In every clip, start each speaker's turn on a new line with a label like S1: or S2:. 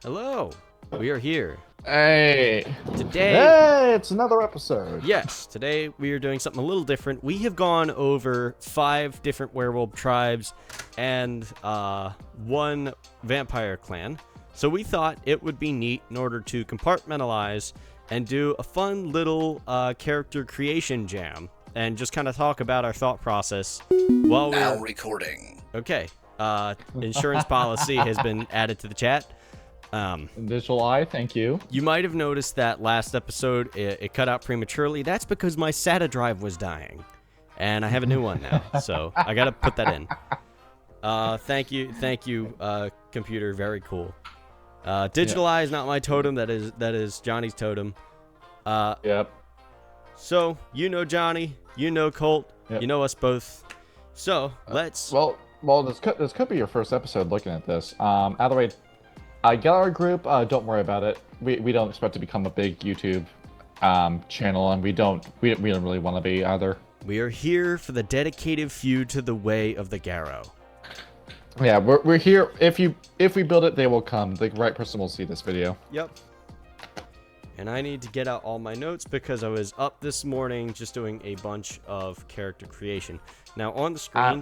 S1: Hello, we are here.
S2: Hey.
S1: Today,
S2: Hey, it's another episode.
S1: yes, today we are doing something a little different. We have gone over 5 different werewolf tribes and one vampire clan. So we thought it would be neat in order to compartmentalize and do a fun little character creation jam and just kind of talk about our thought process while
S3: Now
S1: we're...
S3: recording.
S1: Okay, insurance policy has been added to the chat.
S2: Digital Eye, thank you.
S1: You might have noticed that last episode, it cut out prematurely. That's because my SATA drive was dying, and I have a new one now, so I gotta put that in. Thank you, computer, very cool. Digital Eye is not my totem, that is Johnny's totem.
S2: Yep.
S1: So, you know Johnny, you know Colt,
S2: Yep.
S1: you know us both. So, let's...
S2: Well, this could be your first episode looking at this. Out of the way, Galliard group, don't worry about it. We don't expect to become a big YouTube channel, and we don't really want to be either.
S1: We are here for the dedicated few to the way of the Garrow.
S2: Yeah, we're here. If we build it, they will come. The right person will see this video.
S1: Yep. And I need to get out all my notes because I was up this morning just doing a bunch of character creation. Now on the screen,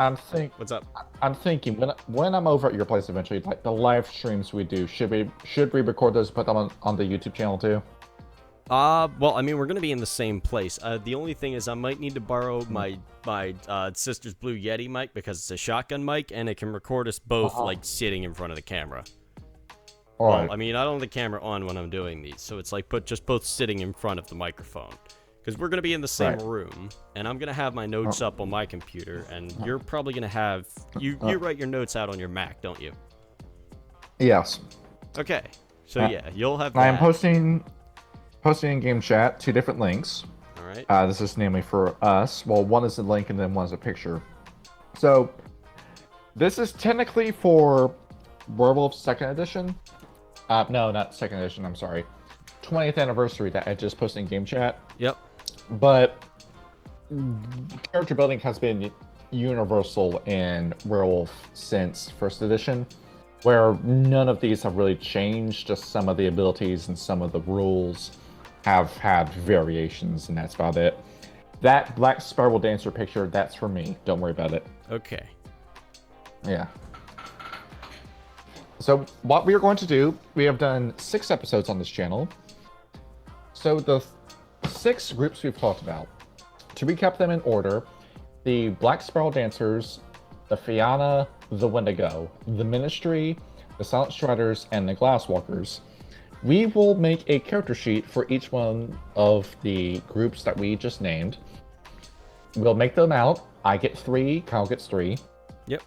S1: what's up?
S2: I'm thinking when I'm over at your place eventually, like the live streams we do, should we record those and put them on the YouTube channel too?
S1: Well, I mean, we're gonna be in the same place. The only thing is I might need to borrow my sister's Blue Yeti mic because it's a shotgun mic and it can record us both like sitting in front of the camera.
S2: All
S1: Well,
S2: right.
S1: I mean, I don't have the camera on when I'm doing these, so it's like just both sitting in front of the microphone. Because we're going to be in the same room, and I'm going to have my notes up on my computer, and you're probably going to have... You write your notes out on your Mac, don't you?
S2: Yes.
S1: Okay, so yeah, you'll have that.
S2: I am posting in game chat 2 different links.
S1: All right.
S2: This is namely for us. Well, one is a link and then one is a picture. So, this is technically for Werewolf 2nd edition. No, not 2nd edition, I'm sorry. 20th anniversary that I just posted in game chat.
S1: Yep.
S2: But character building has been universal in Werewolf since 1st edition, where none of these have really changed, just some of the abilities and some of the rules have had variations, and that's about it. That Black Spiral Dancer picture, that's for me. Don't worry about it.
S1: Okay.
S2: Yeah. So what we are going to do, we have done 6 episodes on this channel. So the 6 groups we've talked about, to recap them in order, the Black Spiral Dancers, the Fianna, the Wendigo, the Ministry, the Silent Striders, and the Glasswalkers. We will make a character sheet for each one of the groups that we just named. We'll make them out. I get 3, Kyle gets 3.
S1: Yep.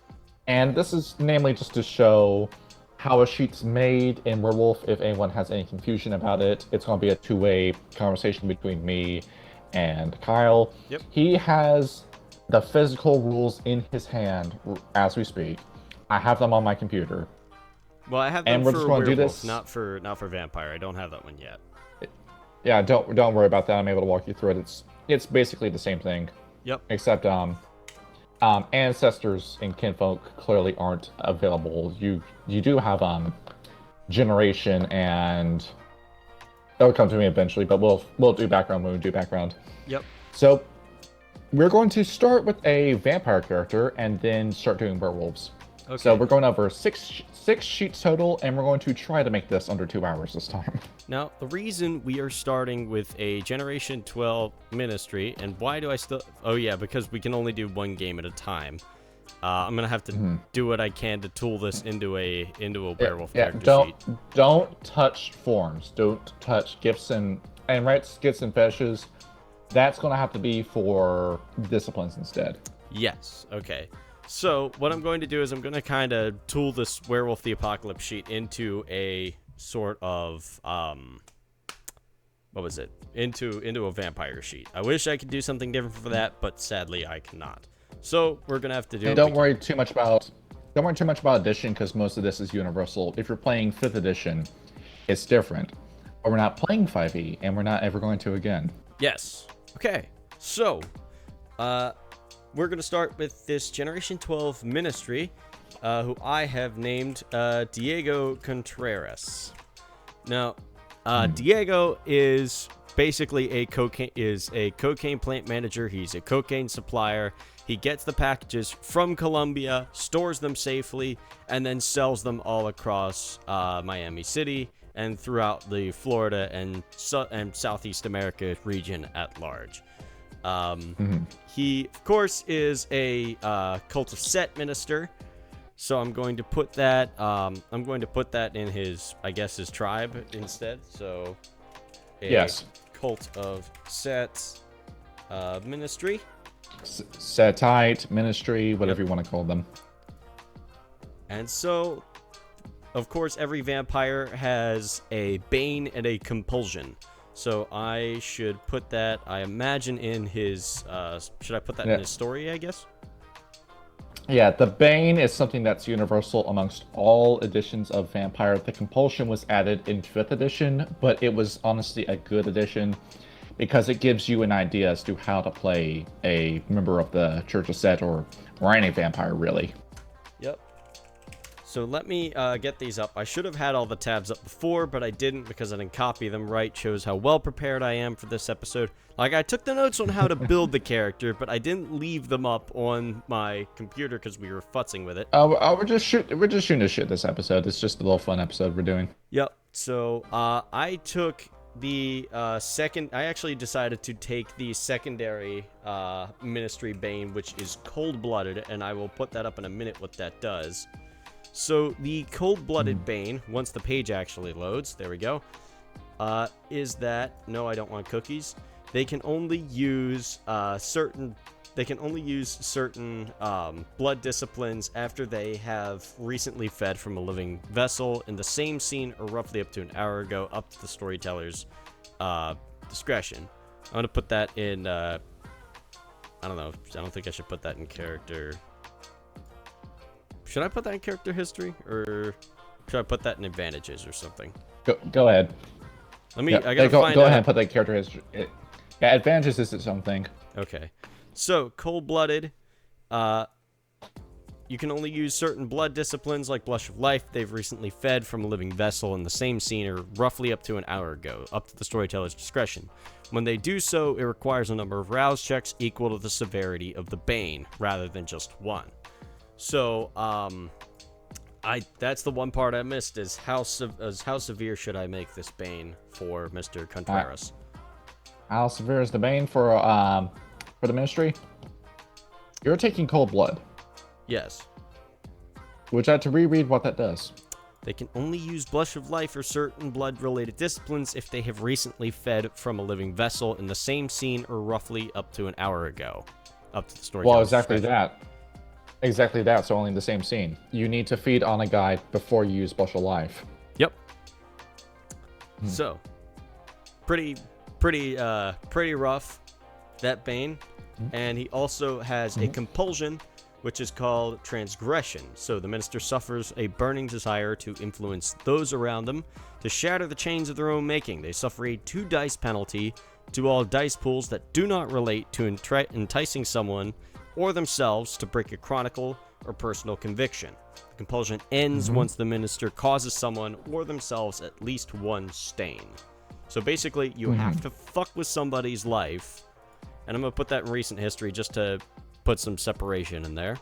S2: And this is namely just to show how a sheet's made in Werewolf. If anyone has any confusion about it, it's going to be a 2-way conversation between me and Kyle.
S1: Yep.
S2: He has the physical rules in his hand as we speak. I have them on my computer.
S1: Well, I have them
S2: And we're
S1: for
S2: just gonna do
S1: Werewolf,
S2: this.
S1: not for Vampire. I don't have that one yet.
S2: Yeah, don't worry about that. I'm able to walk you through it. It's basically the same thing.
S1: Yep.
S2: Except ancestors and kinfolk clearly aren't available. You do have generation, and that'll come to me eventually, but we'll do background when we do background.
S1: Yep.
S2: So we're going to start with a vampire character and then start doing werewolves.
S1: Okay.
S2: So we're going over six sheets total, and we're going to try to make this under 2 hours this time.
S1: Now, the reason we are starting with a Generation 12 Ministry, and why do I still... Oh, yeah, because we can only do 1 game at a time. I'm going to have to do what I can to tool this into a werewolf character sheet.
S2: Don't touch forms. Don't touch gifts and rites, gifts and fetishes. That's going to have to be for disciplines instead.
S1: Yes, okay. So, what I'm going to do is I'm going to kind of tool this Werewolf the Apocalypse sheet into a sort of, what was it? Into a vampire sheet. I wish I could do something different for that, but sadly I cannot. So, we're going to have to do...
S2: And don't worry too much about edition, because most of this is universal. If you're playing 5th edition, it's different. But we're not playing 5e, and we're not ever going to again.
S1: Yes. Okay. So, we're going to start with this Generation 12 Ministry. who I have named Diego Contreras. Now, Diego is basically a cocaine plant manager. He's a cocaine supplier. He gets the packages from Colombia, stores them safely, and then sells them all across Miami City and throughout the Florida and Southeast America region at large. He, of course, is a Cult of Set minister. So I'm going to put that. In his, I guess, his tribe instead. So,
S2: yes,
S1: Cult of Set ministry.
S2: Setite ministry, whatever you want to call them.
S1: And so, of course, every vampire has a bane and a compulsion. So I should put that. I imagine in his. Should I put that in his story? I guess.
S2: Yeah, the Bane is something that's universal amongst all editions of Vampire. The Compulsion was added in 5th edition, but it was honestly a good addition because it gives you an idea as to how to play a member of the Church of Set or any vampire, really.
S1: Yep. So let me get these up. I should have had all the tabs up before, but I didn't because I didn't copy them right. Shows how well prepared I am for this episode. Like, I took the notes on how to build the character, but I didn't leave them up on my computer because we were futzing with it.
S2: We're just shooting the shit this episode. It's just a little fun episode we're doing.
S1: Yep. So I took the second. I actually decided to take the secondary ministry bane, which is cold-blooded, and I will put that up in a minute what that does. So the cold-blooded bane, once the page actually loads, there we go, is that, no, I don't want cookies. They can only use certain blood disciplines after they have recently fed from a living vessel in the same scene or roughly up to an hour ago, up to the storyteller's discretion. I'm going to put that in, I don't know, I don't think I should put that in character. Should I put that in character history, or should I put that in advantages or something?
S2: Go ahead.
S1: I gotta find out.
S2: Go ahead and put that in character history. Yeah, advantages is its own thing.
S1: Okay. So, cold-blooded, you can only use certain blood disciplines like Blush of Life they've recently fed from a living vessel in the same scene or roughly up to an hour ago, up to the storyteller's discretion. When they do so, it requires a number of rouse checks equal to the severity of the bane, rather than just one. So, that's the one part I missed, is how severe should I make this bane for Mr. Contreras?
S2: How severe is the bane for the ministry? You're taking cold blood.
S1: Yes.
S2: Would you like to reread what that does?
S1: They can only use Blush of Life or certain blood-related disciplines if they have recently fed from a living vessel in the same scene or roughly up to an hour ago. Up to the story.
S2: Well, exactly that. Exactly that, so only in the same scene. You need to feed on a guy before you use Blush of Life.
S1: Yep. So, pretty rough, that bane. And he also has a compulsion, which is called transgression. So the minister suffers a burning desire to influence those around them, to shatter the chains of their own making. They suffer a 2 dice penalty to all dice pools that do not relate to enticing someone or themselves to break a chronicle or personal conviction. The compulsion ends once the minister causes someone or themselves at least 1 stain. So basically, you have to fuck with somebody's life, and I'm going to put that in recent history just to put some separation in there.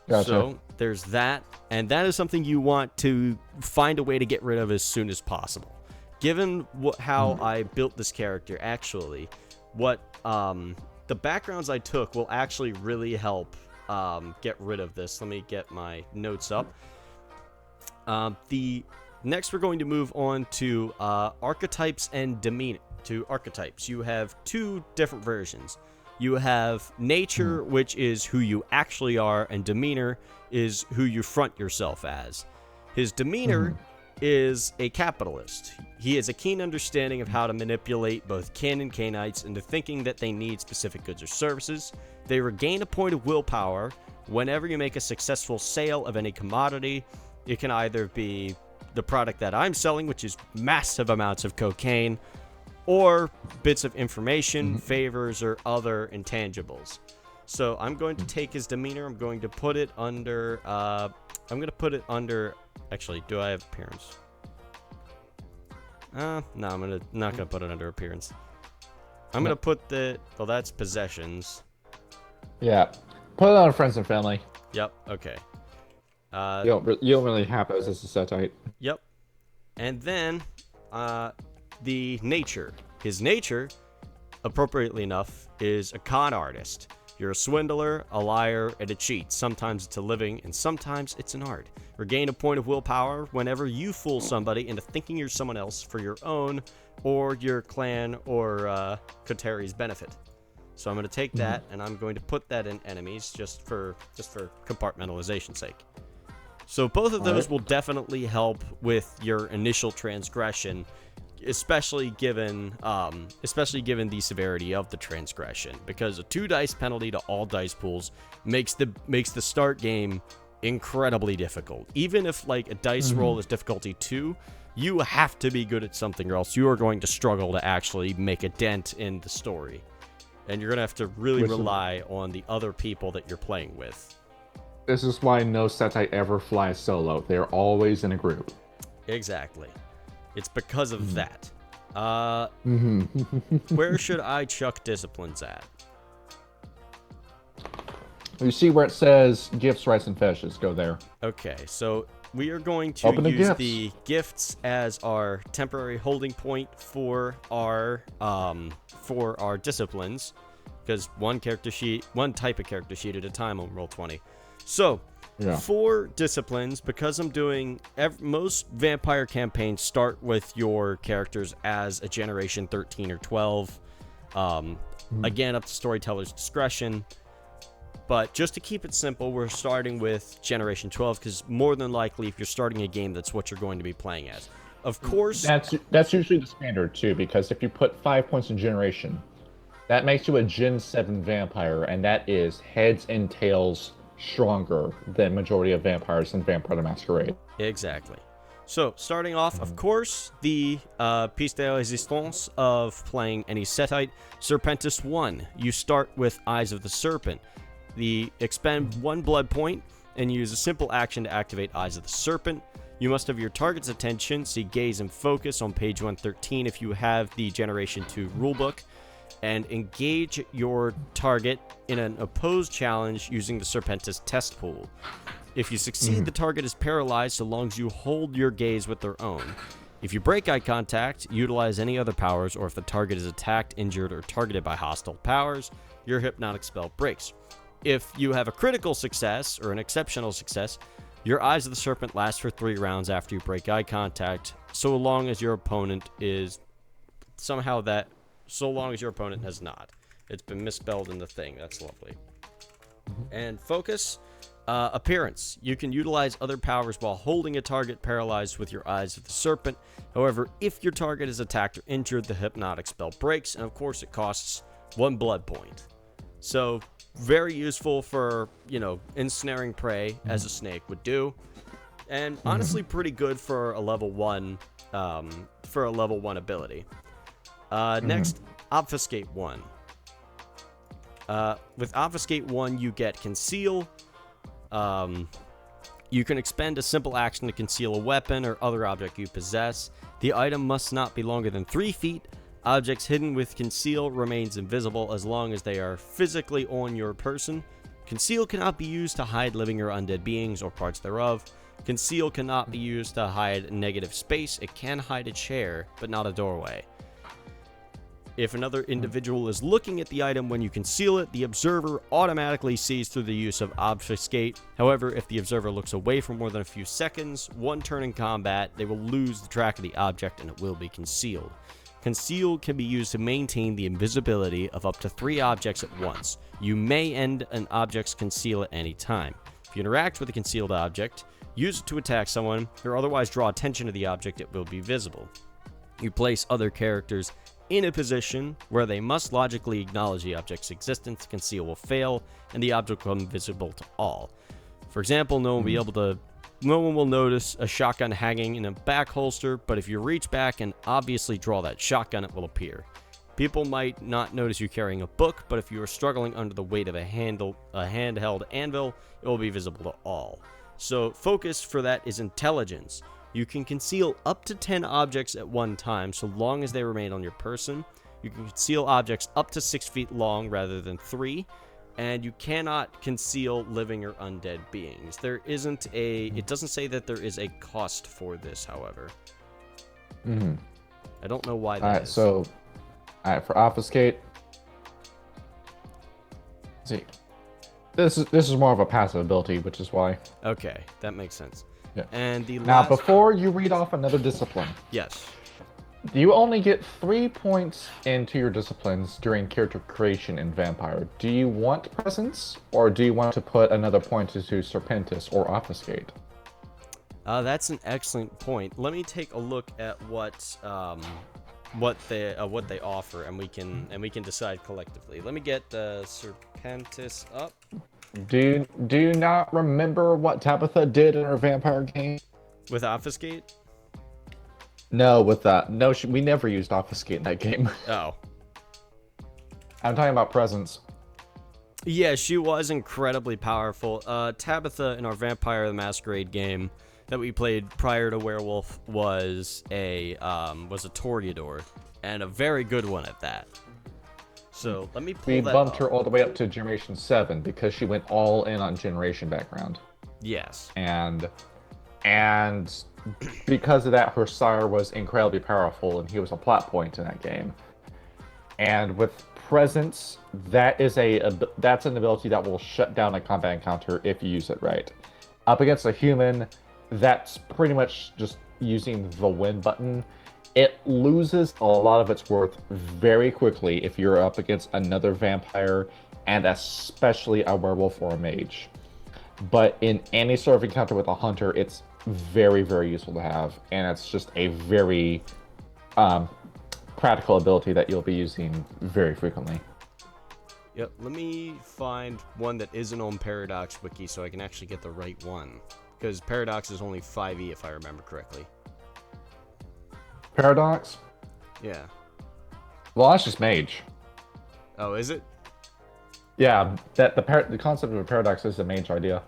S2: Gotcha.
S1: So there's that, and that is something you want to find a way to get rid of as soon as possible. Given how I built this character, actually, the backgrounds I took will actually really help get rid of this. Let me get my notes up. Next, we're going to move on to archetypes and demeanor. To archetypes, you have 2 different versions. You have nature, which is who you actually are, and demeanor is who you front yourself as. His demeanor is a capitalist. He has a keen understanding of how to manipulate both kin and Canaanites into thinking that they need specific goods or services. They regain a point of willpower whenever you make a successful sale of any commodity. It can either be the product that I'm selling, which is massive amounts of cocaine, or bits of information, favors, or other intangibles. So I'm going to take his demeanor. I'm going to put it under. Actually, do I have appearance? No, I'm not gonna put it under appearance. I'm gonna put the. Well, that's possessions.
S2: Yeah, put it on friends and family.
S1: Yep. Okay.
S2: You don't really have those as a set type.
S1: Yep. And then, the nature. His nature, appropriately enough, is a con artist. You're a swindler, a liar, and a cheat. Sometimes it's a living, and sometimes it's an art. Regain a point of willpower whenever you fool somebody into thinking you're someone else for your own, or your clan, or Koteri's benefit. So I'm going to take that, and I'm going to put that in enemies, just for compartmentalization's sake. So both of those will definitely help with your initial transgression, especially given the severity of the transgression, because a 2 dice penalty to all dice pools makes the start game incredibly difficult. Even if like a dice roll is difficulty 2, you have to be good at something, or else you are going to struggle to actually make a dent in the story, and you're going to have to really rely on the other people that you're playing with.
S2: This is why no set type ever flies solo. They're always in a group.
S1: Exactly. It's because of that. Where should I chuck disciplines at?
S2: You see where it says gifts, rites, and fetishes. Go there.
S1: Okay, so we are going to use the gifts as our temporary holding point for our disciplines, because one type of character sheet at a time on Roll20. So, for disciplines, because I'm doing most vampire campaigns start with your characters as a generation 13 or 12. Again, up to storyteller's discretion. But just to keep it simple, we're starting with generation 12, because more than likely, if you're starting a game, that's what you're going to be playing as. Of course,
S2: that's usually the standard too, because if you put 5 points in generation, that makes you a Gen 7 vampire, and that is heads and tails stronger than majority of vampires in Vampire the Masquerade.
S1: Exactly. So, starting off, of course, the piece de resistance of playing any setite, Serpentis 1. You start with Eyes of the Serpent. Expend 1 blood point and use a simple action to activate Eyes of the Serpent. You must have your target's attention, see Gaze and Focus on page 113 if you have the Generation 2 rulebook, and engage your target in an opposed challenge using the Serpentis test pool. If you succeed, the target is paralyzed so long as you hold your gaze with their own. If you break eye contact, utilize any other powers, or if the target is attacked, injured, or targeted by hostile powers, your hypnotic spell breaks. If you have a critical success or an exceptional success, your Eyes of the Serpent lasts for 3 rounds after you break eye contact, so long as your opponent has not. It's been misspelled in the thing. That's lovely. And focus, appearance. You can utilize other powers while holding a target paralyzed with your Eyes of the Serpent. However, if your target is attacked or injured, the hypnotic spell breaks, and of course it costs 1 blood point. So, very useful for, ensnaring prey, as a snake would do. And honestly pretty good for a level 1, ability. Next, Obfuscate 1. With Obfuscate 1, you get Conceal. You can expend a simple action to conceal a weapon or other object you possess. The item must not be longer than 3 feet. Objects hidden with Conceal remains invisible as long as they are physically on your person. Conceal cannot be used to hide living or undead beings or parts thereof. Conceal cannot be used to hide negative space. It can hide a chair, but not a doorway. If another individual is looking at the item when you conceal it, the observer automatically sees through the use of Obfuscate. However, if the observer looks away for more than a few seconds, 1 turn in combat, they will lose the track of the object and it will be concealed. Conceal can be used to maintain the invisibility of up to 3 objects at once. You may end an object's conceal at any time. If you interact with a concealed object, use it to attack someone, or otherwise draw attention to the object, it will be visible. You place other characters in a position where they must logically acknowledge the object's existence. Conceal will fail, and the object will become visible to all. For example, no one will notice a shotgun hanging in a back holster, but if you reach back and obviously draw that shotgun, it will appear. People might not notice you carrying a book, but if you are struggling under the weight of a handheld anvil, it will be visible to all. So focus for that is intelligence. You can conceal up to 10 objects at one time, so long as they remain on your person. You can conceal objects up to 6 feet long rather than 3, and you cannot conceal living or undead beings. It doesn't say that there is a cost for this, however. I don't know why that is.
S2: So, for obfuscate, see, this is more of a passive ability, which is why.
S1: Okay, that makes sense.
S2: Yeah.
S1: And
S2: now, before you read off another discipline,
S1: yes,
S2: you only get 3 points into your disciplines during character creation in Vampire. Do you want presence, or do you want to put another point into Serpentis or obfuscate?
S1: That's an excellent point. Let me take a look at what they offer, and we can decide collectively. Let me get Serpentis up.
S2: Do you not remember what Tabitha did in her Vampire game?
S1: With obfuscate?
S2: No, with that. No, we never used obfuscate in that game.
S1: Oh.
S2: I'm talking about presence.
S1: Yeah, she was incredibly powerful. Tabitha in our Vampire the Masquerade game that we played prior to Werewolf was a Toreador, and a very good one at that. So let me pull
S2: We
S1: that
S2: bumped
S1: up.
S2: her all the way up to Generation 7 because she went all in on Generation background.
S1: Yes.
S2: And because of that, her sire was incredibly powerful, and he was a plot point in that game. And with presence, that's an ability that will shut down a combat encounter if you use it right. Up against a human, that's pretty much just using the win button. It loses a lot of its worth very quickly if you're up against another vampire, and especially a werewolf or a mage. But in any sort of encounter with a hunter, it's very, very useful to have, and it's just a very practical ability that you'll be using very frequently.
S1: Yep, let me find one that isn't on Paradox Wiki so I can actually get the right one. Because Paradox is only 5e if I remember correctly.
S2: Paradox?
S1: Yeah.
S2: Well, that's just mage.
S1: Oh, is it?
S2: Yeah, the concept of a paradox is the mage idea.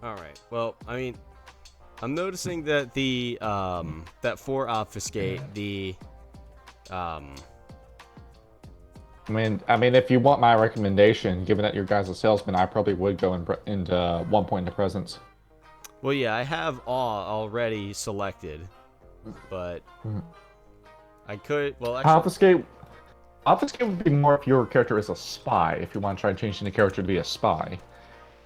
S1: Alright, well, I mean, I'm noticing that that for obfuscate,
S2: I mean, if you want my recommendation, given that your guy's a salesman, I probably would go into 1 point into presence.
S1: Well, yeah, I have awe already selected, but I could, well, actually...
S2: Obfuscate would be more if your character is a spy, if you want to try changing the character to be a spy.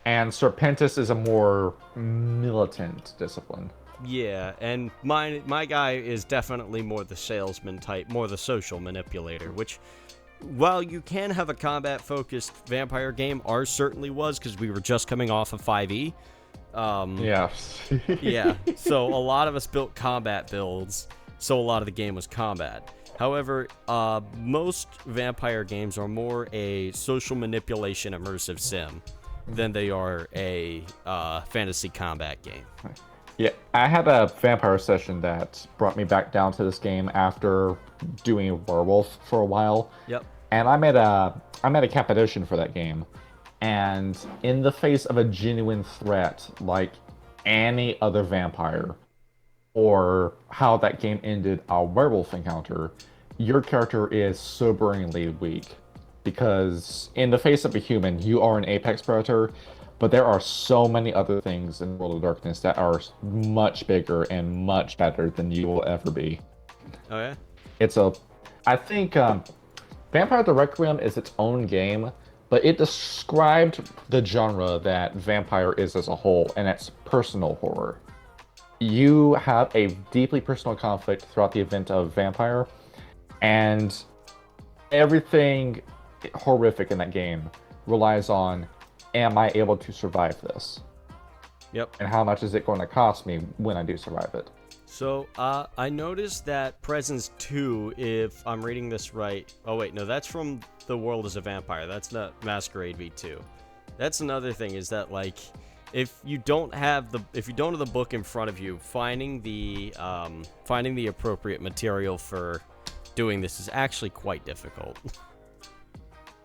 S2: And Serpentis is a more militant discipline.
S1: Yeah, and my guy is definitely more the salesman type, more the social manipulator, which, while you can have a combat-focused vampire game, ours certainly was, because we were just coming off of 5e.
S2: Yeah.
S1: Yeah, so a lot of us built combat builds, so a lot of the game was combat. However, most vampire games are more a social manipulation immersive sim than they are a fantasy combat game.
S2: Yeah, I had a vampire session that brought me back down to this game after doing Werewolf for a while.
S1: Yep.
S2: And I made a Cappadocian for that game. And in the face of a genuine threat, like any other vampire, or how that game ended a werewolf encounter, your character is soberingly weak. Because in the face of a human, you are an apex predator, but there are so many other things in World of Darkness that are much bigger and much better than you will ever be.
S1: Oh, yeah?
S2: I think Vampire the Requiem is its own game, but it described the genre that Vampire is as a whole, and it's personal horror. You have a deeply personal conflict throughout the event of Vampire, and everything horrific in that game relies on, am I able to survive this?
S1: Yep.
S2: And how much is it going to cost me when I do survive it?
S1: So, I noticed that Presence 2, if I'm reading this right... Oh, wait, no, that's from The World as a Vampire. That's not Masquerade V2. That's another thing, is that, like, if you don't have the book in front of you, finding the appropriate material for doing this is actually quite difficult.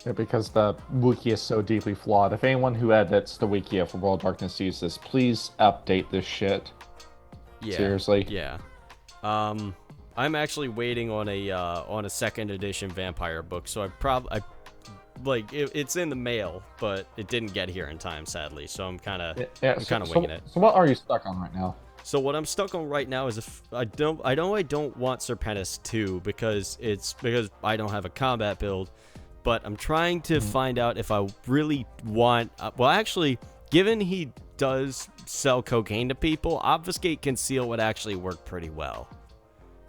S2: Yeah, because the wiki is so deeply flawed. If anyone who edits the wiki for World of Darkness sees this, please update this shit.
S1: Yeah.
S2: Seriously.
S1: Yeah. I'm actually waiting on a second edition vampire book, so it's in the mail, but it didn't get here in time, sadly. So I'm kind of winging it.
S2: So what are you stuck on right now?
S1: So what I'm stuck on right now is I don't want Serpentis 2 because I don't have a combat build, but I'm trying to find out if I really want. Well, actually, given he does sell cocaine to people, Obfuscate Conceal would actually work pretty well.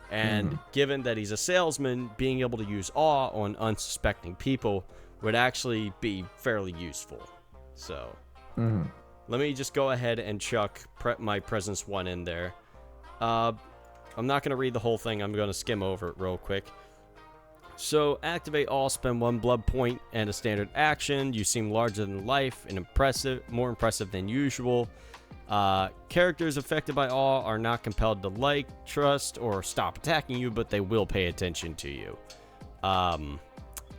S1: And given that he's a salesman, being able to use awe on unsuspecting people would actually be fairly useful. So let me just go ahead and chuck my Presence 1 in there. I'm not going to read the whole thing. I'm going to skim over it real quick. So, activate all, spend 1 blood point, and a standard action. You seem larger than life and more impressive than usual. Characters affected by awe are not compelled to like, trust, or stop attacking you, but they will pay attention to you.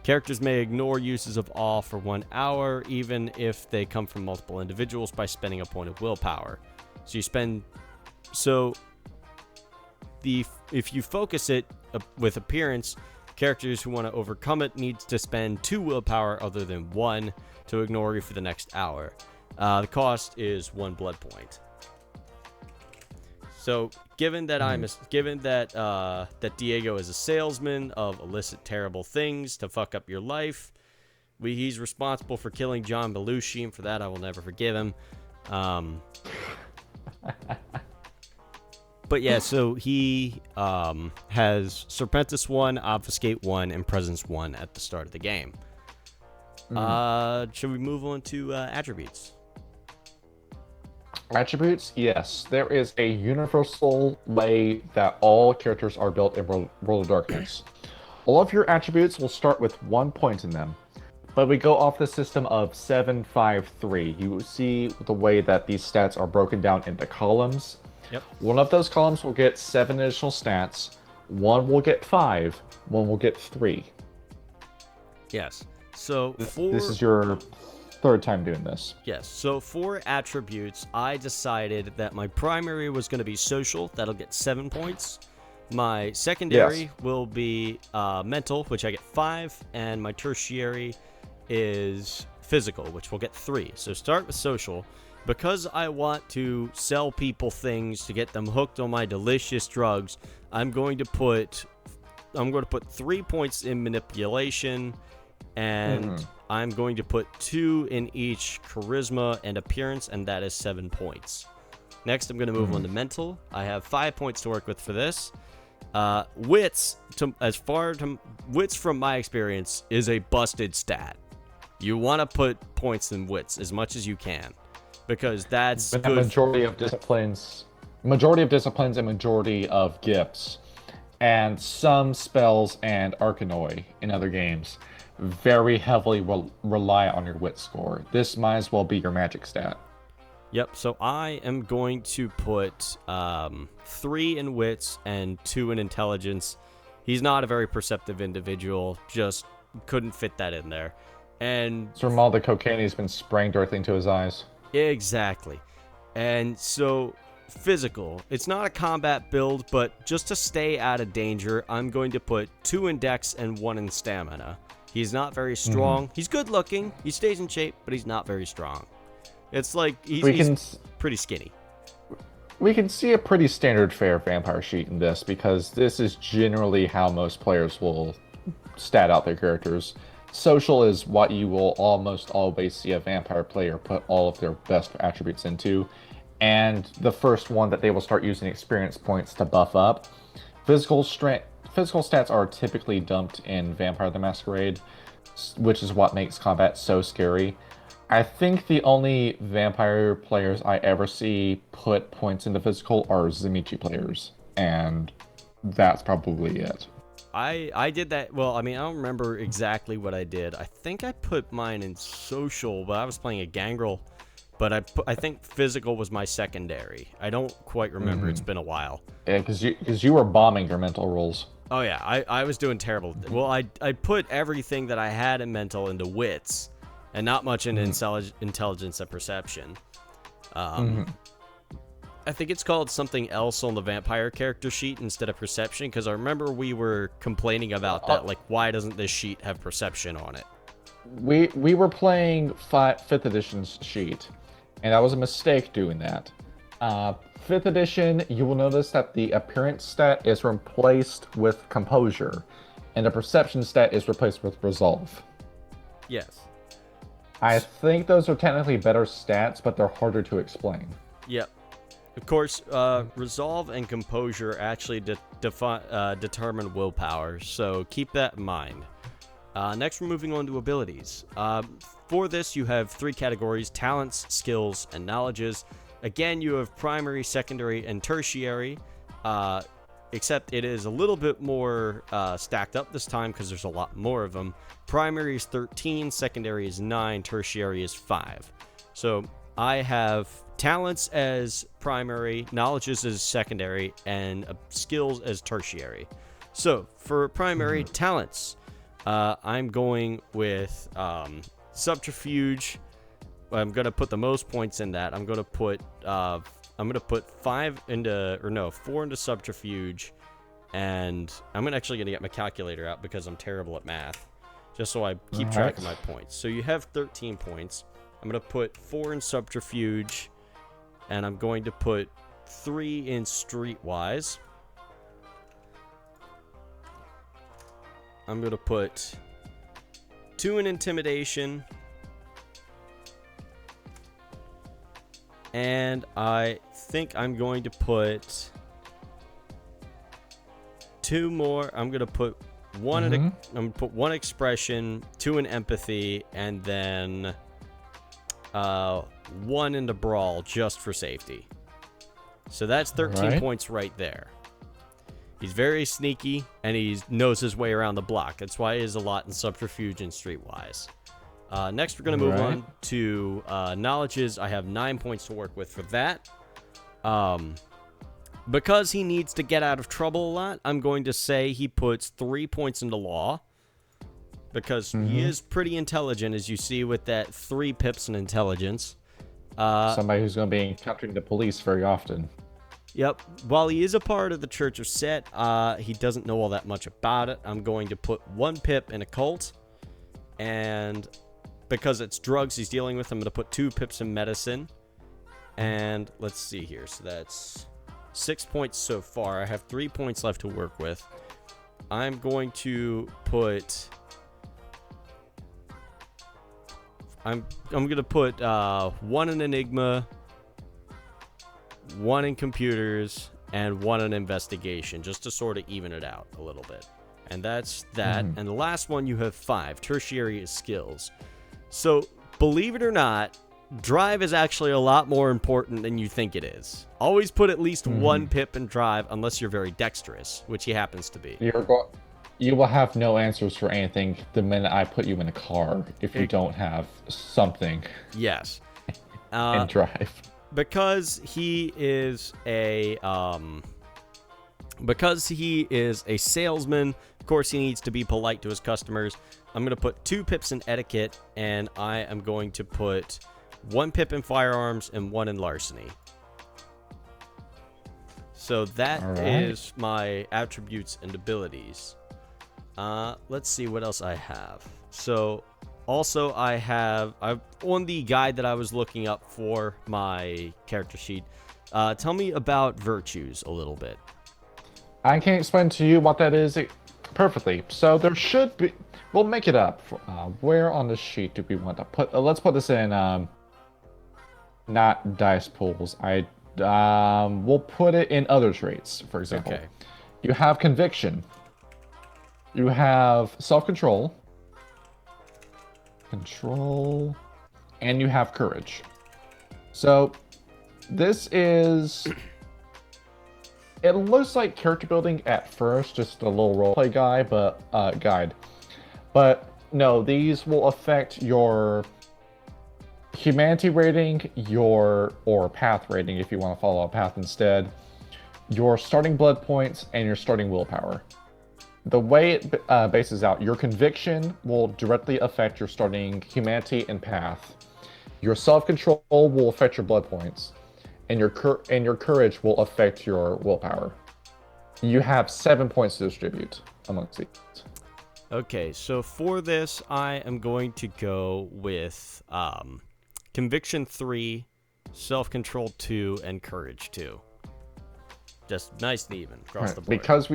S1: Characters may ignore uses of awe for 1 hour, even if they come from multiple individuals, by spending a point of willpower. If you focus it with appearance, characters who want to overcome it needs to spend 2 willpower other than 1 to ignore you for the next hour. The cost is 1 blood point. So, given that that Diego is a salesman of illicit, terrible things to fuck up your life, he's responsible for killing John Belushi, and for that I will never forgive him. But yeah, so he has Serpentis 1, Obfuscate 1, and Presence 1 at the start of the game. Should we move on to attributes?
S2: Attributes, yes. There is a universal way that all characters are built in World of Darkness. All of your attributes will start with 1 point in them, but we go off the system of 753. You see the way that these stats are broken down into columns.
S1: Yep.
S2: One of those columns will get 7 additional stats. One will get 5. One will get 3.
S1: Yes. So
S2: this is your 3rd time doing this.
S1: Yes. So for attributes, I decided that my primary was going to be social. That'll get 7 points. My secondary will be mental, which I get 5, and my tertiary is physical, which will get 3. So start with social. Because I want to sell people things to get them hooked on my delicious drugs, I'm going to put 3 points in manipulation, and I'm going to put 2 in each charisma and appearance, and that is 7 points. Next, I'm going to move on to mental. I have 5 points to work with for this. Wits, wits from my experience, is a busted stat. You want to put points in wits as much as you can, because that's good.
S2: Majority of disciplines and majority of gifts, and some spells and arcanoi in other games very heavily rely on your wit score. This might as well be your magic stat.
S1: Yep, so I am going to put 3 in wits and 2 in intelligence. He's not a very perceptive individual, just couldn't fit that in there. And
S2: it's from all the cocaine he's been spraying directly into his eyes.
S1: Exactly. And so, physical. It's not a combat build, but just to stay out of danger, I'm going to put 2 in dex and 1 in stamina. He's not very strong. He's good looking. He stays in shape, but he's not very strong. It's like he's pretty skinny.
S2: We can see a pretty standard fare vampire sheet in this, because this is generally how most players will stat out their characters. Social is what you will almost always see a vampire player put all of their best attributes into, and the first one that they will start using experience points to buff up. Physical stats are typically dumped in Vampire the Masquerade, which is what makes combat so scary. I think the only vampire players I ever see put points into physical are Zimichi players, and that's probably it.
S1: I did that. Well, I mean, I don't remember exactly what I did. I think I put mine in social, but I was playing a gangrel. But I think physical was my secondary. I don't quite remember. It's been a while.
S2: Yeah, because you were bombing your mental rolls.
S1: Oh yeah, I was doing terrible. Well, I put everything that I had in mental into wits, and not much in intelligence and perception. I think it's called something else on the vampire character sheet instead of perception, because I remember we were complaining about that. Like, why doesn't this sheet have perception on it?
S2: We were playing 5th edition's sheet, and that was a mistake doing that. 5th edition, you will notice that the appearance stat is replaced with composure, and the perception stat is replaced with resolve.
S1: Yes.
S2: I think those are technically better stats, but they're harder to explain.
S1: Yep. Of course, resolve and composure actually determine willpower, so keep that in mind. Next, we're moving on to abilities. For this, you have 3 categories: talents, skills, and knowledges. Again, you have primary, secondary, and tertiary, except it is a little bit more stacked up this time because there's a lot more of them. Primary is 13, secondary is 9, tertiary is 5. So I have talents as primary, knowledges as secondary, and skills as tertiary. So for primary talents, I'm going with subterfuge. I'm gonna put the most points in that. I'm gonna put 4 into subterfuge, and I'm actually gonna get my calculator out because I'm terrible at math, just so I keep track of my points. So you have 13 points. I'm gonna put 4 in subterfuge, and I'm going to put 3 in streetwise. I'm gonna put 2 in intimidation. And I think I'm going to put 2 more. I'm gonna put 1 I'm gonna put 1 expression, 2 in empathy, and then 1 into brawl just for safety. So that's 13 points right there. He's very sneaky, and he knows his way around the block. That's why he is a lot in subterfuge and streetwise. Next, we're going to move on to knowledges. I have 9 points to work with for that. Because he needs to get out of trouble a lot, I'm going to say he puts 3 points into law. Because he is pretty intelligent, as you see with that 3 pips in intelligence.
S2: Somebody who's going to be encountering the police very often.
S1: Yep. While he is a part of the Church of Set, he doesn't know all that much about it. I'm going to put 1 pip in occult. And because it's drugs he's dealing with, I'm going to put 2 pips in medicine. And let's see here. So that's 6 points so far. I have 3 points left to work with. I'm going to put... I'm going to put 1 in Enigma, 1 in computers, and 1 in investigation, just to sort of even it out a little bit. And that's that. And the last one, you have 5. Tertiary is skills. So, believe it or not, drive is actually a lot more important than you think it is. Always put at least 1 pip in drive, unless you're very dexterous, which he happens to be.
S2: You will have no answers for anything the minute I put you in a car if you don't have something.
S1: Yes.
S2: In drive.
S1: Because he is a salesman, of course he needs to be polite to his customers. I'm going to put 2 pips in etiquette, and I am going to put 1 pip in firearms and 1 in larceny. So that is my attributes and abilities. Let's see what else I have. So also I have on the guide that I was looking up for my character sheet, tell me about virtues a little bit.
S2: I can explain to you what that is perfectly. So there should be, we'll make it up. Where on the sheet do we want to put, let's put this in, not dice pools. We'll put it in other traits, for example.
S1: Okay.
S2: You have conviction. You have self-control, and you have courage. So this is, it looks like character building at first, just a little roleplay guide, but no, these will affect your humanity rating, or path rating if you want to follow a path instead, your starting blood points, and your starting willpower. the way it bases out, your conviction will directly affect your starting humanity and path. Your self-control will affect your blood points, and your courage will affect your willpower. You have 7 points to distribute amongst these.
S1: Okay, so for this, I am going to go with Conviction 3, Self-Control 2, and Courage 2. Just nice and even across the board.
S2: Because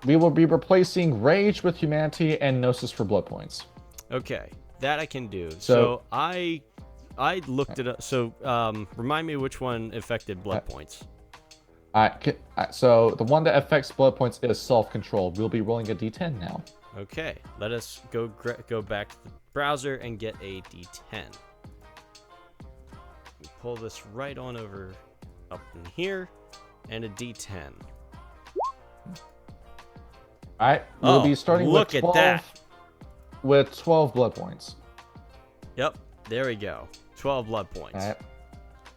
S2: we will be replacing Rage with Humanity and Gnosis for blood points.
S1: Okay, that I can do. So I looked it up. So remind me which one affected blood points.
S2: So the one that affects blood points is Self-Control. We'll be rolling a D10 now.
S1: Okay, let us go back to the browser and get a D10. We pull this right on over up in here, and a D10.
S2: All right, we'll be starting
S1: look
S2: with
S1: at that.
S2: With 12 blood points.
S1: Yep, there we go. 12 blood points.
S2: All right.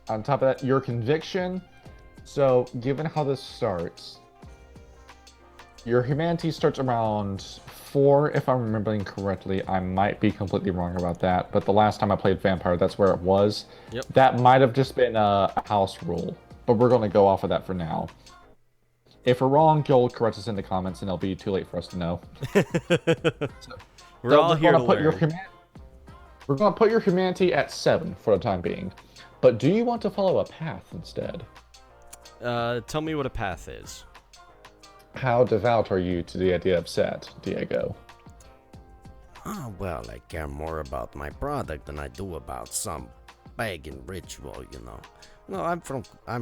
S2: On top of that, your conviction. So, given how this starts, your humanity starts around 4, if I'm remembering correctly. I might be completely wrong about that, but the last time I played Vampire, that's where it was.
S1: Yep.
S2: That might have just been a house rule, but we're going to go off of that for now. If we're wrong, you'll correct us in the comments, and it'll be too late for us to know.
S1: We're all here to learn.
S2: We're going to put your humanity at 7 for the time being. But do you want to follow a path instead?
S1: Tell me what a path is.
S2: How devout are you to the idea of Set, Diego?
S3: Well, I care more about my product than I do about some pagan ritual, you know. No, I'm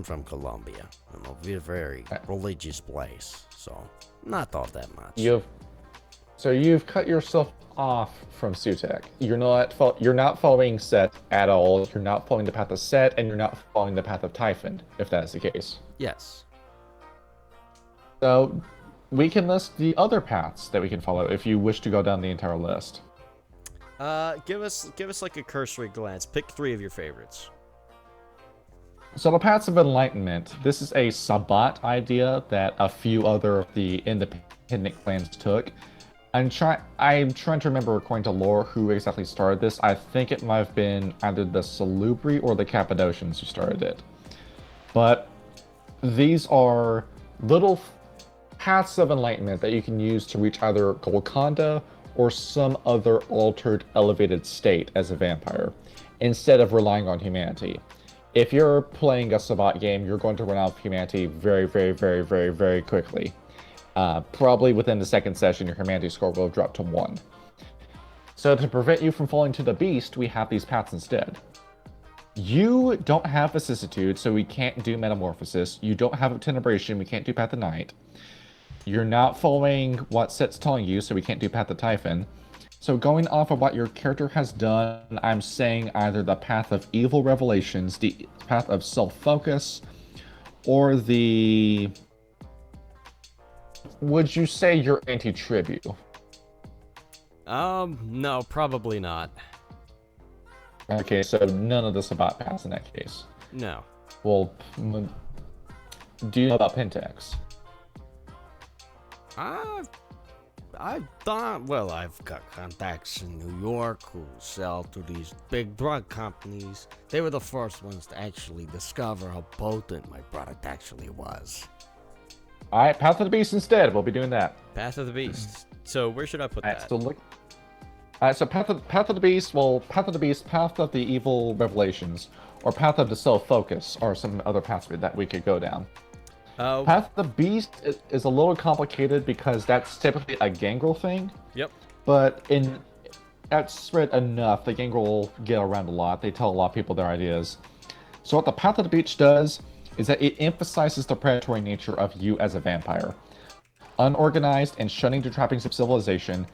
S3: from Colombia. You know, we're a very religious place, so not all that much.
S2: You've cut yourself off from Sutek. You're not following Set at all. You're not following the path of Set, and you're not following the path of Typhon, if that's the case.
S1: Yes.
S2: So we can list the other paths that we can follow if you wish to go down the entire list.
S1: Give us like a cursory glance. Pick 3 of your favorites.
S2: So the Paths of Enlightenment, this is a Sabbat idea that a few other of the independent clans took. I'm trying to remember, according to lore, who exactly started this. I think it might have been either the Salubri or the Cappadocians who started it. But these are little paths of enlightenment that you can use to reach either Golconda or some other altered, elevated state as a vampire, instead of relying on humanity. If you're playing a Sabbat game, you're going to run out of humanity very, very, very, very, very quickly. Probably within the second session, your humanity score will drop to 1. So to prevent you from falling to the beast, we have these paths instead. You don't have vicissitude, so we can't do metamorphosis. You don't have tenebration, we can't do Path of Night. You're not following what Set's telling you, so we can't do Path of Typhon. So going off of what your character has done, I'm saying either the Path of Evil Revelations, the Path of Self-Focus, or the... Would you say you're anti-tribute?
S1: No, probably not.
S2: Okay, so none of the Sabbat paths in that case.
S1: No.
S2: Well, do you know about Pentax?
S3: I thought, well, I've got contacts in New York who sell to these big drug companies. They were the first ones to actually discover how potent my product actually was.
S2: Alright, Path of the Beast instead. We'll be doing that.
S1: Path of the Beast. So where should I put that?
S2: So Path of the Beast, well, Path of the Beast, Path of the Evil Revelations, or Path of the Self-Focus are some other paths that we could go down. Path of the Beast is a little complicated because that's typically a gangrel thing.
S1: Yep.
S2: But that's spread enough, the gangrel get around a lot. They tell a lot of people their ideas. So what the Path of the Beast does is that it emphasizes the predatory nature of you as a vampire. Unorganized and shunning the trappings of civilization,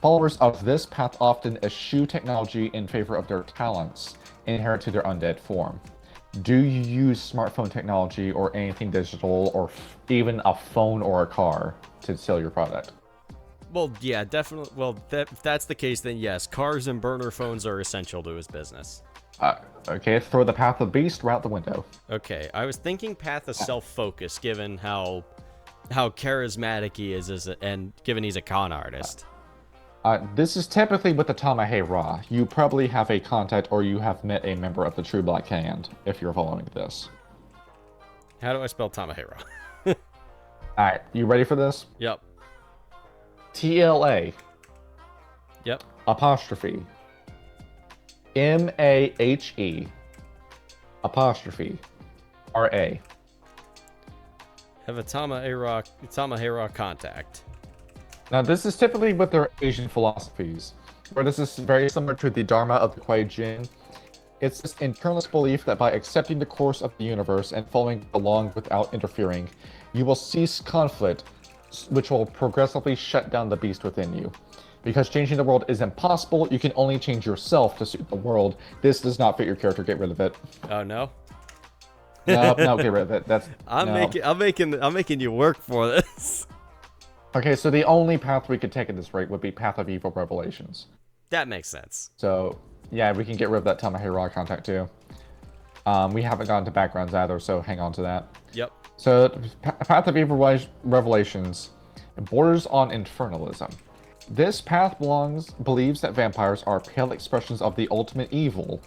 S2: followers of this path often eschew technology in favor of their talents inherent to their undead form. Do you use smartphone technology or anything digital or even a phone or a car to sell your product?
S1: Well, yeah, definitely. Well, if that's the case, then yes, cars and burner phones are essential to his business.
S2: Okay, throw the Path of the Beast right out the window.
S1: Okay, I was thinking Path of Self-Focus, given how how charismatic he is and given he's a con artist.
S2: This is typically with the Tamahei-Ra. You probably have a contact or you have met a member of the True Black Hand, if you're following this.
S1: How do I spell Tamahei-Ra?
S2: Alright, you ready for this?
S1: Yep.
S2: TLA
S1: Yep.
S2: apostrophe MAHE apostrophe RA.
S1: Have a Tamahei-Ra contact.
S2: Now, this is typically with their Asian philosophies, where this is very similar to the Dharma of the Kuei Jin. It's this internalist belief that by accepting the course of the universe and following along without interfering, you will cease conflict, which will progressively shut down the beast within you. Because changing the world is impossible, you can only change yourself to suit the world. This does not fit your character. Get rid of it.
S1: Oh no.
S2: No, get rid of it.
S1: I'm making you work for this.
S2: Okay, so the only path we could take at this rate would be Path of Evil Revelations.
S1: That makes sense.
S2: So, yeah, we can get rid of that Tamahei-Ra contact too. We haven't gone to backgrounds either, so hang on to that.
S1: Yep.
S2: So, Path of Evil Revelations borders on infernalism. This path believes that vampires are pale expressions of the ultimate evil,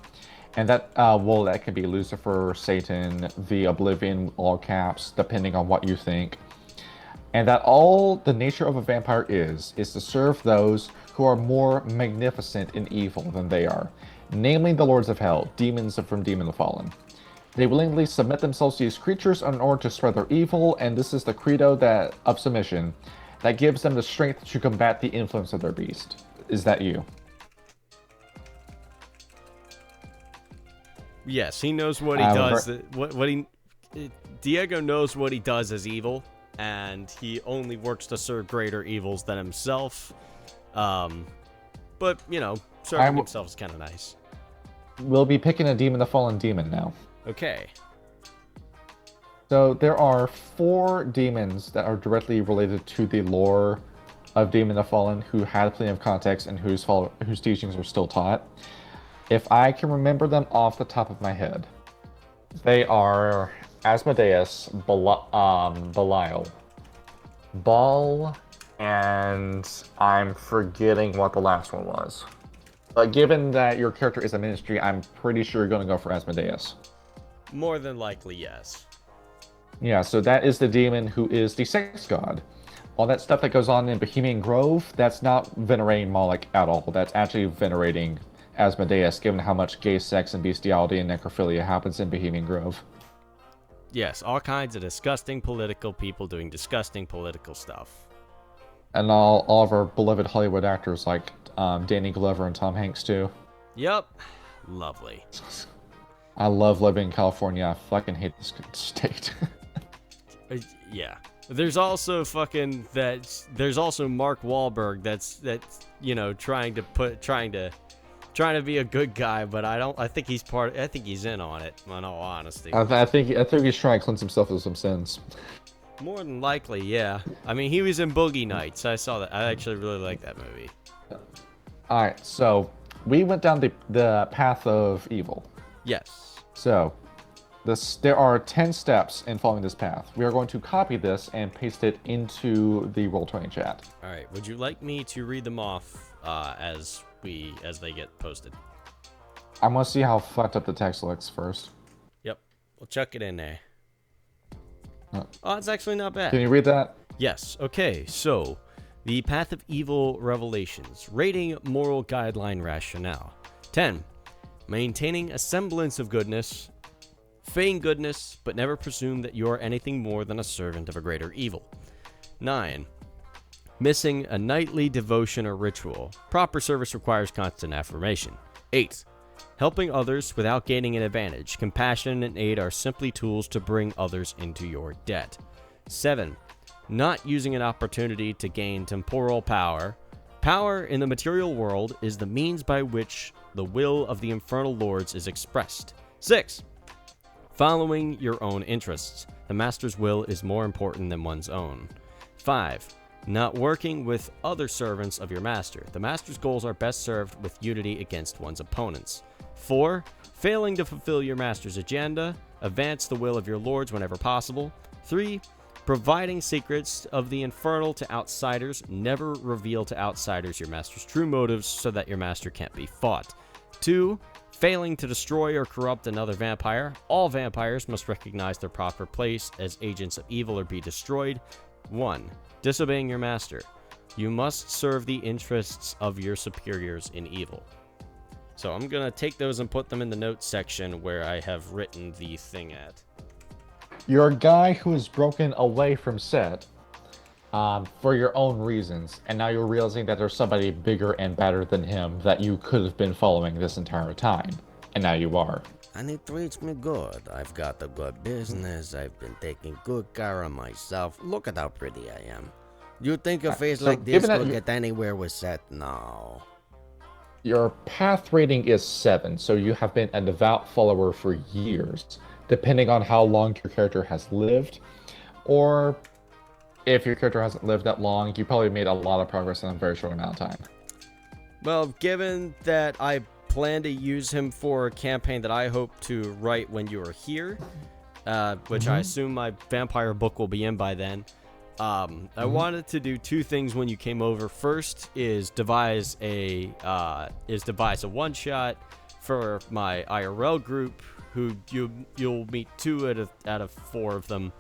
S2: and that, that can be Lucifer, Satan, the Oblivion, all caps, depending on what you think. And that all the nature of a vampire is to serve those who are more magnificent in evil than they are, namely the lords of hell, demons from Demon the Fallen. They willingly submit themselves to these creatures in order to spread their evil, and this is the credo of submission that gives them the strength to combat the influence of their beast. Is that you?
S1: Yes, he knows what he does. Diego knows what he does as evil, and he only works to serve greater evils than himself. But, serving himself is kind of nice.
S2: We'll be picking a Demon the Fallen demon now.
S1: Okay.
S2: So there are 4 demons that are directly related to the lore of Demon the Fallen who had plenty of context and whose teachings were still taught. If I can remember them off the top of my head, they are Asmodeus, Belial, Baal, and I'm forgetting what the last one was. But given that your character is a ministry, I'm pretty sure you're going to go for Asmodeus.
S1: More than likely, yes.
S2: Yeah, so that is the demon who is the sex god. All that stuff that goes on in Bohemian Grove, that's not venerating Moloch at all. That's actually venerating Asmodeus, given how much gay sex and bestiality and necrophilia happens in Bohemian Grove.
S1: Yes, all kinds of disgusting political people doing disgusting political stuff.
S2: And all of our beloved Hollywood actors like Danny Glover and Tom Hanks too.
S1: Yep. Lovely.
S2: I love living in California. I fucking hate this state.
S1: Yeah. There's also there's also Mark Wahlberg that's trying to be a good guy, but I think he's in on it, in all honesty.
S2: I think he's trying to cleanse himself of some sins.
S1: More than likely, yeah. I mean, he was in Boogie Nights. I saw that. I actually really like that movie.
S2: Alright, so we went down the path of evil.
S1: Yes.
S2: So, there are 10 steps in following this path. We are going to copy this and paste it into the Roll20 chat.
S1: All right. Would you like me to read them off as they get posted?
S2: I'm going to see how fucked up the text looks first.
S1: Yep. We'll chuck it in there. Oh, it's actually not bad.
S2: Can you read that?
S1: Yes. Okay. So, the Path of Evil Revelations. Rating moral guideline rationale. 10. Maintaining a semblance of goodness. Feign goodness, but never presume that you are anything more than a servant of a greater evil. 9. Missing a nightly devotion or ritual. Proper service requires constant affirmation. 8. Helping others without gaining an advantage. Compassion and aid are simply tools to bring others into your debt. 7. Not using an opportunity to gain temporal power. Power in the material world is the means by which the will of the infernal lords is expressed. 6. Following your own interests. The master's will is more important than one's own. 5. Not working with other servants of your master. The master's goals are best served with unity against one's opponents. 4. Failing to fulfill your master's agenda. Advance the will of your lords whenever possible. 3. Providing secrets of the infernal to outsiders. Never reveal to outsiders your master's true motives so that your master can't be fought. 2. Failing to destroy or corrupt another vampire. All vampires must recognize their proper place as agents of evil or be destroyed. 1. Disobeying your master. You must serve the interests of your superiors in evil. So I'm going to take those and put them in the notes section where I have written the thing at.
S2: You're a guy who has broken away from Set for your own reasons, and now you're realizing that there's somebody bigger and better than him that you could have been following this entire time, and now you are.
S3: And he treats me good. I've got a good business. I've been taking good care of myself. Look at how pretty I am. You think a face
S2: So
S3: like this
S2: given that
S3: will
S2: you-
S3: get anywhere with Seth? No.
S2: Your path rating is 7, so you have been a devout follower for years, depending on how long your character has lived, or if your character hasn't lived that long, you probably made a lot of progress in a very short amount of time.
S1: Well, given that I plan to use him for a campaign that I hope to write when you are here, which I assume my vampire book will be in by then, I wanted to do 2 things when you came over. First is devise a one-shot for my IRL group, who you'll meet 2 out of 4 of them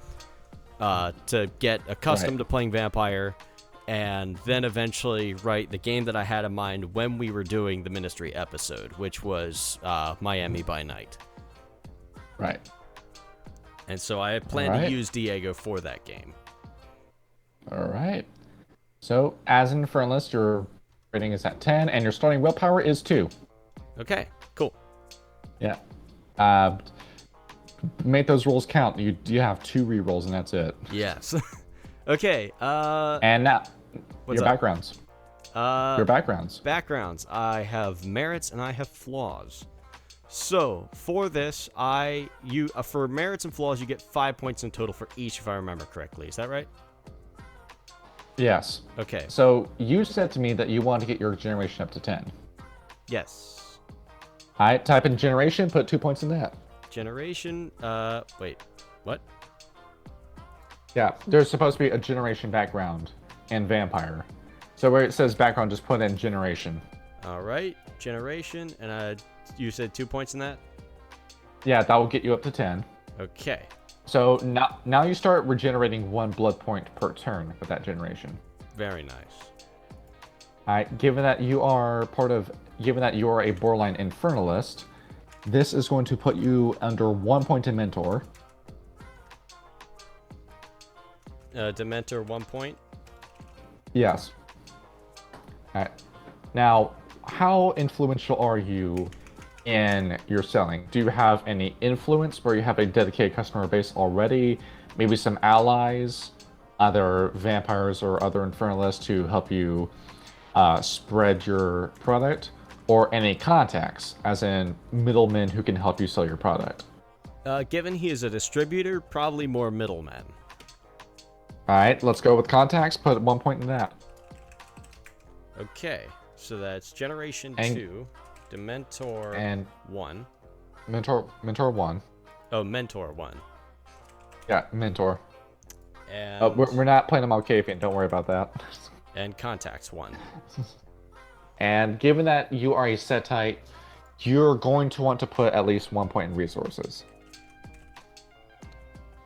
S1: to get accustomed to playing vampire, and then eventually write the game that I had in mind when we were doing the Ministry episode, which was Miami by Night.
S2: Right.
S1: And so I plan to use Diego for that game.
S2: All right. So, as an Infernalist, your rating is at 10, and your starting willpower is 2.
S1: Okay, cool.
S2: Yeah. Make those rolls count. You have 2 rerolls, and that's it.
S1: Yes. Okay.
S2: And now,
S1: What's
S2: your
S1: up?
S2: backgrounds. Your backgrounds.
S1: Backgrounds. I have merits and I have flaws. So for this, for merits and flaws, you get 5 points in total for each, if I remember correctly. Is that right?
S2: Yes.
S1: Okay.
S2: So, you said to me that you want to get your generation up to 10.
S1: Yes.
S2: All right, type in generation, put 2 points in that.
S1: Generation. Wait. What?
S2: Yeah, there's supposed to be a generation background in Vampire. So where it says background, just put in generation.
S1: All right. Generation, and you said 2 points in that.
S2: Yeah, that will get you up to 10.
S1: Okay.
S2: So now you start regenerating 1 blood point per turn with that generation.
S1: Very nice.
S2: All right, given that you are a borderline infernalist, this is going to put you under 1 point in mentor.
S1: Dementor 1 point.
S2: Yes. All right. Now, how influential are you in your selling? Do you have any influence where you have a dedicated customer base already? Maybe some allies, other vampires or other infernalists to help you spread your product? Or any contacts, as in middlemen who can help you sell your product?
S1: Given he is a distributor, probably more middlemen.
S2: All right, let's go with contacts. Put 1 point in that.
S1: Okay, so that's Generation
S2: And-
S1: 2, Dementor
S2: And
S1: 1.
S2: mentor 1.
S1: Oh, Mentor 1.
S2: Yeah, mentor.
S1: And,
S2: We're not playing them Malkavian. Don't worry about that.
S1: and Contacts 1.
S2: And given that you are a Setite, you're going to want to put at least 1 point in resources.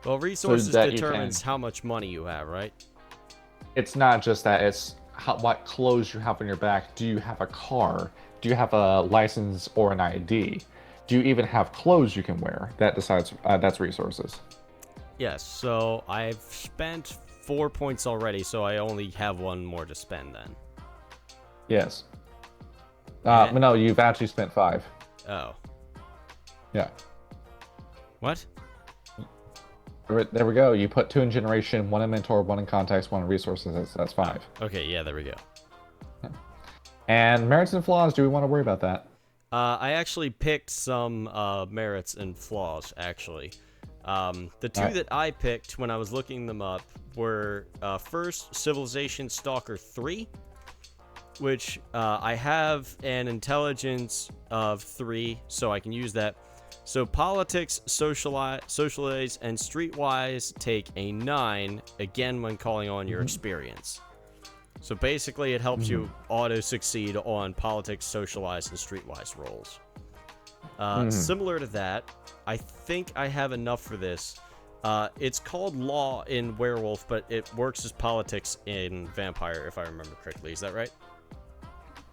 S1: Well, resources
S2: that you
S1: determines
S2: can-
S1: how much money you have, right?
S2: It's not just that, it's what clothes you have on your back. Do you have a car? Do you have a license or an ID? Do you even have clothes you can wear? That decides, that's resources.
S1: Yes, so I've spent 4 points already, so I only have 1 more to spend then.
S2: Yes.
S1: Yeah.
S2: No, you've actually spent 5.
S1: Oh.
S2: Yeah.
S1: What?
S2: There we go. You put 2 in generation, 1 in mentor, 1 in contacts, 1 in resources. That's 5.
S1: Okay, yeah, there we go.
S2: And merits and flaws, do we want to worry about that?
S1: I actually picked some merits and flaws, actually. The 2
S2: Alright.
S1: that I picked when I was looking them up were first, Civilization Stalker 3, which I have an intelligence of 3, so I can use that. So politics, socialize, and streetwise take a 9, again when calling on your experience. So basically it helps you auto-succeed on politics, socialize, and streetwise rolls. Similar to that, I think I have enough for this. It's called law in werewolf, but it works as politics in vampire, if I remember correctly. Is that right?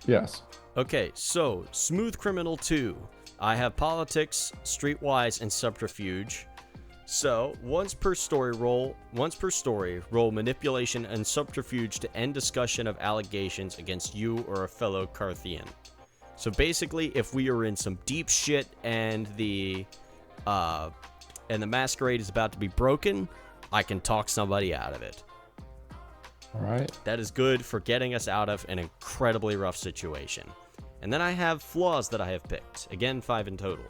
S2: Yes.
S1: Okay, so Smooth Criminal 2. I have politics, streetwise, and subterfuge. So once per story, roll manipulation and subterfuge to end discussion of allegations against you or a fellow Carthian. So basically, if we are in some deep shit and the masquerade is about to be broken, I can talk somebody out of it.
S2: All right.
S1: That is good for getting us out of an incredibly rough situation. And then I have flaws that I have picked. Again, 5 in total.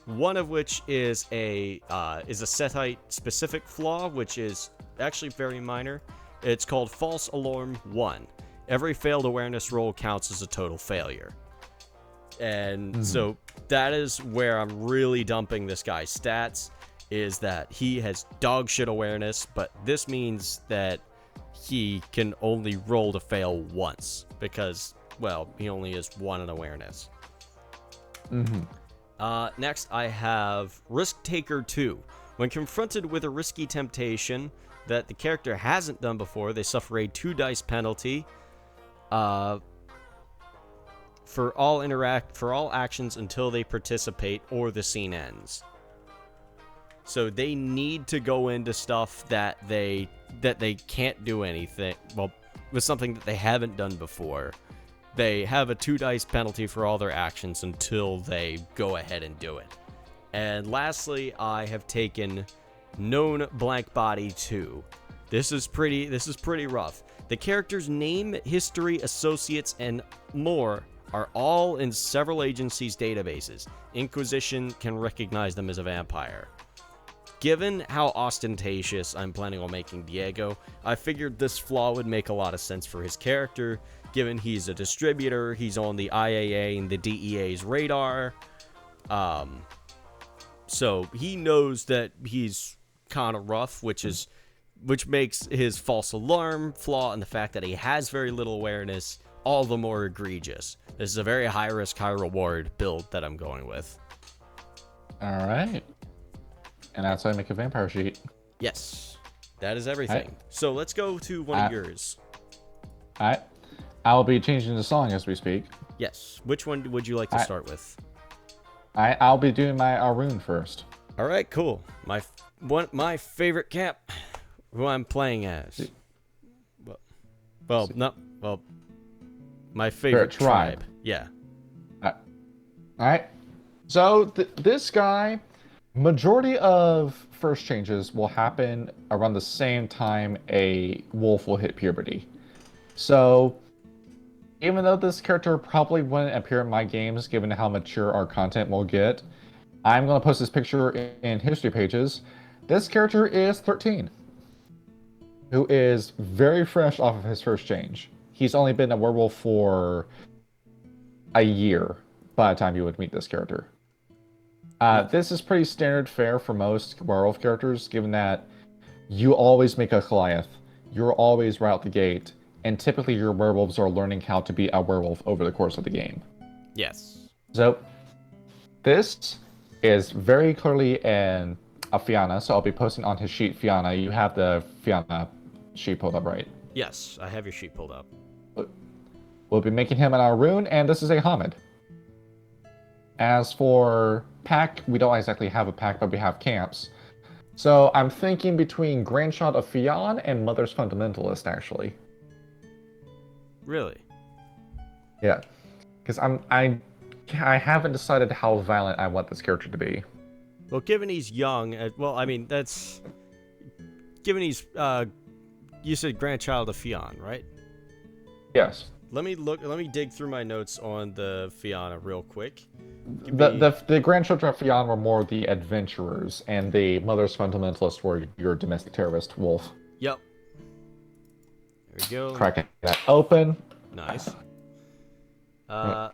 S1: One of which is a Sethite specific flaw, which is actually very minor. It's called False Alarm 1. Every failed awareness roll counts as a total failure. And so that is where I'm really dumping this guy's stats, is that he has dog shit awareness, but this means that he can only roll to fail once because, well, he only has 1 in awareness. Next, I have Risk Taker 2. When confronted with a risky temptation that the character hasn't done before, they suffer a 2 dice penalty for all actions until they participate or the scene ends. So they need to go into stuff that they can't do anything, well, with something that they haven't done before. They have a 2 dice penalty for all their actions until they go ahead and do it. And lastly, I have taken Known Blank Body 2. This is pretty rough. The character's name, history, associates, and more are all in several agencies' databases. Inquisition can recognize them as a vampire. Given how ostentatious I'm planning on making Diego, I figured this flaw would make a lot of sense for his character, given he's a distributor, he's on the IAA and the DEA's radar. So he knows that he's kind of rough, which makes his false alarm flaw and the fact that he has very little awareness all the more egregious. This is a very high risk, high reward build that I'm going with.
S2: All right. And that's how I make a vampire sheet.
S1: Yes, that is everything.
S2: Right.
S1: So let's go to one of yours.
S2: All right. I'll be changing the song as we speak.
S1: Yes. Which one would you like to start with?
S2: I'll be doing my Arun first.
S1: All right, cool. My favorite camp, who I'm playing as. My favorite tribe. Yeah.
S2: All right. So this guy, majority of first changes will happen around the same time a wolf will hit puberty. So even though this character probably wouldn't appear in my games, given how mature our content will get, I'm going to post this picture in history pages. This character is 13, who is very fresh off of his first change. He's only been a werewolf for a year by the time you would meet this character. This is pretty standard fare for most werewolf characters, given that you always make a Goliath. You're always right out the gate. And typically your werewolves are learning how to be a werewolf over the course of the game.
S1: Yes.
S2: So this is very clearly a Fianna, so I'll be posting on his sheet Fianna. You have the Fianna sheet pulled up, right?
S1: Yes, I have your sheet pulled up.
S2: We'll be making him an Arun, and this is a Hamid. As for pack, we don't exactly have a pack, but we have camps. So I'm thinking between Grandchild of Fionn and Mother's Fundamentalist, actually.
S1: Really?
S2: Yeah, because I haven't decided how violent I want this character to be.
S1: Well, given he's young, given he's you said grandchild of Fionn, right?
S2: Yes.
S1: Let me dig through my notes on the Fianna real quick.
S2: The grandchildren of Fionn were more the adventurers, and the Mother's Fundamentalists were your domestic terrorist wolf.
S1: Yep. There we go.
S2: Cracking that open.
S1: Nice. Yeah,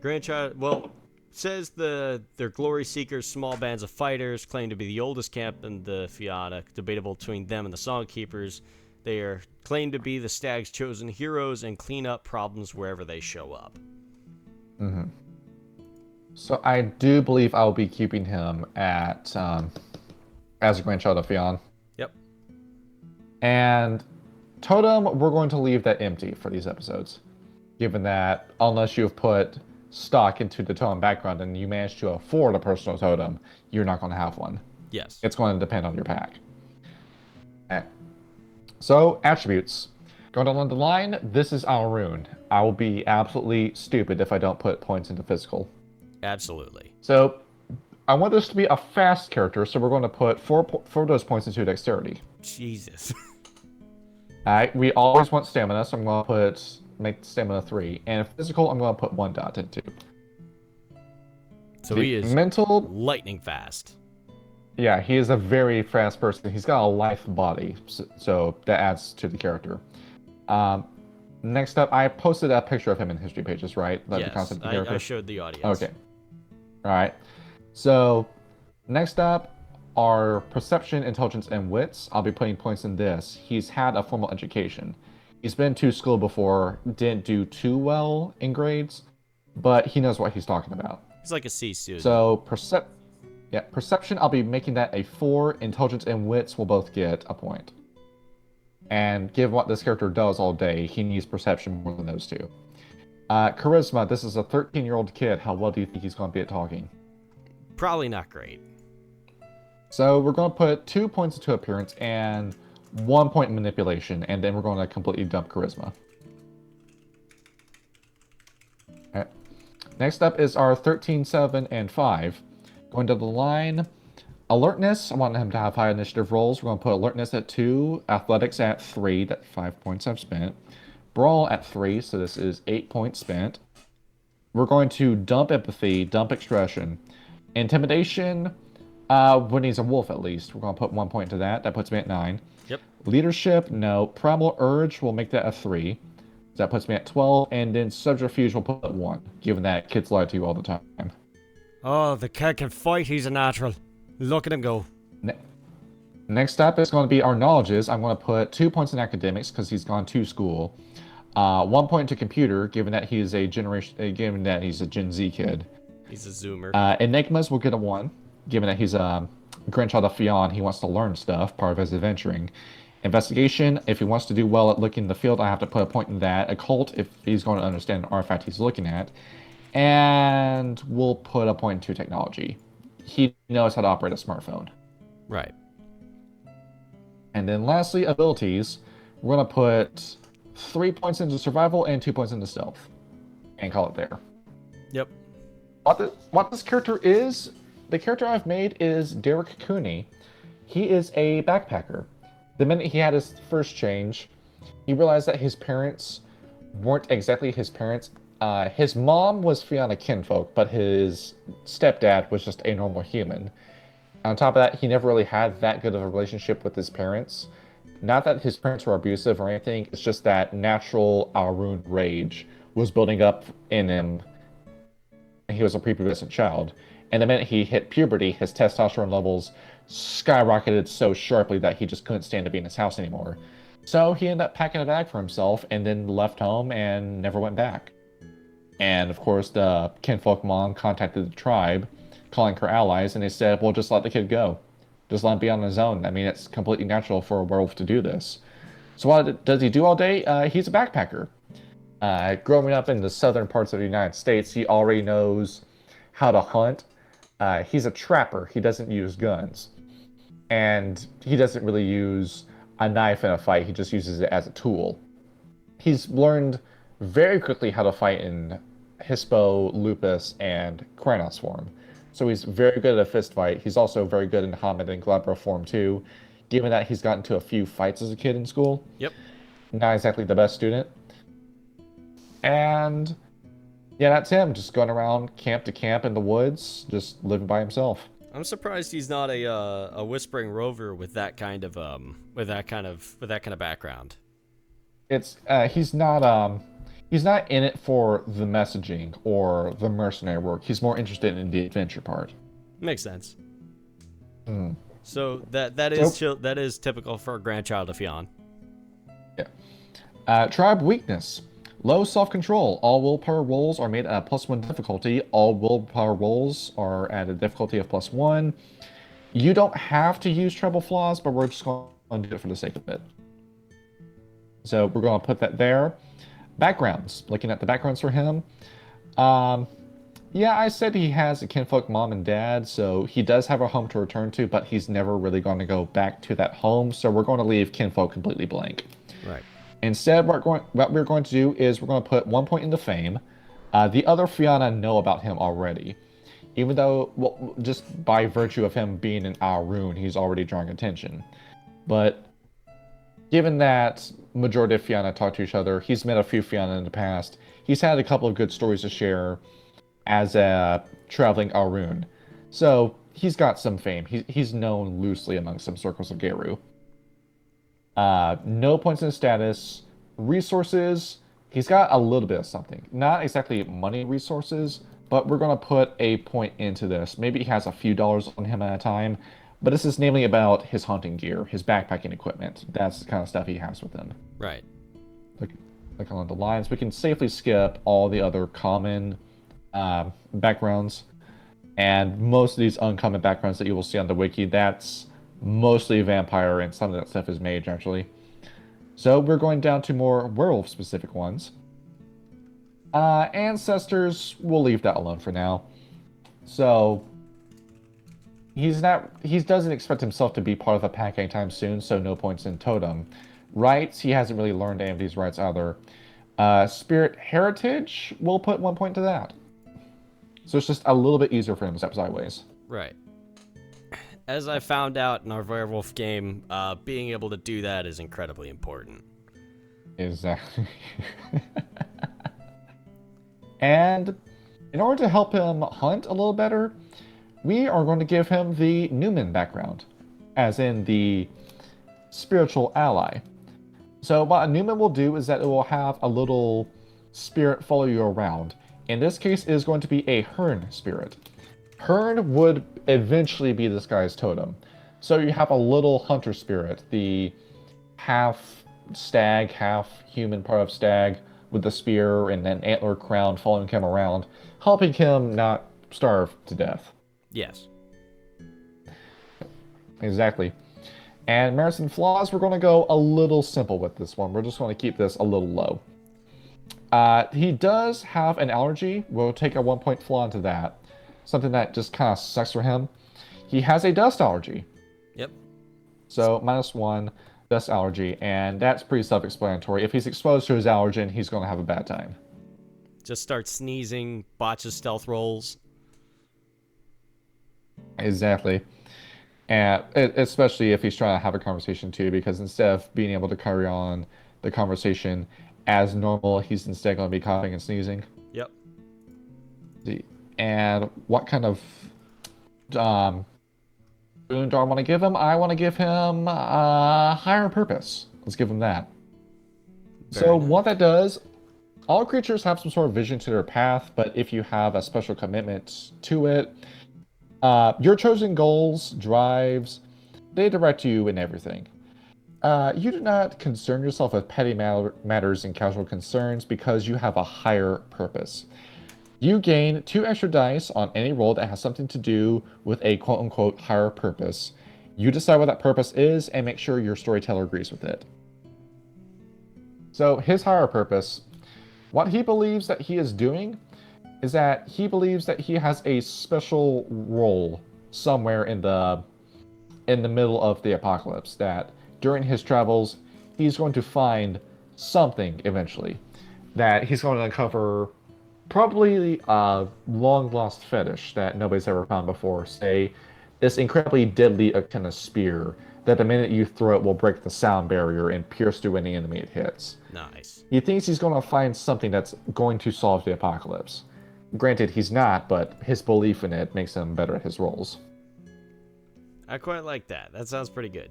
S1: grandchild. Well, says they're glory seekers, small bands of fighters, claim to be the oldest camp in the Fiata, debatable between them and the Songkeepers. They are claimed to be the Stag's chosen heroes and clean up problems wherever they show up.
S2: Mm-hmm. So I do believe I'll be keeping him at as a grandchild of Fionn.
S1: Yep.
S2: And Totem, we're going to leave that empty for these episodes, given that unless you've put stock into the totem background and you manage to afford a personal totem, you're not going to have one.
S1: Yes.
S2: It's going to depend on your pack. Okay. So, attributes. Going down the line, this is our rune. I will be absolutely stupid if I don't put points into physical.
S1: Absolutely.
S2: So, I want this to be a fast character, so we're going to put four of those points into dexterity.
S1: Jesus.
S2: Alright, we always want stamina, so I'm going to make stamina 3. And physical, I'm going to put 1 dot into.
S1: So he is
S2: mental,
S1: lightning fast.
S2: Yeah, he is a very fast person. He's got a lithe body, so that adds to the character. Next up, I posted a picture of him in history pages, right?
S1: Yes,
S2: the concept of the character?
S1: I showed the audience.
S2: Okay. Alright. So, next up are perception, intelligence, and wits. I'll be putting points in this. He's had a formal education. He's been to school before, didn't do too well in grades, but he knows what he's talking about.
S1: He's like a C student.
S2: So, perception, I'll be making that a 4. Intelligence and wits will both get a point. And given what this character does all day, he needs perception more than those two. Charisma, this is a 13-year-old kid. How well do you think he's going to be at talking?
S1: Probably not great.
S2: So we're going to put 2 points into appearance and 1 point in manipulation, and then we're going to completely dump charisma. Okay. Next up is our 13, 7, and 5. Going to the line, alertness, I want him to have high initiative rolls. We're going to put alertness at 2, athletics at 3, that's 5 points I've spent. Brawl at 3, so this is 8 points spent. We're going to dump empathy, dump expression. Intimidation, when he's a wolf at least. We're going to put 1 point to that. That puts me at 9.
S1: Yep.
S2: Leadership, no. Primal urge, we'll make that a 3. That puts me at 12. And then subterfuge, we'll put 1, given that kids lie to you all the time.
S3: Oh, the kid can fight. He's a natural. Look at him go.
S2: Next up is going to be our knowledges. I'm going to put 2 points in academics because he's gone to school. 1 point to computer, given that he's a Gen Z kid.
S1: He's a zoomer.
S2: Enigmas will get a 1, given that he's a grandchild of Fionn. He wants to learn stuff, part of his adventuring. Investigation, if he wants to do well at looking in the field, I have to put a point in that. Occult, if he's going to understand an artifact he's looking at. And we'll put a point into technology. He knows how to operate a smartphone.
S1: Right.
S2: And then lastly, abilities. We're going to put 3 points into survival and 2 points into stealth. And call it there.
S1: Yep.
S2: What this character is, the character I've made is Derek Cooney. He is a backpacker. The minute he had his first change, he realized that his parents weren't exactly his parents. His mom was Fiona kinfolk, but his stepdad was just a normal human. On top of that, he never really had that good of a relationship with his parents. Not that his parents were abusive or anything, it's just that natural Arun rage was building up in him. He was a prepubescent child. And the minute he hit puberty, his testosterone levels skyrocketed so sharply that he just couldn't stand to be in his house anymore. So he ended up packing a bag for himself and then left home and never went back. And of course, the kinfolk mom contacted the tribe, calling her allies, and they said, well, just let the kid go. Just let him be on his own. I mean, it's completely natural for a werewolf to do this. So what does he do all day? He's a backpacker. Growing up in the southern parts of the United States, he already knows how to hunt. He's a trapper. He doesn't use guns. And he doesn't really use a knife in a fight. He just uses it as a tool. He's learned very quickly how to fight in Hispo, Lupus, and Kranos form. So he's very good at a fist fight. He's also very good in Hamid and Glabro form too, given that he's gotten into a few fights as a kid in school.
S1: Yep.
S2: Not exactly the best student. And yeah, that's him, just going around camp to camp in the woods, just living by himself.
S1: I'm surprised he's not a whispering rover with that kind of background.
S2: It's he's not He's not in it for the messaging or the mercenary work. He's more interested in the adventure part.
S1: Makes sense.
S2: Mm.
S1: So that that is typical for a grandchild of Fionn.
S2: Yeah. Tribe weakness. Low self-control. All willpower rolls are made at +1 difficulty. All willpower rolls are at a difficulty of +1. You don't have to use treble flaws, but we're just going to do it for the sake of it. So we're going to put that there. Backgrounds. Looking at the backgrounds for him. Yeah, I said he has a kinfolk mom and dad, so he does have a home to return to, but he's never really going to go back to that home, so we're going to leave kinfolk completely blank.
S1: Right.
S2: Instead, what we're going to do is we're going to put 1 point into fame. The other Fianna know about him already. Even though, well, just by virtue of him being in our rune, he's already drawing attention. But given that majority of Fianna talk to each other, he's met a few Fianna in the past. He's had a couple of good stories to share as a traveling Arun. So he's got some fame. He's known loosely among some circles of Geru. No points in status. Resources, he's got a little bit of something. Not exactly money resources, but we're going to put a point into this. Maybe he has a few dollars on him at a time, but this is namely about his hunting gear, his backpacking equipment. That's the kind of stuff he has with him.
S1: Right.
S2: Like along the lines, we can safely skip all the other common backgrounds. And most of these uncommon backgrounds that you will see on the wiki, that's mostly vampire, and some of that stuff is mage, actually. So we're going down to more werewolf-specific ones. Ancestors, we'll leave that alone for now. So he doesn't expect himself to be part of a pack anytime soon, so no points in totem. Rites, he hasn't really learned any of these rites either. Spirit heritage, we'll put 1 point to that. So it's just a little bit easier for him to step sideways.
S1: Right. As I found out in our werewolf game, being able to do that is incredibly important.
S2: Exactly. And in order to help him hunt a little better, we are going to give him the Newman background, as in the spiritual ally. So what a Newman will do is that it will have a little spirit follow you around. In this case, it is going to be a Hearn spirit. Hearn would eventually be this guy's totem. So you have a little hunter spirit, the half stag, half human part of stag, with the spear and an antler crown following him around, helping him not starve to death.
S1: Yes.
S2: Exactly. And merits and flaws, we're going to go a little simple with this one. We're just going to keep this a little low. He does have an allergy. We'll take a 1 point flaw into that. Something that just kind of sucks for him. He has a dust allergy.
S1: Yep.
S2: So -1 dust allergy, and that's pretty self-explanatory. If he's exposed to his allergen, he's going to have a bad time.
S1: Just starts sneezing, botches stealth rolls.
S2: Exactly. And especially if he's trying to have a conversation too, because instead of being able to carry on the conversation as normal, he's instead going to be coughing and sneezing.
S1: Yep.
S2: And what kind of boon do I want to give him? I want to give him higher purpose. Let's give him that. So what that does, all creatures have some sort of vision to their path, but if you have a special commitment to it, your chosen goals, drives, they direct you in everything. You do not concern yourself with petty matters and casual concerns because you have a higher purpose. You gain 2 extra dice on any roll that has something to do with a quote-unquote higher purpose. You decide what that purpose is and make sure your storyteller agrees with it. So his higher purpose, what he believes that he is doing is that he believes that he has a special role somewhere in the middle of the apocalypse, that during his travels, he's going to find something eventually, that he's going to uncover probably a long-lost fetish that nobody's ever found before, say, this incredibly deadly Akena spear that the minute you throw it will break the sound barrier and pierce through any enemy it hits.
S1: Nice.
S2: He thinks he's going to find something that's going to solve the apocalypse. Granted, he's not, but his belief in it makes him better at his roles.
S1: I quite like that. That sounds pretty good.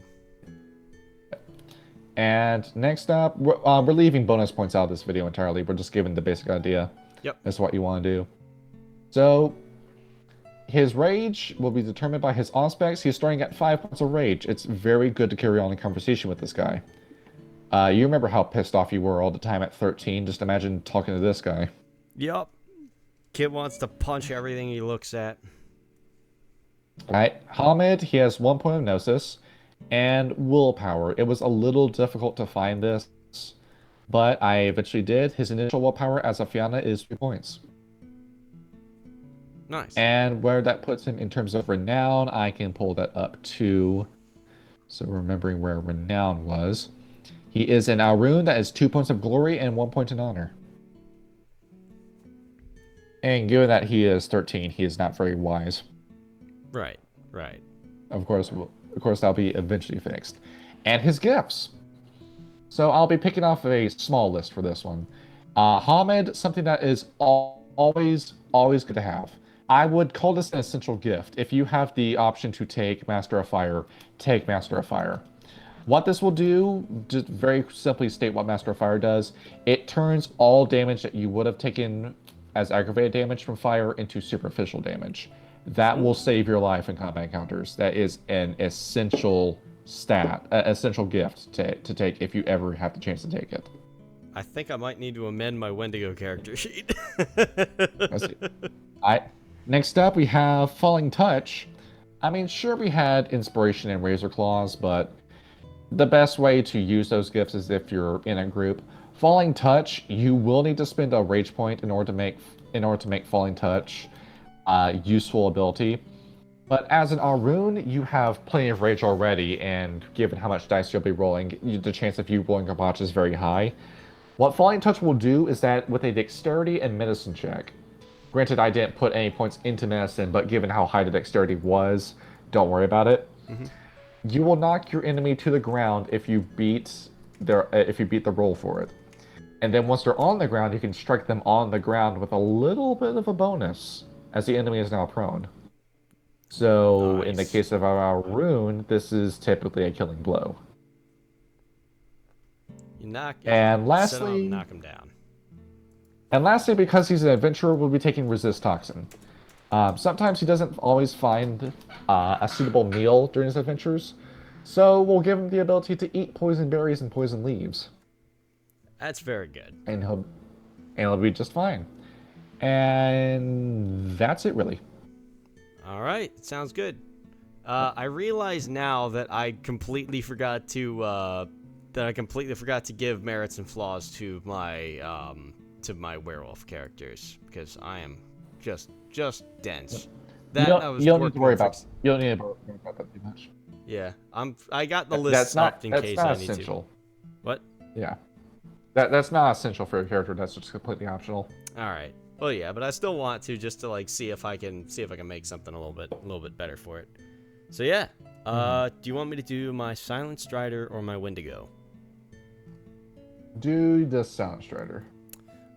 S2: And next up, we're leaving bonus points out of this video entirely. We're just giving the basic idea.
S1: Yep.
S2: That's what you want to do. So, his rage will be determined by his aspects. He's starting at 5 points of rage. It's very good to carry on a conversation with this guy. You remember how pissed off you were all the time at 13? Just imagine talking to this guy.
S1: Yep. Kid wants to punch everything he looks at.
S2: Alright, Hamid, he has 1 point of Gnosis, and Willpower. It was a little difficult to find this, but I eventually did. His initial Willpower as a Fianna is 3 points.
S1: Nice.
S2: And where that puts him in terms of Renown, I can pull that up too. So remembering where Renown was. He is an Alrune that is 2 points of Glory and 1 point in Honor. And given that he is 13, he is not very wise.
S1: Right, right.
S2: Of course, that'll be eventually fixed. And his gifts. So I'll be picking off a small list for this one. Hamid, something that is always good to have. I would call this an essential gift. If you have the option to take Master of Fire, take Master of Fire. What this will do, just very simply state what Master of Fire does. It turns all damage that you would have taken as aggravated damage from fire into superficial damage. That will save your life in combat encounters. That is an essential essential gift to take if you ever have the chance to take it.
S1: I think I might need to amend my Wendigo character sheet.
S2: I see. Next up, we have Falling Touch. I mean, sure, we had Inspiration and Razor Claws, but the best way to use those gifts is if you're in a group. Falling Touch, you will need to spend a rage point in order to make Falling Touch useful ability. But as an Alrune, you have plenty of rage already, and given how much dice you'll be rolling, the chance of you rolling a botch is very high. What Falling Touch will do is that with a Dexterity and Medicine check, granted I didn't put any points into Medicine, but given how high the Dexterity was, don't worry about it. Mm-hmm. You will knock your enemy to the ground if you beat the roll for it. And then once they're on the ground, you can strike them on the ground with a little bit of a bonus, as the enemy is now prone. So,
S1: nice.
S2: In the case of our rune, this is typically a killing blow.
S1: You knock knock him down.
S2: And lastly, because he's an adventurer, we'll be taking Resist Toxin. Sometimes he doesn't always find a suitable meal during his adventures, so we'll give him the ability to eat poison berries and poison leaves.
S1: That's very good.
S2: And he'll be just fine. And that's it, really.
S1: All right, sounds good. I realize now that I completely forgot to give merits and flaws to my werewolf characters, because I am just dense.
S2: You don't need to worry about that too much.
S1: Yeah, I got the list up in case I need
S2: essential.
S1: to. What?
S2: Yeah, that's not essential for a character. That's just completely optional.
S1: All right. Well, yeah, but I still want to just to see if I can make something a little bit better for it. So yeah, do you want me to do my Silent Strider or my Wendigo?
S2: Do the Silent Strider.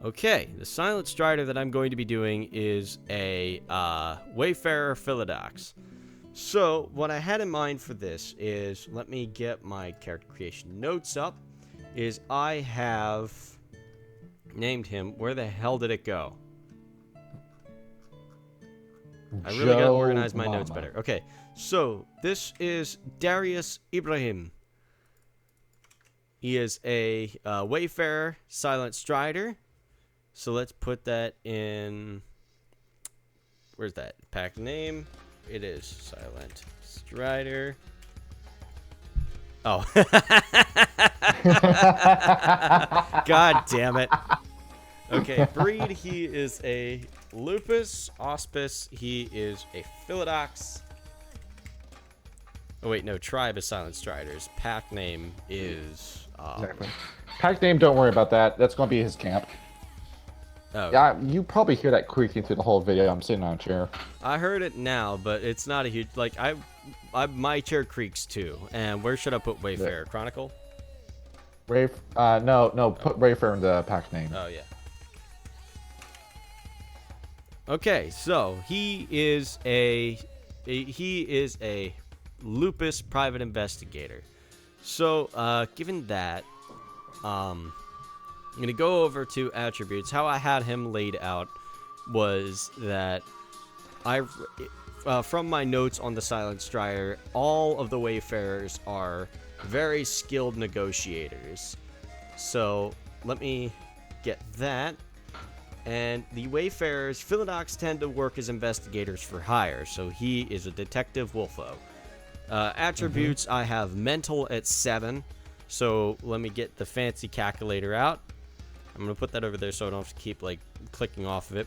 S1: Okay, the Silent Strider that I'm going to be doing is a Wayfarer Philodox. So what I had in mind for this is, let me get my character creation notes up, is I have named him, where the hell did it go? I really gotta organize my notes better. Okay, so this is Darius Ibrahim. He is a Wayfarer Silent Strider. So let's put that in. Where's that? Pack name. It is Silent Strider. Oh. God damn it. Okay, breed, he is a Lupus. Auspice, he is a Philodox. Oh wait, no, tribe is Silent Striders. Pack name is...
S2: Exactly. Pack name, don't worry about that. That's going to be his camp.
S1: Oh.
S2: Yeah, you probably hear that creaking through the whole video. I'm sitting on a chair.
S1: I heard it now, but it's not a huge... my chair creaks too. And where should I put Wayfarer? Yeah. Chronicle?
S2: No, put Wayfarer in the pack name.
S1: Oh, yeah. Okay, so he is a Lupus private investigator. So, given that, I'm going to go over to attributes. How I had him laid out was that from my notes on the Silent Strider, all of the Wayfarers are very skilled negotiators. So, let me get that. And the Wayfarers, Philodox tend to work as investigators for hire, so he is a detective wolfo. Attributes, I have mental at 7, so let me get the fancy calculator out. I'm going to put that over there so I don't have to keep, like, clicking off of it.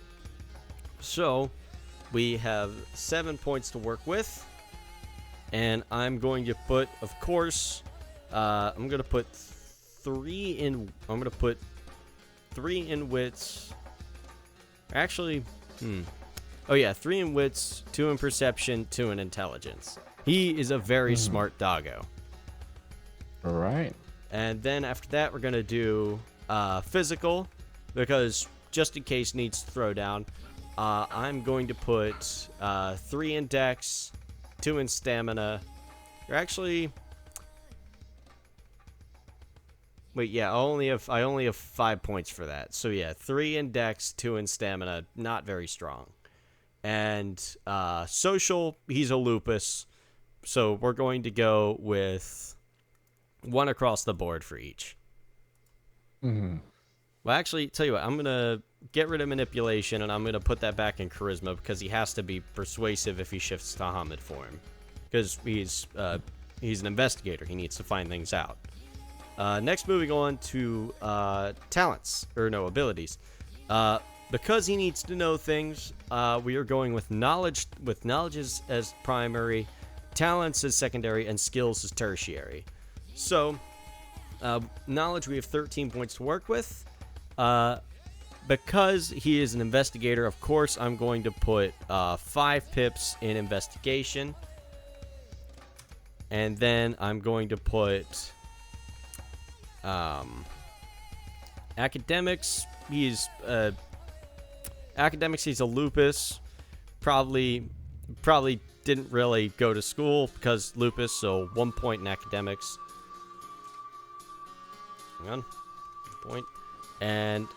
S1: So, we have 7 points to work with, and I'm going to put, of course, I'm going to put 3 in wits. Actually, oh yeah, 3 in wits, 2 in perception, 2 in intelligence. He is a very smart doggo.
S2: All right.
S1: And then after that, we're going to do physical, because just in case needs to throw down, I'm going to put 3 in dex, 2 in stamina. Or actually, wait, yeah, I only have 5 points for that. So yeah, 3 in dex, 2 in stamina, not very strong. And social, he's a lupus. So we're going to go with 1 across the board for each.
S2: Mm-hmm.
S1: Well, actually, tell you what, I'm going to get rid of manipulation, and I'm going to put that back in charisma, because he has to be persuasive if he shifts to Hamid form. Because he's an investigator. He needs to find things out. Next, moving on to talents, or no, abilities. Because he needs to know things, we are going with knowledge as primary, talents as secondary, and skills as tertiary. So, knowledge, we have 13 points to work with. Because he is an investigator, of course, I'm going to put 5 pips in investigation. And then I'm going to put academics. He's a lupus. Probably didn't really go to school because lupus, so 1 point in academics. Hang on. Point. And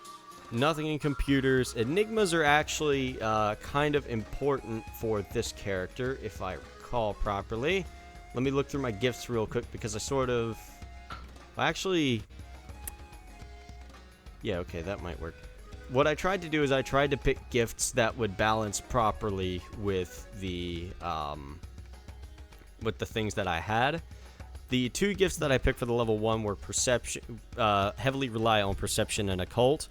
S1: nothing in computers. Enigmas are actually kind of important for this character, if I recall properly. Let me look through my gifts real quick, because I sort of... Actually... Yeah, okay, that might work. What I tried to do is I tried to pick gifts that would balance properly with the things that I had. The 2 gifts that I picked for the level 1 were perception, heavily rely on perception and occult.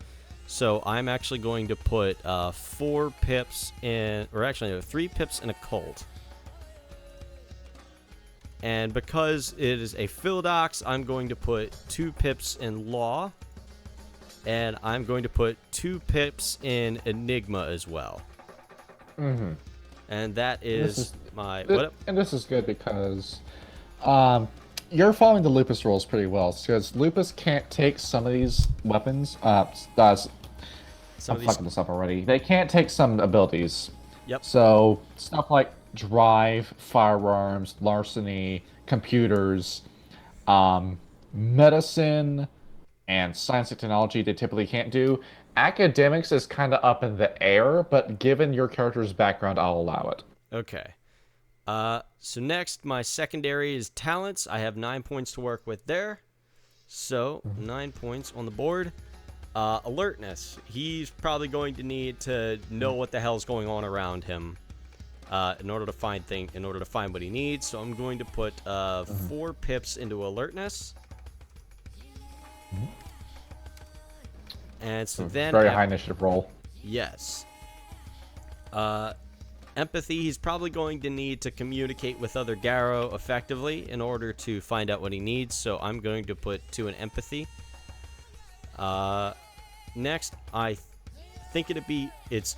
S1: So I'm actually going to put 4 pips in, or actually no, 3 pips in occult. And because it is a Philodox, I'm going to put 2 pips in law. And I'm going to put 2 pips in enigma as well.
S2: Mm-hmm.
S1: And that is my...
S2: And this is good because you're following the lupus rules pretty well. Because lupus can't take some of these weapons. I'm fucking this up already. They can't take some abilities.
S1: Yep.
S2: So stuff like drive, firearms, larceny, computers, medicine, and science and technology they typically can't do. Academics is kind of up in the air, but given your character's background, I'll allow it.
S1: Okay. So next, my secondary is talents. I have 9 points to work with there. So, 9 points on the board. Alertness. He's probably going to need to know what the hell's going on around him in order to find what he needs. So I'm going to put 4 pips into alertness. And so then
S2: very high initiative roll.
S1: Yes. Empathy, he's probably going to need to communicate with other Garrow effectively in order to find out what he needs, so I'm going to put 2 in empathy. Next, I think it's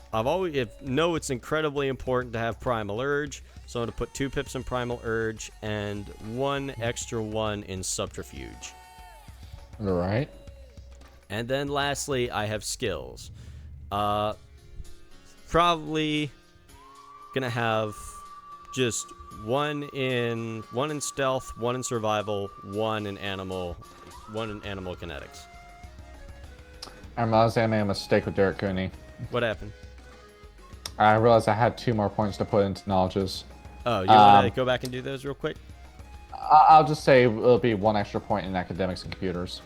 S1: incredibly important to have Primal Urge, so I'm going to put 2 pips in Primal Urge and 1 extra 1 in Subterfuge.
S2: Alright.
S1: And then lastly, I have skills. Probably gonna have just one in stealth, one in survival, one in animal kinetics.
S2: I realized I made a mistake with Derek Cooney.
S1: What happened?
S2: I realized I had 2 more points to put into knowledges.
S1: Oh, you want to go back and do those real quick?
S2: I'll just say it'll be 1 extra point in academics and computers.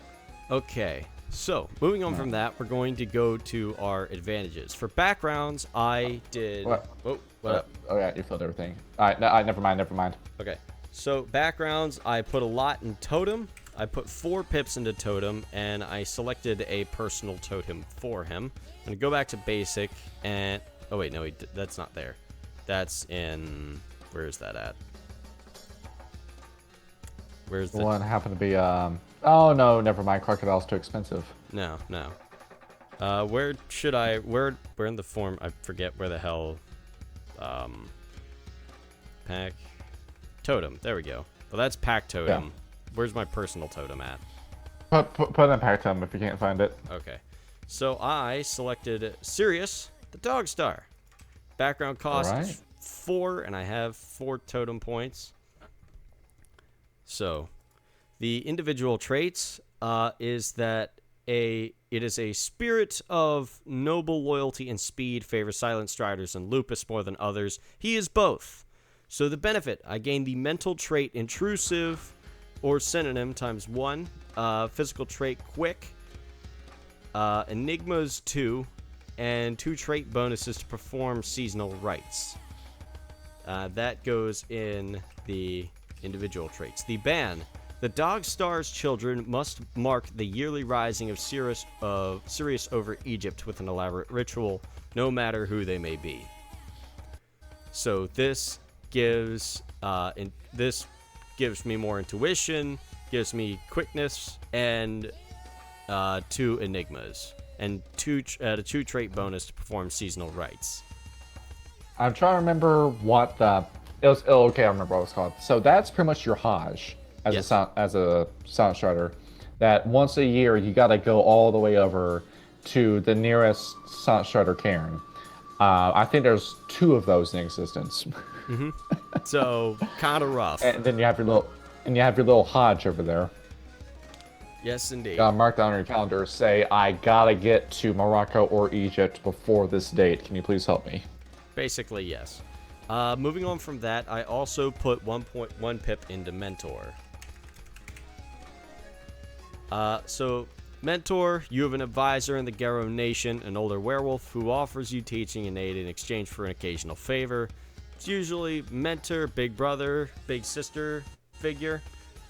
S1: Okay, so moving on from that, we're going to go to our advantages. For backgrounds, I did...
S2: What?
S1: Oh, what up?
S2: Oh yeah, you filled everything. Alright, never mind.
S1: Okay, so backgrounds, I put a lot in totem. I put 4 pips into totem, and I selected a personal totem for him. I'm going to go back to basic, and... Oh, wait, no, that's not there. That's in... Where is that at? Where's the...
S2: One happened to be, Oh, no, never mind. Crocodile's too expensive.
S1: No. Where should I... Where in the form... I forget where the hell... Pack... Totem. There we go. Well, that's pack totem.
S2: Yeah.
S1: Where's my personal totem at?
S2: Put in pack totem if you can't find it.
S1: Okay. So I selected Sirius, the dog star. Background cost is 4, and I have 4 totem points. So, the individual traits is that it is a spirit of noble loyalty and speed, favors silent striders and lupus more than others. He is both. So the benefit, I gain the mental trait intrusive or synonym times 1, physical trait quick, enigmas 2, and 2 trait bonuses to perform seasonal rites. That goes in the individual traits. The ban. The Dog Star's children must mark the yearly rising of Sirius over Egypt with an elaborate ritual, no matter who they may be. So this gives me more intuition, gives me quickness, and 2 enigmas, and 2 trait bonus to perform seasonal rites.
S2: I'm trying to remember what the... okay, I remember what it was called. So that's pretty much your Hajj as a silent strider. That once a year you got to go all the way over to the nearest silent strider cairn. I think there's 2 of those in existence.
S1: Mm-hmm. So kind of rough.
S2: And then you have your little Hajj over there.
S1: Yes, indeed.
S2: Gotta mark down on your calendar. Say, I gotta get to Morocco or Egypt before this date. Can you please help me?
S1: Basically, yes. Moving on from that, I also put 1.1 pip into Mentor. So, Mentor, you have an advisor in the Garo Nation, an older werewolf who offers you teaching and aid in exchange for an occasional favor. It's usually mentor, big brother, big sister figure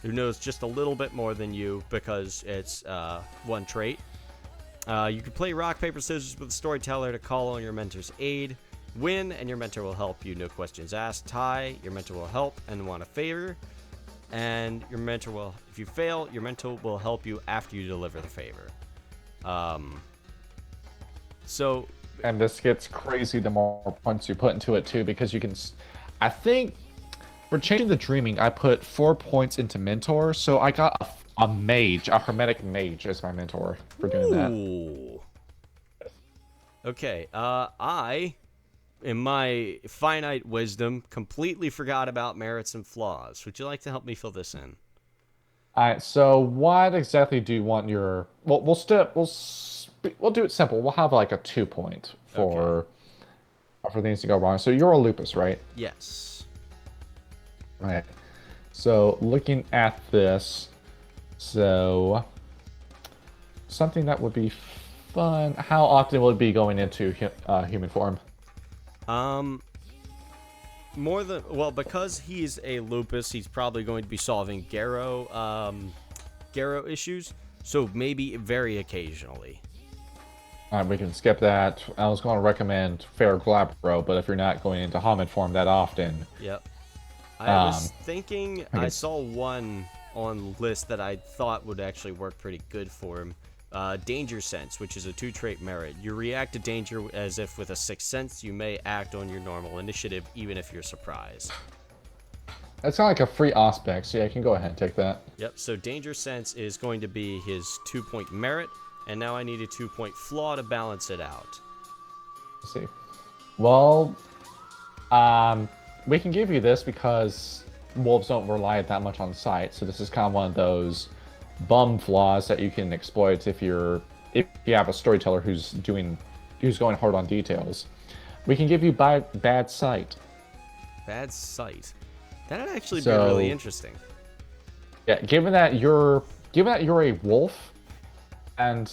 S1: who knows just a little bit more than you because it's 1 trait. You can play rock, paper, scissors with the storyteller to call on your mentor's aid. Win, and your mentor will help you, no questions asked. Tie, your mentor will help and want a favor. And your mentor will, if you fail, your mentor will help you after you deliver the favor.
S2: And this gets crazy the more points you put into it too, because you can... I think for changing the dreaming, I put 4 points into Mentor, so I got a mage, a hermetic mage as my mentor for doing that.
S1: Okay, I, in my finite wisdom, completely forgot about merits and flaws. Would you like to help me fill this in?
S2: Alright, so what exactly do you want your... Well, we'll do it simple. We'll have like a 2 point for things to go wrong. So you're a lupus, right?
S1: Yes.
S2: Right. So looking at this, so something that would be fun. How often will it be going into human form?
S1: More than... Well, because he's a lupus, he's probably going to be solving Garo issues. So maybe very occasionally.
S2: Alright, we can skip that. I was going to recommend Fair Glabro, but if you're not going into Hamid form that often...
S1: Yep. I was thinking... I saw one on list that I thought would actually work pretty good for him. Danger Sense, which is a 2 trait merit. You react to danger as if with a 6th sense. You may act on your normal initiative, even if you're surprised.
S2: That's kind of like a free aspect, so yeah, you can go ahead and take that.
S1: Yep, so Danger Sense is going to be his 2-point merit, and now I need a 2-point flaw to balance it out.
S2: Let's see. Well, we can give you this because wolves don't rely that much on sight. So this is kind of one of those bum flaws that you can exploit if you have a storyteller who's going hard on details. We can give you bad sight.
S1: Bad sight. That'd actually be really interesting.
S2: Yeah, given that you're a wolf, and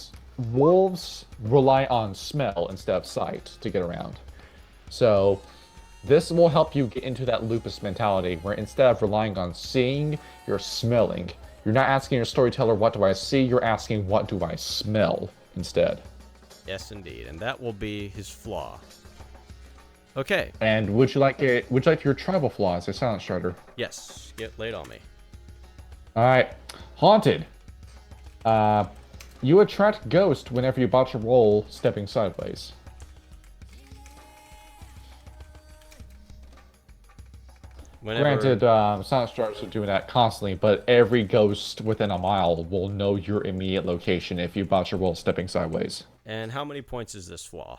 S2: wolves rely on smell instead of sight to get around. So this will help you get into that lupus mentality where instead of relying on seeing, you're smelling. You're not asking your storyteller, what do I see? You're asking, what do I smell instead.
S1: Yes, indeed. And that will be his flaw. Okay.
S2: And would you like your tribal flaw as a silent strider?
S1: Yes. Get laid on me.
S2: Alright. Haunted. You attract ghost whenever you botch a roll stepping sideways. Granted, silent striders are doing that constantly, but every ghost within a mile will know your immediate location if you botch a roll stepping sideways.
S1: And how many points is this flaw?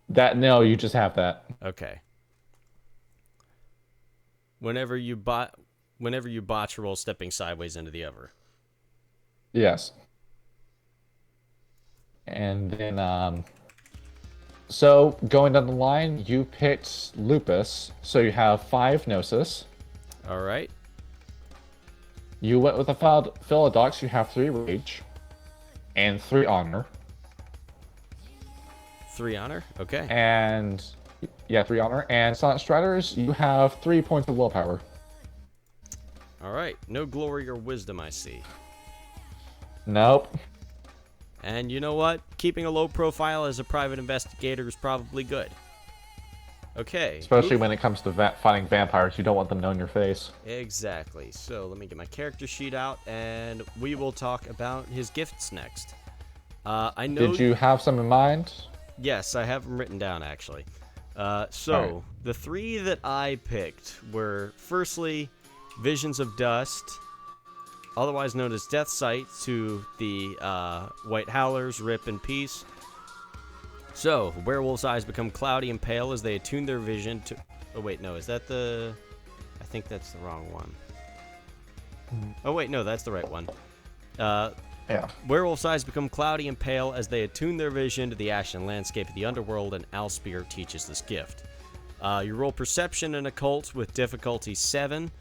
S2: No, you just have that.
S1: Okay. Whenever you botch a roll stepping sideways into the other.
S2: Yes. And then, so going down the line, you picked lupus, so you have 5 gnosis.
S1: All right.
S2: You went with a philodox, you have 3 rage, and 3 honor.
S1: 3 honor? Okay.
S2: And, yeah, 3 honor. And silent striders, you have 3 points of willpower.
S1: All right. No glory or wisdom, I see.
S2: Nope.
S1: And you know what? Keeping a low profile as a private investigator is probably good. Okay.
S2: Especially when it comes to fighting vampires, you don't want them knowing your face.
S1: Exactly. So let me get my character sheet out, and we will talk about his gifts next. I know.
S2: Did you have some in mind?
S1: Yes, I have them written down, actually. Right. The 3 that I picked were, firstly, Visions of Dust, otherwise known as Death Sight, to the White Howlers, Rip and Peace. So, werewolves' eyes become cloudy and pale as they attune their vision to... Oh, wait, no, is that the... I think that's the wrong one. Oh, wait, no, that's the right one.
S2: Yeah.
S1: Werewolves' eyes become cloudy and pale as they attune their vision to the ashen landscape of the underworld, and Owlspear teaches this gift. You roll Perception and Occult with difficulty 7.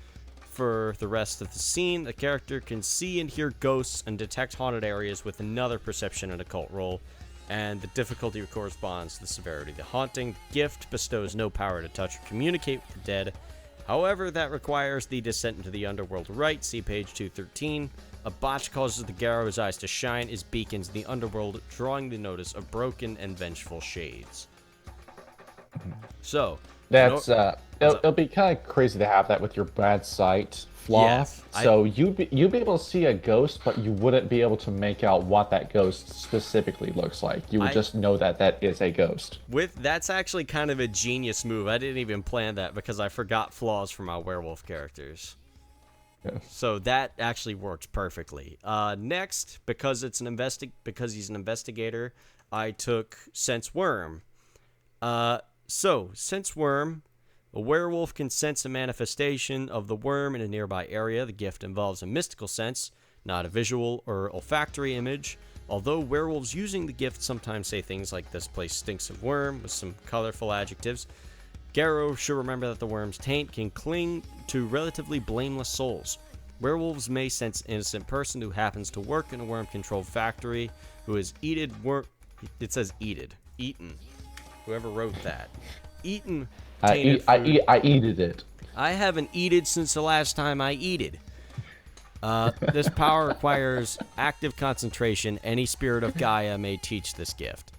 S1: For the rest of the scene, the character can see and hear ghosts and detect haunted areas with another Perception and Occult roll, and the difficulty corresponds to the severity of the haunting. The gift bestows no power to touch or communicate with the dead. However, that requires the descent into the underworld rite. See page 213. A botch causes the Garrow's eyes to shine as beacons in the underworld, drawing the notice of broken and vengeful shades. So,
S2: that's it'll be kind of crazy to have that with your bad sight flaw.
S1: Yes,
S2: so you'd be able to see a ghost, but you wouldn't be able to make out what that ghost specifically looks like. You would just know that is a ghost.
S1: That's actually kind of a genius move. I didn't even plan that because I forgot flaws for my werewolf characters.
S2: Yeah. So
S1: that actually works perfectly. Next, because he's an investigator, I took Sense Worm. So, Sense Worm. A werewolf can sense a manifestation of the worm in a nearby area. The gift involves a mystical sense, not a visual or olfactory image. Although werewolves using the gift sometimes say things like, "This place stinks of worm," with some colorful adjectives, Garrow should remember that the worm's taint can cling to relatively blameless souls. Werewolves may sense an innocent person who happens to work in a worm-controlled factory who has eaten. Whoever wrote that. Eaten.
S2: I eated it.
S1: I haven't eated since the last time I eated. This power requires active concentration. Any spirit of Gaia may teach this gift.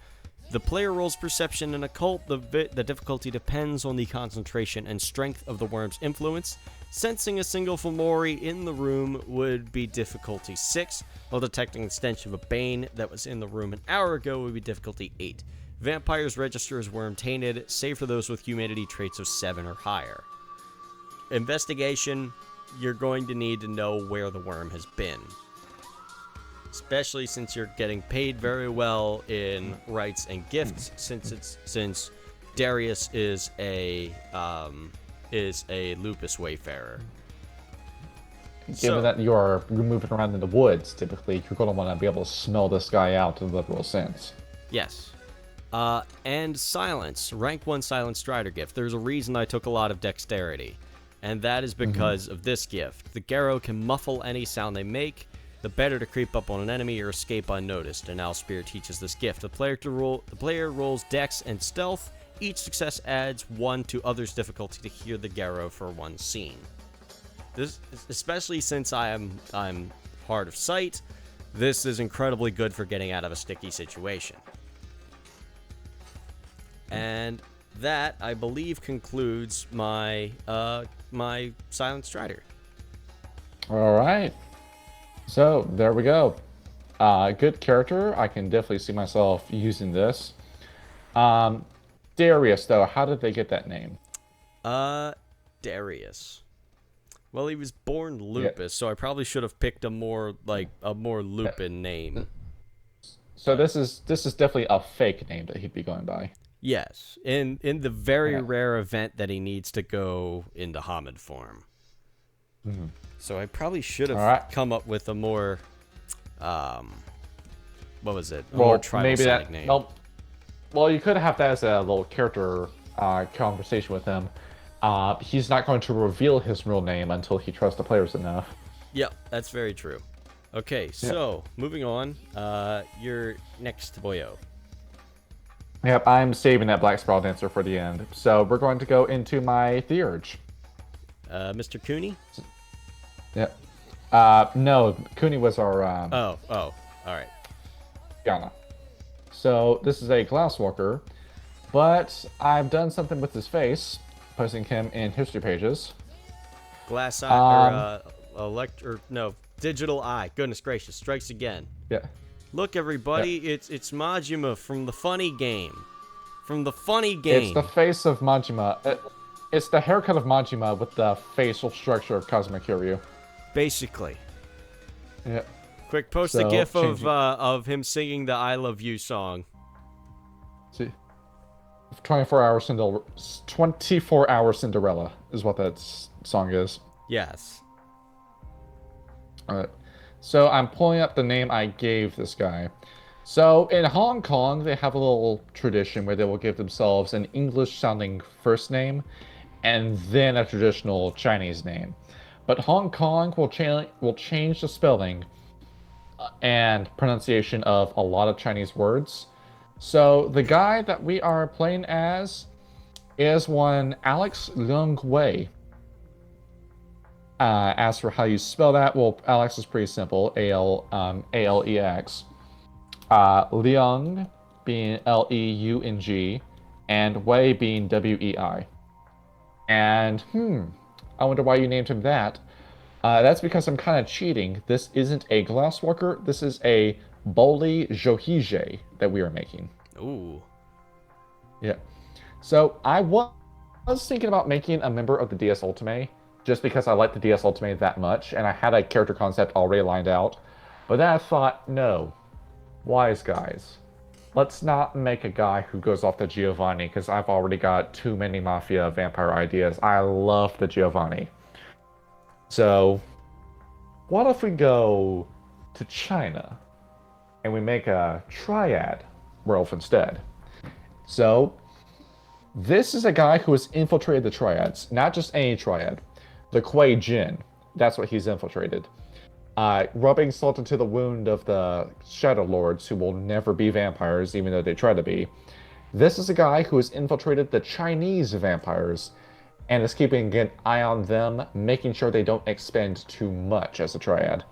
S1: The player rolls Perception and Occult. The difficulty depends on the concentration and strength of the worm's influence. Sensing a single Fomori in the room would be difficulty 6, while detecting the stench of a bane that was in the room an hour ago would be difficulty 8. Vampires register as worm tainted, save for those with humanity traits of 7 or higher. Investigation, you're going to need to know where the worm has been. Especially since you're getting paid very well in rites and gifts, since Darius is a is a lupus wayfarer.
S2: Given that you're moving around in the woods, typically, you're going to want to be able to smell this guy out in a literal sense.
S1: Yes. And silence. Rank 1 silence strider gift. There's a reason I took a lot of dexterity. And that is because of this gift. The Garrow can muffle any sound they make. The better to creep up on an enemy or escape unnoticed. And Owl Spirit teaches this gift. The player rolls dex and stealth. Each success adds 1 to others' difficulty to hear the Garrow for one scene. This, especially since I'm hard of sight, this is incredibly good for getting out of a sticky situation. And that, I believe, concludes my my Silent Strider.
S2: All right. So there we go. Good character. I can definitely see myself using this. Darius, though, how did they get that name?
S1: Darius. Well, he was born Lupus, so I probably should have picked a more Lupin name.
S2: So this is definitely a fake name that he'd be going by.
S1: Yes, in the very rare event that he needs to go into Hamid form.
S2: Mm-hmm.
S1: So I probably should have come up with a more, what was it? More tribal-sounding name.
S2: Well, you could have that as a little character conversation with him. He's not going to reveal his real name until he trusts the players enough.
S1: Yep, that's very true. Okay, so moving on. You're next, boyo.
S2: Yep, I'm saving that Black Sprawl Dancer for the end. So we're going to go into my Theurge.
S1: Mr. Cooney?
S2: Yep. No, Cooney was our...
S1: all right.
S2: Yana. So this is a Glasswalker, but I've done something with his face, posting him in history pages.
S1: Glass eye, digital eye. Goodness gracious, strikes again.
S2: Yeah.
S1: Look, everybody, it's Majima from the funny game. From the funny game.
S2: It's the face of Majima. It's the haircut of Majima with the facial structure of Kazuma Kiryu.
S1: Basically.
S2: Yeah.
S1: Quick, post a gif of him singing the I Love You song.
S2: See. 24-hour Cinderella is what that song is.
S1: Yes.
S2: Alright. So I'm pulling up the name I gave this guy. So in Hong Kong, they have a little tradition where they will give themselves an English-sounding first name and then a traditional Chinese name. But Hong Kong will change the spelling and pronunciation of a lot of Chinese words. So the guy that we are playing as is one Alex Leung Wei. As for how you spell that, well, Alex is pretty simple. A-L-E-X. Leung being L-E-U-N-G, and Wei being W-E-I. And, I wonder why you named him that. That's because I'm kind of cheating. This isn't a Glasswalker. This is a Boli Johije that we are making.
S1: Ooh.
S2: Yeah. So I was thinking about making a member of the DS Ultimate, just because I like the DS Ultimate that much, and I had a character concept already lined out. But then I thought, no. Wise guys. Let's not make a guy who goes off the Giovanni, because I've already got too many Mafia vampire ideas. I love the Giovanni. So, what if we go to China, and we make a triad werewolf instead? So, this is a guy who has infiltrated the triads, not just any triad. The Kuei Jin, that's what he's infiltrated. Rubbing salt into the wound of the Shadow Lords, who will never be vampires, even though they try to be. This is a guy who has infiltrated the Chinese vampires, and is keeping an eye on them, making sure they don't expend too much as a triad.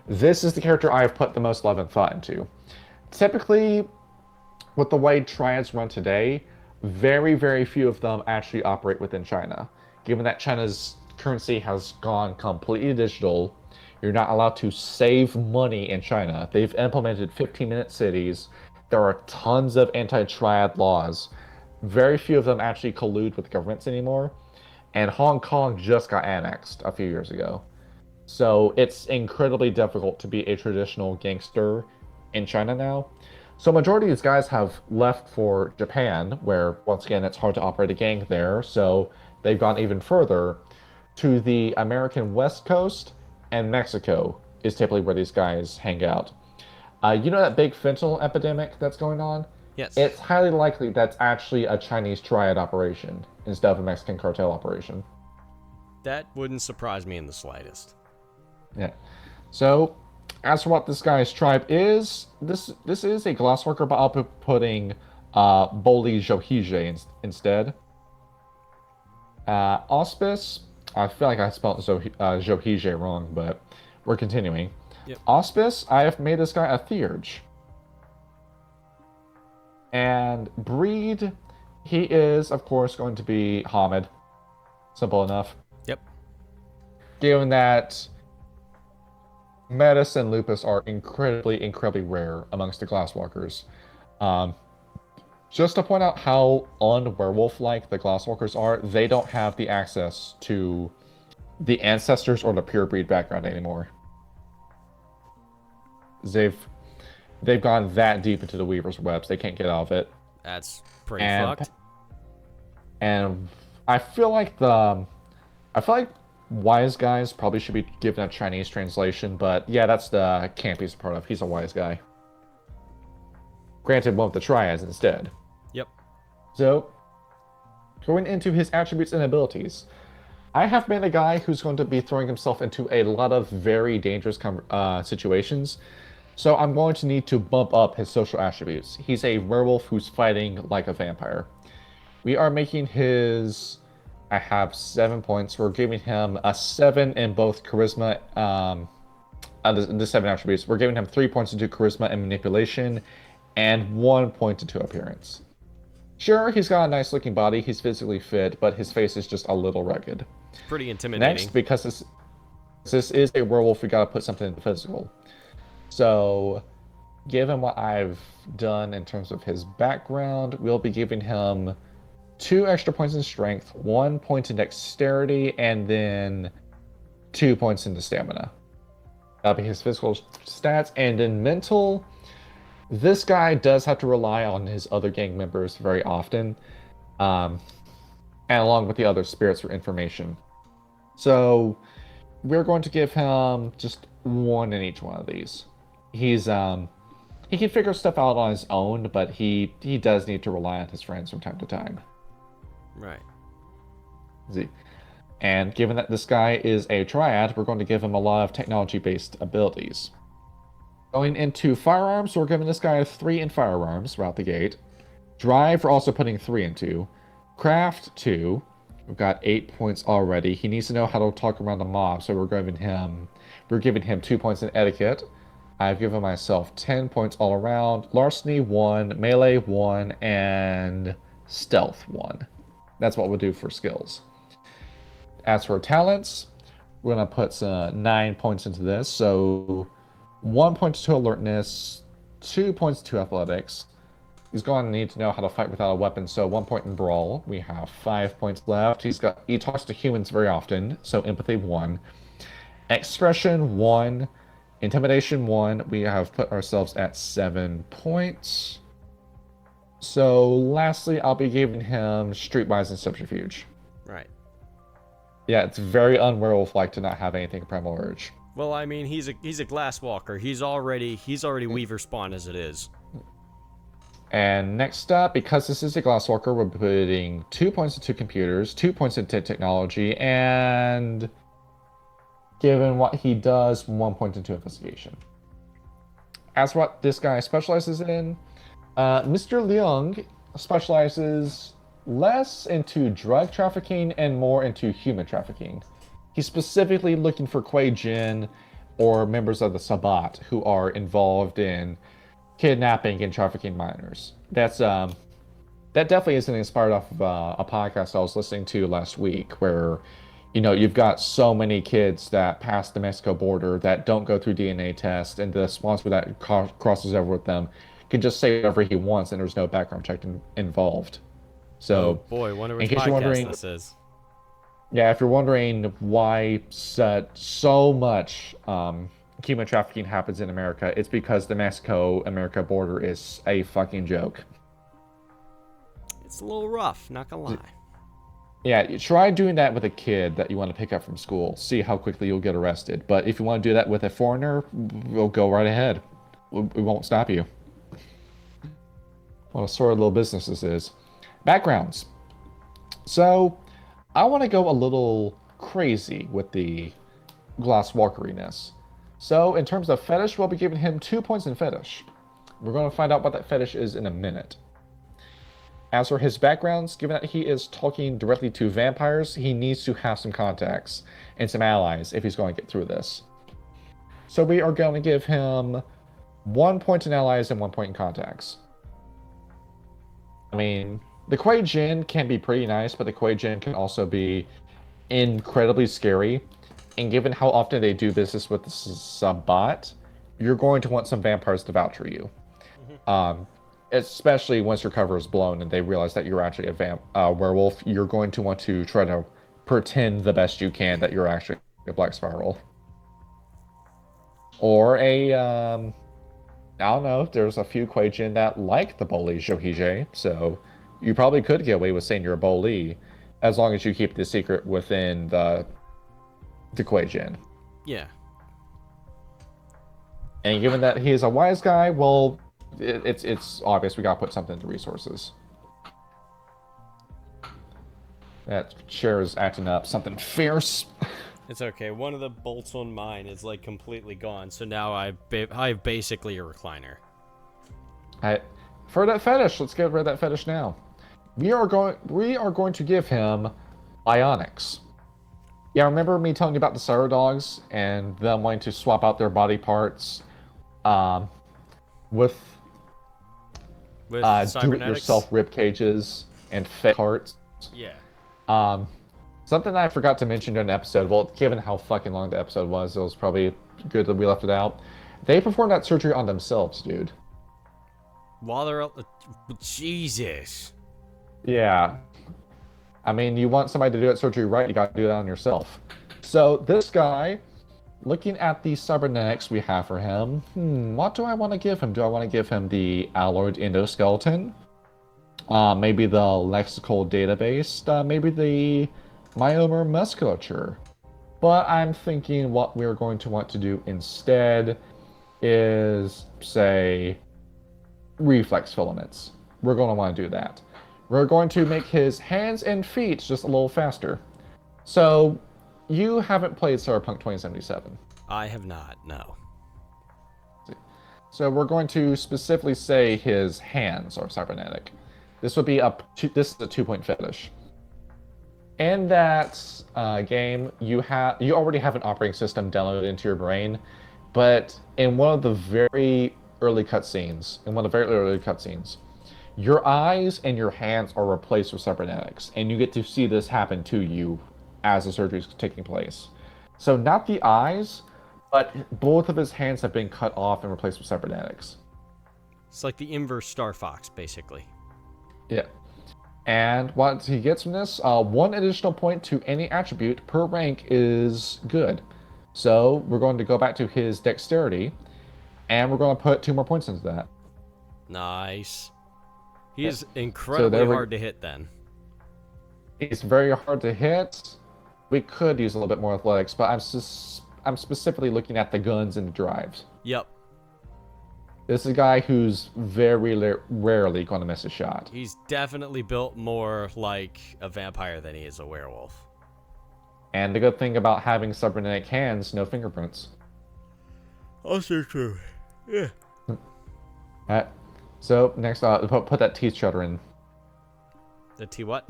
S2: This is the character I've put the most love and thought into. Typically, with the way triads run today, very, very few of them actually operate within China. Given that China's currency has gone completely digital, you're not allowed to save money in China. They've implemented 15-minute cities. There are tons of anti-triad laws. Very few of them actually collude with governments anymore. And Hong Kong just got annexed a few years ago. So it's incredibly difficult to be a traditional gangster in China now. So majority of these guys have left for Japan, where, once again, it's hard to operate a gang there. So they've gone even further to the American West Coast, and Mexico is typically where these guys hang out. You know that big fentanyl epidemic that's going on?
S1: Yes.
S2: It's highly likely that's actually a Chinese triad operation instead of a Mexican cartel operation.
S1: That wouldn't surprise me in the slightest.
S2: Yeah. So, as for what this guy's tribe is, this is a glassworker, but I'll be putting Boli Johije instead. Auspice, I feel like I spelled Johije wrong, but we're continuing.
S1: Yep.
S2: Auspice, I have made this guy a Theurge. And breed, he is, of course, going to be Hamid. Simple enough.
S1: Yep.
S2: Given that Metis and Lupus are incredibly rare amongst the Glasswalkers. Just to point out how un-werewolf-like the Glasswalkers are, they don't have the access to the ancestors or the pure breed background anymore. They've gone that deep into the Weaver's webs, they can't get out of it.
S1: That's pretty fucked.
S2: And I feel like wise guys probably should be given a Chinese translation, but yeah, that's the camp he's a part of. He's a wise guy. Granted, one with the triads instead.
S1: Yep.
S2: So, going into his attributes and abilities, I have been a guy who's going to be throwing himself into a lot of very dangerous situations. So I'm going to need to bump up his social attributes. He's a werewolf who's fighting like a vampire. We are making his... I have 7 points. We're giving him a 7 in both charisma, the 7 attributes. We're giving him 3 points into charisma and manipulation, and 1 point into appearance. Sure, he's got a nice looking body, he's physically fit, but his face is just a little rugged.
S1: Pretty intimidating.
S2: Next, because this is a werewolf, we gotta put something in the physical. So, given what I've done in terms of his background, we'll be giving him 2 extra points in strength, 1 point in dexterity, and then 2 points into stamina. That'll be his physical stats. And in mental, this guy does have to rely on his other gang members very often, and along with the other spirits for information. So we're going to give him just 1 in each one of these. He can figure stuff out on his own, but he does need to rely on his friends from time to time.
S1: Right.
S2: And given that this guy is a triad, we're going to give him a lot of technology-based abilities. Going into firearms, we're giving this guy 3 in firearms right out the gate. Drive, we're also putting 3 into. Craft, 2. We've got 8 points already. He needs to know how to talk around the mob, so we're giving him 2 points in etiquette. I've given myself 10 points all around. Larceny, 1. Melee, 1. And stealth, 1. That's what we'll do for skills. As for talents, we're going to put 9 points into this. So 1 point to alertness, 2 points to athletics. He's going to need to know how to fight without a weapon, so 1 point in brawl. We have 5 points left. He talks to humans very often, so empathy 1. Expression 1. Intimidation 1. We have put ourselves at 7 points. So lastly, I'll be giving him streetwise and subterfuge.
S1: Right.
S2: Yeah, it's very un-werewolf-like to not have anything primal urge.
S1: Well, I mean, he's a glasswalker. He's already Weaver spawn as it is.
S2: And next up, because this is a glasswalker, we're putting 2 points into computers, 2 points into technology, and given what he does, 1 point into investigation. As what this guy specializes in, Mr. Leung specializes less into drug trafficking and more into human trafficking. He's specifically looking for Kuei Jin or members of the Sabat who are involved in kidnapping and trafficking minors. That definitely isn't inspired off of a podcast I was listening to last week where, you've got so many kids that pass the Mexico border that don't go through DNA tests, and the sponsor that crosses over with them can just say whatever he wants and there's no background check involved. So,
S1: oh boy, wonder which podcast this is.
S2: Yeah, if you're wondering why so much human trafficking happens in America, it's because the Mexico-America border is a fucking joke.
S1: It's a little rough, not gonna lie.
S2: Yeah, you try doing that with a kid that you want to pick up from school. See how quickly you'll get arrested. But if you want to do that with a foreigner, we'll go right ahead. We won't stop you. What a sort of little business this is. Backgrounds. So, I want to go a little crazy with the glasswalkeriness. So, in terms of fetish, we'll be giving him 2 points in fetish. We're going to find out what that fetish is in a minute. As for his backgrounds, given that he is talking directly to vampires, he needs to have some contacts and some allies if he's going to get through this. So we are going to give him 1 point in allies and 1 point in contacts. I mean, the Kuei Jin can be pretty nice, but the Kuei Jin can also be incredibly scary. And given how often they do business with the Sabbat, you're going to want some vampires to vouch for you. Especially once your cover is blown and they realize that you're actually a werewolf, you're going to want to try to pretend the best you can that you're actually a Black Spiral. Or I don't know, there's a few Kuei-jin that like the Boli Zhouhije, so you probably could get away with saying you're a Boli, as long as you keep the secret within the Kuei-jin.
S1: Yeah.
S2: And given that he is a wise guy, well, it's obvious we gotta put something into resources. That chair is acting up. Something fierce.
S1: It's okay. One of the bolts on mine is like completely gone, so now I have basically a recliner.
S2: For that fetish, let's get rid of that fetish now. We are going to give him bionics. Yeah, remember me telling you about the Cyro dogs and them wanting to swap out their body parts with do-it-yourself rib cages and fake parts?
S1: Yeah.
S2: Something I forgot to mention during the episode, well, given how fucking long the episode was, it was probably good that we left it out. They performed that surgery on themselves, dude.
S1: While they're Jesus.
S2: Yeah. I mean, you want somebody to do that surgery right, you gotta do that on yourself. So, this guy, looking at the cybernetics we have for him, what do I want to give him? Do I want to give him the alloyed endoskeleton? Maybe the lexical database? Maybe the myomer musculature? But I'm thinking what we're going to want to do instead is, say, reflex filaments. We're going to want to do that. We're going to make his hands and feet just a little faster. So, you haven't played Cyberpunk 2077.
S1: I have not, no.
S2: So we're going to specifically say his hands are cybernetic. This would be this is a 2-point fetish. In that game, you already have an operating system downloaded into your brain, but in one of the very early cutscenes, your eyes and your hands are replaced with cybernetics, and you get to see this happen to you as the surgery is taking place. So not the eyes, but both of his hands have been cut off and replaced with cybernetics.
S1: It's like the inverse Star Fox, basically.
S2: Yeah. And what he gets from this, 1 additional point to any attribute per rank is good. So we're going to go back to his dexterity, and we're going to put 2 more points into that.
S1: Nice. He is incredibly hard to hit then.
S2: He's very hard to hit. We could use a little bit more athletics, but I'm specifically looking at the guns and the drives.
S1: Yep.
S2: This is a guy who's very rarely going to miss a shot.
S1: He's definitely built more like a vampire than he is a werewolf.
S2: And the good thing about having cybernetic hands, no fingerprints.
S1: Also true. Yeah.
S2: Alright. So, next, put that teeth shutter in.
S1: The T what?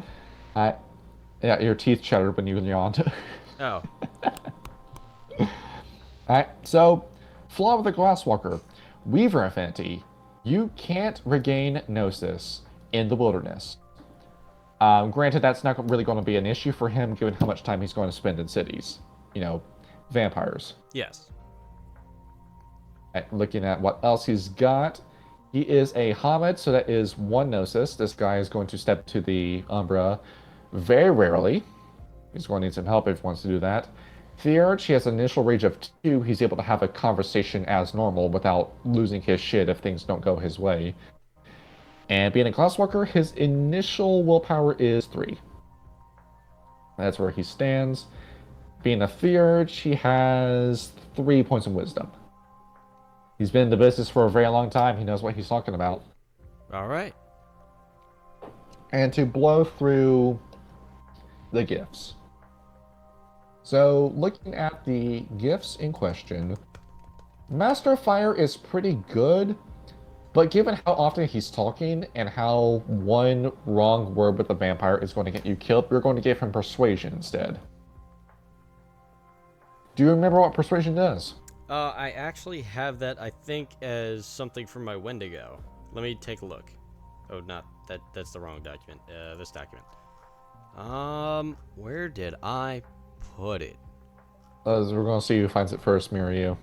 S2: Yeah, your teeth shuddered when you yawned.
S1: Oh.
S2: Alright, so, flaw with the Glasswalker. Weaver Affinity. You can't regain Gnosis in the wilderness. Granted, that's not really going to be an issue for him, given how much time he's going to spend in cities. You know, vampires.
S1: Yes.
S2: Looking at what else he's got. He is a Hamid, so that is 1 Gnosis. This guy is going to step to the Umbra very rarely. He's going to need some help if he wants to do that. Theurge, he has an initial rage of 2. He's able to have a conversation as normal without losing his shit if things don't go his way. And being a Glasswalker, his initial willpower is 3. That's where he stands. Being a theurge, he has 3 points of wisdom. He's been in the business for a very long time. He knows what he's talking about.
S1: All right.
S2: And to blow through the gifts. So, looking at the gifts in question, Master of Fire is pretty good, but given how often he's talking and how one wrong word with the vampire is going to get you killed, we're going to give him Persuasion instead. Do you remember what Persuasion does?
S1: I actually have that, I think, as something from my Wendigo. Let me take a look. Oh, not that. That's the wrong document. This document. Where did I put it?
S2: We're going to see who finds it first, Mirror.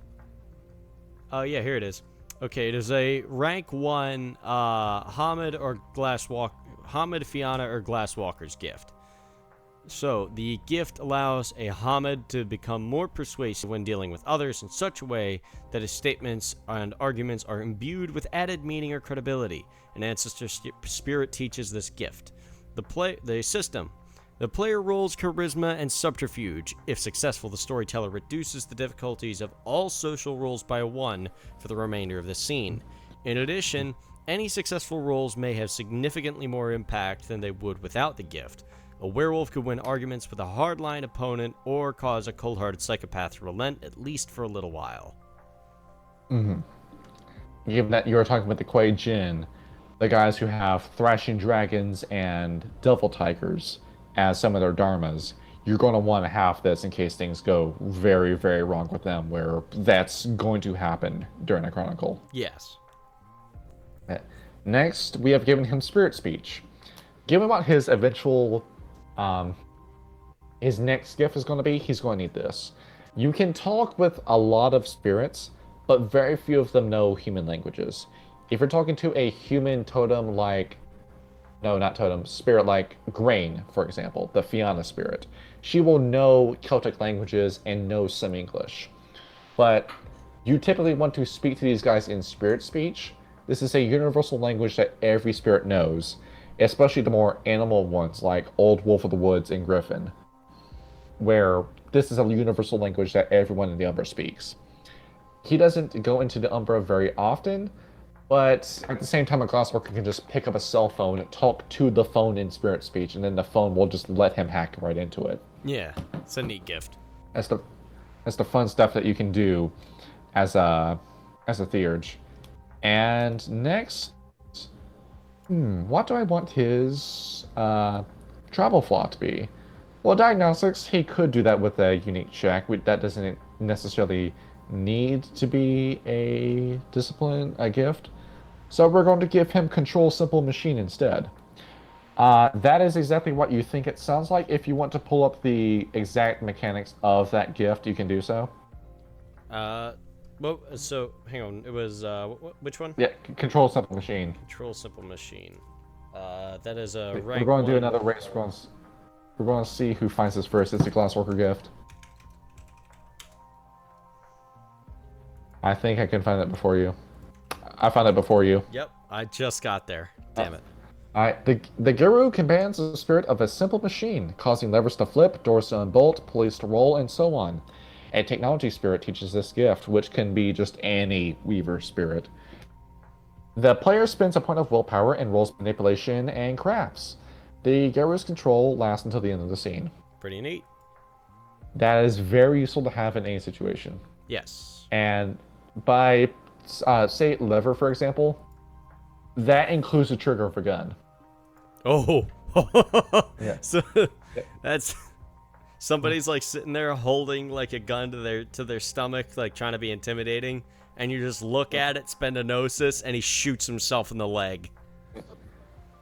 S1: Oh, yeah, here it is. Okay, it is a rank 1 Hamid, Fianna, or Glasswalker's gift. So, the gift allows a Hamid to become more persuasive when dealing with others in such a way that his statements and arguments are imbued with added meaning or credibility. An ancestor spirit teaches this gift. The system. The player rolls charisma and subterfuge. If successful, the storyteller reduces the difficulties of all social rolls by 1 for the remainder of the scene. In addition, any successful rolls may have significantly more impact than they would without the gift. A werewolf could win arguments with a hardline opponent or cause a cold-hearted psychopath to relent, at least for a little while.
S2: Mm-hmm. Given that you were talking about the Kuei Jin, the guys who have thrashing dragons and devil tigers as some of their dharmas, you're going to want to have this in case things go very, very wrong with them, where that's going to happen during a chronicle.
S1: Yes.
S2: Next, we have given him spirit speech. Given what his eventual, his next gift is going to be, he's going to need this. You can talk with a lot of spirits, but very few of them know human languages. If you're talking to a human totem like, no, not totem, spirit like Grain, for example, the Fianna spirit, she will know Celtic languages and know some English. But you typically want to speak to these guys in spirit speech. This is a universal language that every spirit knows, especially the more animal ones like Old Wolf of the Woods and Griffin, where this is a universal language that everyone in the Umbra speaks. He doesn't go into the Umbra very often, but at the same time, a Glassworker can just pick up a cell phone and talk to the phone in spirit speech, and then the phone will just let him hack right into it.
S1: Yeah, it's a neat gift.
S2: That's the fun stuff that you can do as a theurge. And next, what do I want his travel flaw to be? Well, diagnostics, he could do that with a unique check. That doesn't necessarily need to be a discipline, a gift. So we're going to give him control simple machine instead. That is exactly what you think it sounds like. If you want to pull up the exact mechanics of that gift, you can do so.
S1: Well, so hang on. It was which one?
S2: Yeah, control simple machine.
S1: Control simple machine. That is a rank.
S2: We're going to do another race. We're going to see who finds this first. It's a Glassworker gift. I think I can find it before you. I found it before you.
S1: Yep, I just got there. Damn it.
S2: Alright, the Guru commands the spirit of a simple machine, causing levers to flip, doors to unbolt, pulleys to roll, and so on. A technology spirit teaches this gift, which can be just any Weaver spirit. The player spends a point of willpower and rolls manipulation and crafts. The Guru's control lasts until the end of the scene.
S1: Pretty neat.
S2: That is very useful to have in any situation.
S1: Yes.
S2: And by, say, lever, for example, that includes the trigger of a gun.
S1: Oh.
S2: Yeah.
S1: So that's somebody's like sitting there holding like a gun to their stomach, like trying to be intimidating, and you just look at it, spend a gnosis, and he shoots himself in the leg.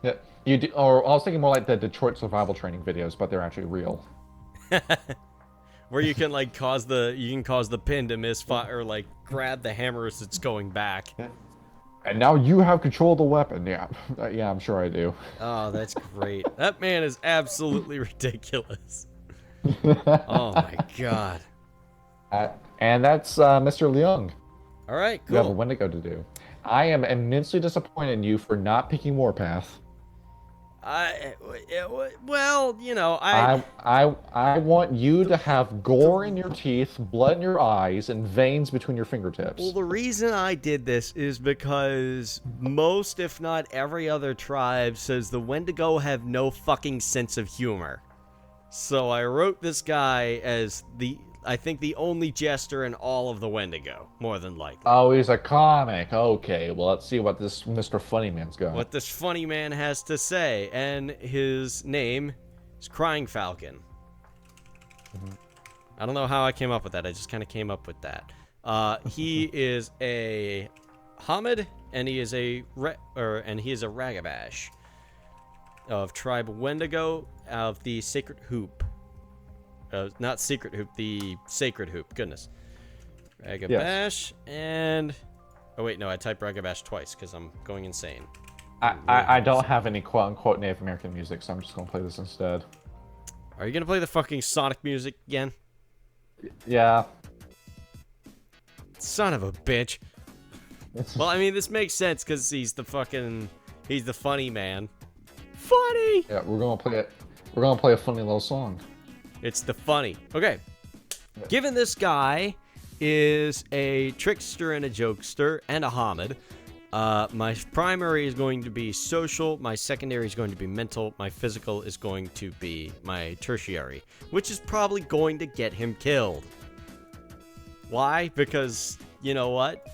S2: Yeah. You do, or I was thinking more like the Detroit survival training videos, but they're actually real.
S1: Where you can like cause the pin to misfire, or like grab the hammer as it's going back.
S2: Yeah. And now you have control of the weapon. Yeah, yeah, I'm sure I do.
S1: Oh, that's great. That man is absolutely ridiculous. Oh my god.
S2: And that's Mr. Leung.
S1: All right, cool.
S2: You have a Wendigo to do. I am immensely disappointed in you for not picking Warpath.
S1: Well,
S2: I want you to have gore in your teeth, blood in your eyes, and veins between your fingertips.
S1: Well, the reason I did this is because most, if not every other tribe says the Wendigo have no fucking sense of humor. So I wrote this guy as I think the only jester in all of the Wendigo, more than likely.
S2: Oh, he's a comic. Okay, well, let's see what this Mr. Funny Man's got.
S1: What this funny man has to say, and his name is Crying Falcon. I don't know how I came up with that. I just kind of came up with that. He is a Hamid, and he is a Ragabash of tribe Wendigo of the Sacred Hoop. Not Secret Hoop, the Sacred Hoop. Goodness. Ragabash, yes. And... Oh, wait, no, I typed Ragabash twice because I'm going insane.
S2: I don't have any quote-unquote Native American music, so I'm just going to play this instead.
S1: Are you going to play the fucking Sonic music again?
S2: Yeah.
S1: Son of a bitch. Well, I mean, this makes sense because he's the funny man. Funny!
S2: Yeah, we're going to play it. We're going to play a funny little song.
S1: It's the funny. Okay. Given this guy is a trickster and a jokester and a Hamid, my primary is going to be social, my secondary is going to be mental, my physical is going to be my tertiary, which is probably going to get him killed. Why? Because, you know what?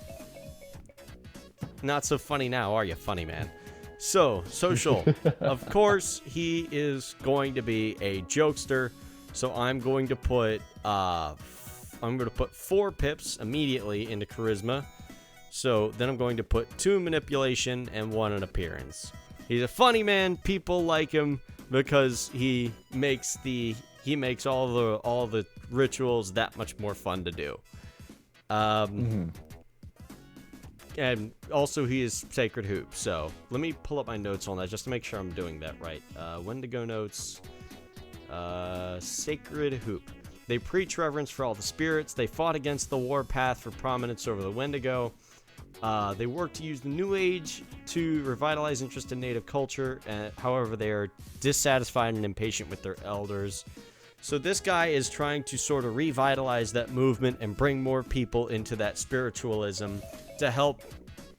S1: Not so funny now, are you, funny man? So, social. Of course, he is going to be a jokester. So I'm going to put 4 pips immediately into charisma. So then I'm going to put 2 manipulation and 1 in appearance. He's a funny man. People like him because he makes all the rituals that much more fun to do. And also he is Sacred Hoop. So let me pull up my notes on that just to make sure I'm doing that right. Wendigo notes. Sacred Hoop. They preach reverence for all the spirits. They fought against the warpath for prominence over the Wendigo. They work to use the New Age to revitalize interest in native culture. However, they are dissatisfied and impatient with their elders. So this guy is trying to sort of revitalize that movement and bring more people into that spiritualism to help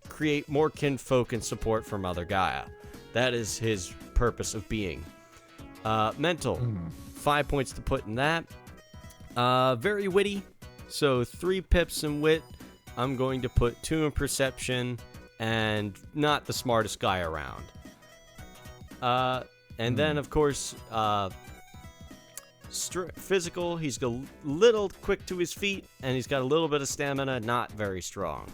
S1: create more kinfolk and support for Mother Gaia. That is his purpose of being. Mental. 5 points to put in that. Very witty. So 3 pips in wit. I'm going to put 2 in perception and not the smartest guy around. And then, of course, physical. He's a little quick to his feet and he's got a little bit of stamina, not very strong.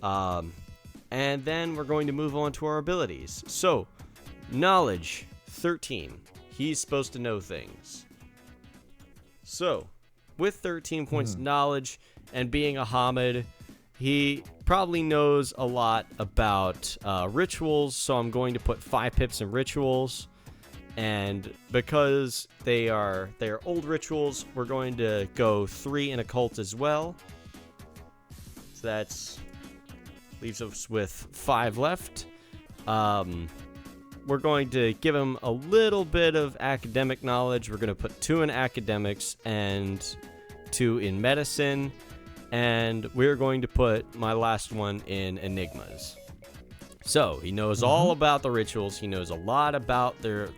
S1: And then we're going to move on to our abilities. So, knowledge, 13. He's supposed to know things. So, with 13 points of knowledge and being a Hamid, he probably knows a lot about rituals. So I'm going to put 5 pips in rituals. And because they are old rituals, we're going to go 3 in occult as well. So that's leaves us with 5 left. We're going to give him a little bit of academic knowledge. We're going to put 2 in academics and 2 in medicine. And we're going to put my last one in enigmas. So he knows all about the rituals. He knows a lot about their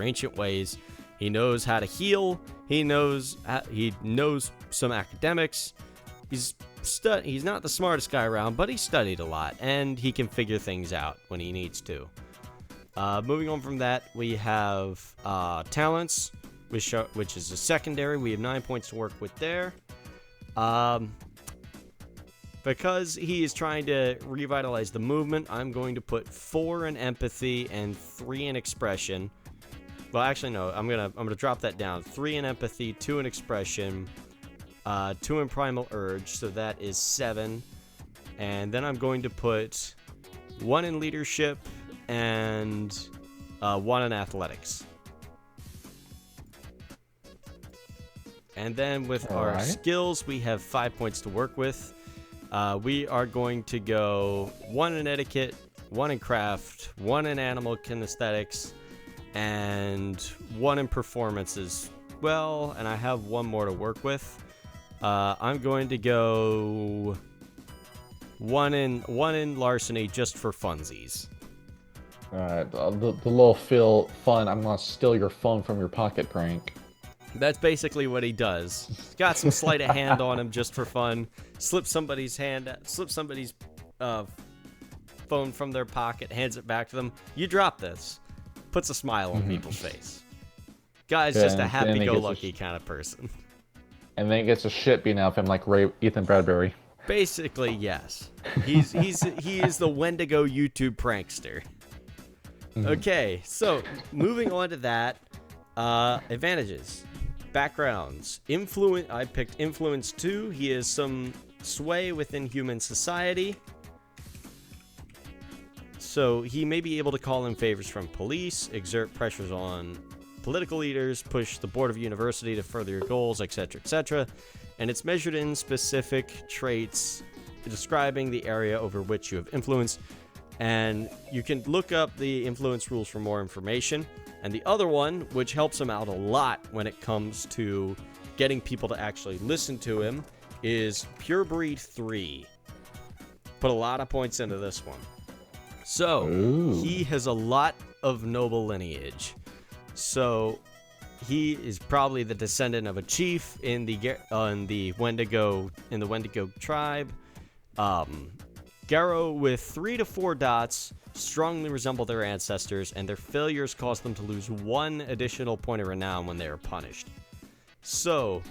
S1: ancient ways. He knows how to heal. He knows some academics. He's not the smartest guy around, but he studied a lot, and he can figure things out when he needs to. Moving on from that, we have talents, which is a secondary. We have 9 points to work with there. Because he is trying to revitalize the movement, I'm going to put 4 in empathy and 3 in expression. Well, actually, no. I'm gonna drop that down. 3 in empathy, 2 in expression, 2 in primal urge. So that is 7. And then I'm going to put 1 in leadership and 1 in athletics. And then with our skills, we have 5 points to work with. We are going to go 1 in etiquette, 1 in craft, 1 in animal kinesthetics, and 1 in performance as well. And I have 1 more to work with. I'm going to go 1 in larceny just for funsies.
S2: Alright, the little feel fun, I'm gonna steal your phone from your pocket prank.
S1: That's basically what he does. He's got some sleight of hand on him just for fun. Slip somebody's phone from their pocket, hands it back to them. You drop this. Puts a smile on people's face. Guy's just a happy-go-lucky kind of person.
S2: And then gets a shit beaten out of him like Ethan Bradbury.
S1: Basically, yes. He is the Wendigo YouTube prankster. Okay, so moving on to that, advantages, backgrounds, I picked influence 2. He has some sway within human society, so he may be able to call in favors from police, exert pressures on political leaders, push the board of university to further your goals, etc., etc. And it's measured in specific traits describing the area over which you have influence. And you can look up the influence rules for more information. And the other one, which helps him out a lot when it comes to getting people to actually listen to him, is Pure Breed 3. Put a lot of points into this one. So, he has a lot of noble lineage. So, he is probably the descendant of a chief in the Wendigo tribe. Garrow with 3 to 4 dots strongly resemble their ancestors, and their failures cause them to lose 1 additional point of renown when they are punished. So,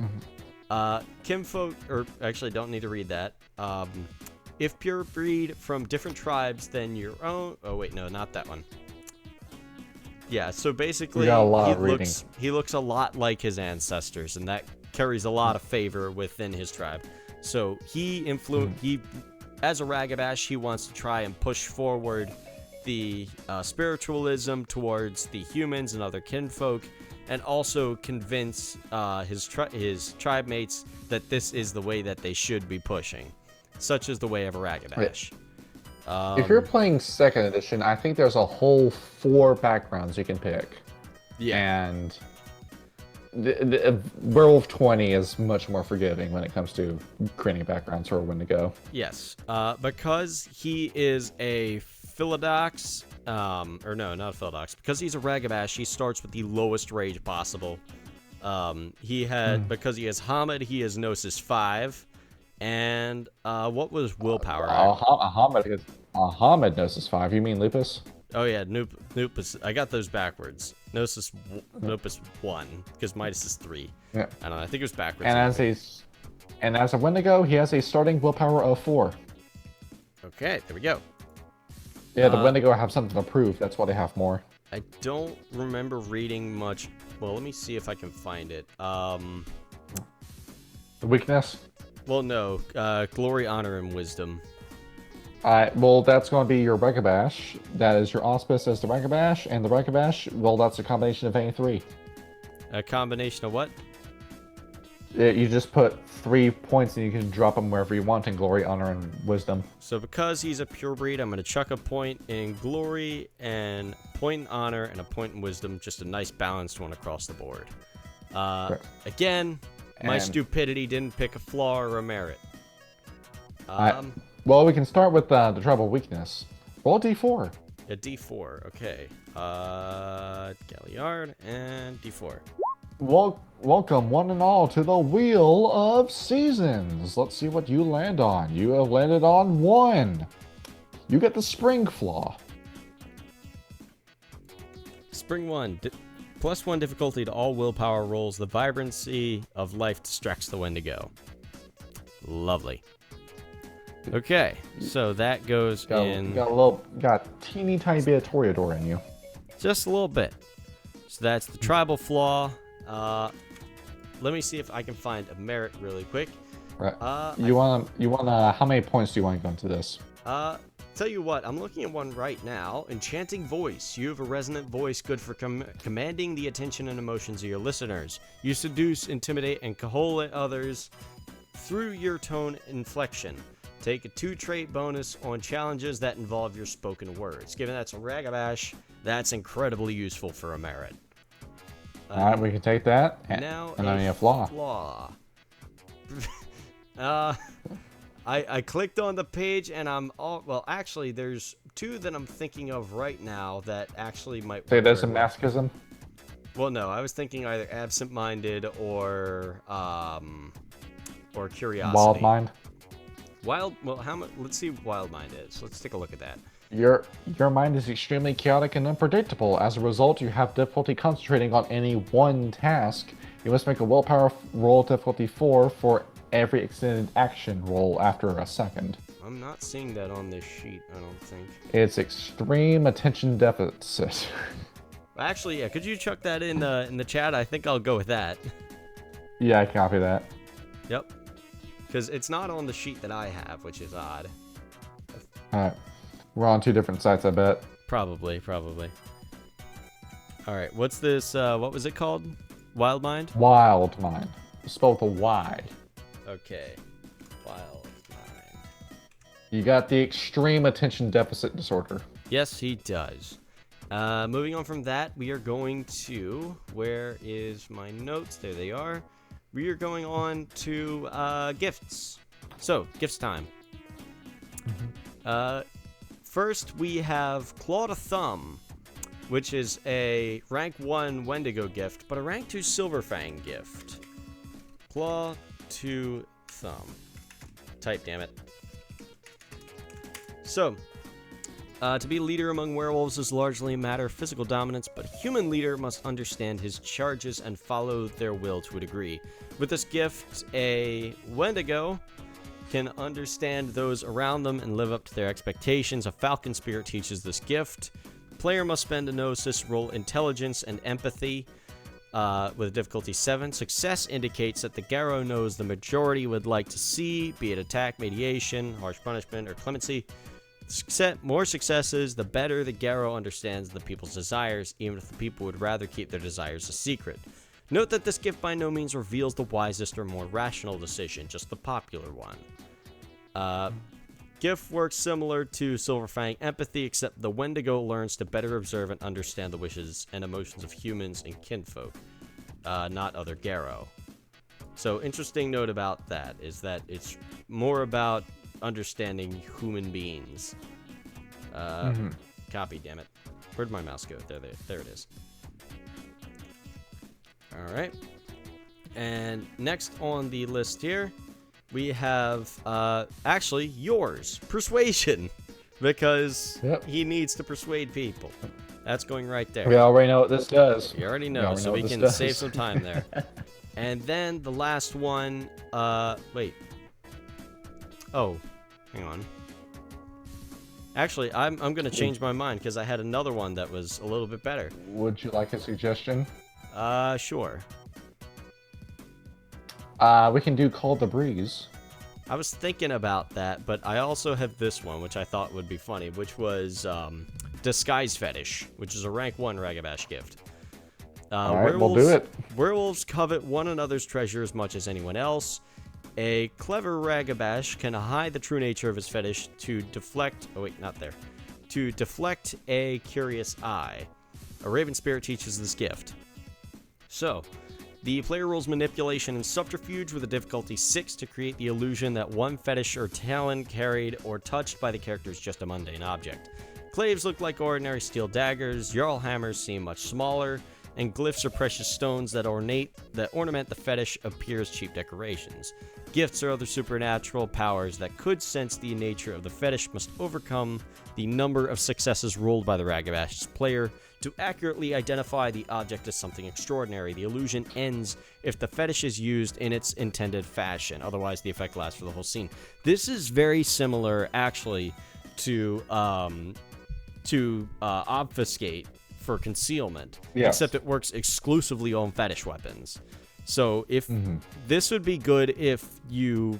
S1: kinfolk, or actually don't need to read that. If pure breed from different tribes than your own. Oh wait, no, not that one. Yeah, so basically he looks a lot like his ancestors, and that carries a lot of favor within his tribe. So he as a Ragabash, he wants to try and push forward the spiritualism towards the humans and other kinfolk, and also convince his tribe mates that this is the way that they should be pushing, such as the way of a Ragabash.
S2: If you're playing 2nd edition, I think there's a whole 4 backgrounds you can pick.
S1: Yeah.
S2: And the Werewolf 20 is much more forgiving when it comes to creating backgrounds for when to go.
S1: Yes, because he is a Philodox, or no, not a Philodox. Because he's a Ragabash, he starts with the lowest rage possible. Because he has Hamid, he has Gnosis 5. And what was willpower?
S2: Hamid Gnosis 5. You mean Lupus?
S1: Oh yeah, Nupus. I got those backwards. Gnosis 1, because Midas is 3.
S2: Yeah.
S1: I don't know. I think it was backwards.
S2: And as a Wendigo, he has a starting willpower of 4.
S1: Okay, there we go.
S2: Yeah, the Wendigo have something to prove. That's why they have more.
S1: I don't remember reading much. Well, let me see if I can find it.
S2: The weakness?
S1: Well, no. Glory, honor, and wisdom.
S2: Well, that's going to be your Ragabash. That is your auspice as the Ragabash, and the Ragabash, well, that's a combination of any 3.
S1: A combination of what?
S2: You just put 3 points and you can drop them wherever you want in Glory, Honor, and Wisdom.
S1: So because he's a pure breed, I'm going to chuck a point in Glory, and a point in Honor, and a point in Wisdom. Just a nice balanced one across the board. Again, my stupidity didn't pick a flaw or a merit.
S2: Well, we can start with the tribal weakness. Roll a d4.
S1: A d4, okay. Galliard and d4.
S2: Welcome, one and all, to the Wheel of Seasons. Let's see what you land on. You have landed on 1. You get the Spring Flaw.
S1: Spring 1. +1 difficulty to all willpower rolls. The vibrancy of life distracts the Wendigo. Lovely. Okay, so that goes in.
S2: Got a teeny tiny bit of Toreador in you.
S1: Just a little bit. So that's the tribal flaw. Let me see if I can find a merit really quick.
S2: Right. You want how many points do you want to go into this?
S1: Tell you what, I'm looking at one right now. Enchanting voice. You have a resonant voice good for commanding the attention and emotions of your listeners. You seduce, intimidate, and cajole others through your tone inflection. Take a 2 trait bonus on challenges that involve your spoken words. Given that's a Ragabash, that's incredibly useful for a merit.
S2: All right, we can take that.
S1: Now
S2: and then a flaw.
S1: I clicked on the page and well, actually, there's 2 that I'm thinking of right now that actually might
S2: Say
S1: work
S2: there's
S1: very
S2: some
S1: well.
S2: masochism.
S1: Well, no, I was thinking either absent-minded or curiosity.
S2: Wild mind.
S1: Well, how much? Let's see what wild mind is. Let's take a look at that.
S2: Your mind is extremely chaotic and unpredictable. As a result, you have difficulty concentrating on any one task. You must make a willpower roll difficulty 4 for every extended action roll after a second.
S1: I'm not seeing that on this sheet, I don't think.
S2: It's extreme attention deficit.
S1: Actually, yeah, could you chuck that in the chat? I think I'll go with that.
S2: Yeah, I copy that.
S1: Yep. Because it's not on the sheet that I have, which is odd.
S2: Alright. We're on 2 different sites, I bet.
S1: Probably. Alright, what's this, what was it called? Wild Mind?
S2: Wild mind. Spelled with a Y.
S1: Okay. Wild Mind.
S2: You got the extreme attention deficit disorder.
S1: Yes, he does. Moving on from that, we are going to... Where is my notes? There they are. We are going on to gifts. So, gifts time. First, we have Claw to Thumb, which is a rank 1 Wendigo gift, but a rank 2 Silverfang gift. Claw to Thumb. Type, damn it. So, to be a leader among werewolves is largely a matter of physical dominance, but a human leader must understand his charges and follow their will to a degree. With this gift, a Wendigo can understand those around them and live up to their expectations. A Falcon Spirit teaches this gift. The player must spend a Gnosis, roll Intelligence and Empathy with a difficulty 7. Success indicates that the Garrow knows the majority would like to see, be it attack, mediation, harsh punishment, or clemency. More successes, the better the Garrow understands the people's desires, even if the people would rather keep their desires a secret. Note that this gift by no means reveals the wisest or more rational decision, just the popular one. Gift works similar to Silverfang Empathy, except the Wendigo learns to better observe and understand the wishes and emotions of humans and kinfolk, not other Garrow. So, interesting note about that is that it's more about understanding human beings. Copy, damn it. Where'd my mouse go? There it is. Alright. And next on the list here, we have, actually, yours. Persuasion. Because he needs to persuade people. That's going right there.
S2: We already know what this does.
S1: You already know, so we can save some time there. And then the last one, wait. Oh, hang on. Actually, I'm going to change my mind because I had another one that was a little bit better.
S2: Would you like a suggestion?
S1: Sure.
S2: We can do Call the Breeze.
S1: I was thinking about that, but I also have this one, which I thought would be funny, which was Disguise Fetish, which is a rank 1 Ragabash gift.
S2: Alright, we'll do it.
S1: Werewolves covet one another's treasure as much as anyone else. A clever Ragabash can hide the true nature of his fetish to deflect... Oh, wait, not there. To deflect a curious eye. A Raven Spirit teaches this gift. So, the player rolls Manipulation and Subterfuge with a difficulty 6 to create the illusion that one fetish or talent carried or touched by the character is just a mundane object. Claves look like ordinary steel daggers, Jarl hammers seem much smaller, and glyphs or precious stones that ornament the fetish appear as cheap decorations. Gifts or other supernatural powers that could sense the nature of the fetish must overcome the number of successes rolled by the Ragabash's player to accurately identify the object as something extraordinary. The illusion ends if the fetish is used in its intended fashion. Otherwise, the effect lasts for the whole scene. This is very similar, actually, to Obfuscate for concealment, except it works exclusively on fetish weapons. So if this would be good if you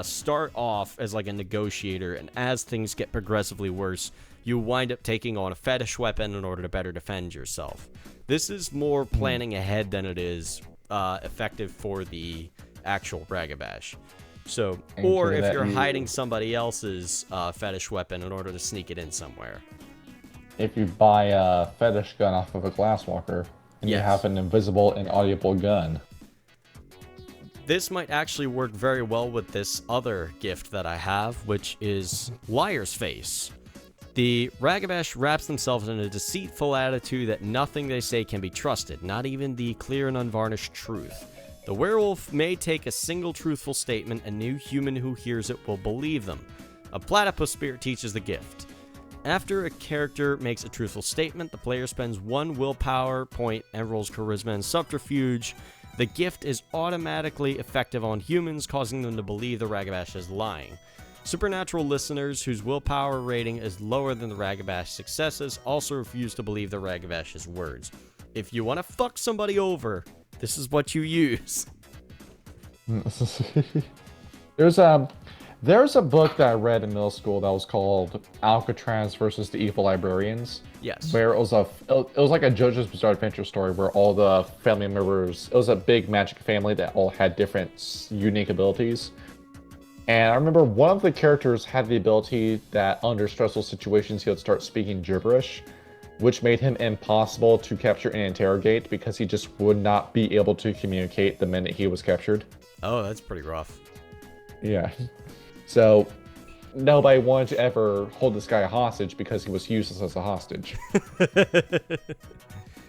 S1: start off as like a negotiator, and as things get progressively worse, you wind up taking on a fetish weapon in order to better defend yourself. This is more planning ahead than it is effective for the actual Ragabash. So, or if you're hiding somebody else's fetish weapon in order to sneak it in somewhere.
S2: If you buy a fetish gun off of a glasswalker, and you have an invisible and audible gun.
S1: This might actually work very well with this other gift that I have, which is Liar's Face. The Ragabash wraps themselves in a deceitful attitude that nothing they say can be trusted, not even the clear and unvarnished truth. The werewolf may take a single truthful statement, and no human who hears it will believe them. A platypus spirit teaches the gift. After a character makes a truthful statement, the player spends 1 willpower point and rolls charisma and subterfuge. The gift is automatically effective on humans, causing them to believe the Ragabash is lying. Supernatural listeners whose willpower rating is lower than the Ragabash's successes also refuse to believe the Ragabash's words. If you want to fuck somebody over, this is what you use.
S2: There's a book that I read in middle school that was called Alcatraz versus the Evil Librarians.
S1: Yes.
S2: Where it was like a JoJo's Bizarre Adventure story where all the family members, it was a big magic family that all had different unique abilities. And I remember one of the characters had the ability that under stressful situations he would start speaking gibberish, which made him impossible to capture and interrogate because he just would not be able to communicate the minute he was captured.
S1: Oh, that's pretty rough.
S2: Yeah. So nobody wanted to ever hold this guy hostage because he was useless as a hostage.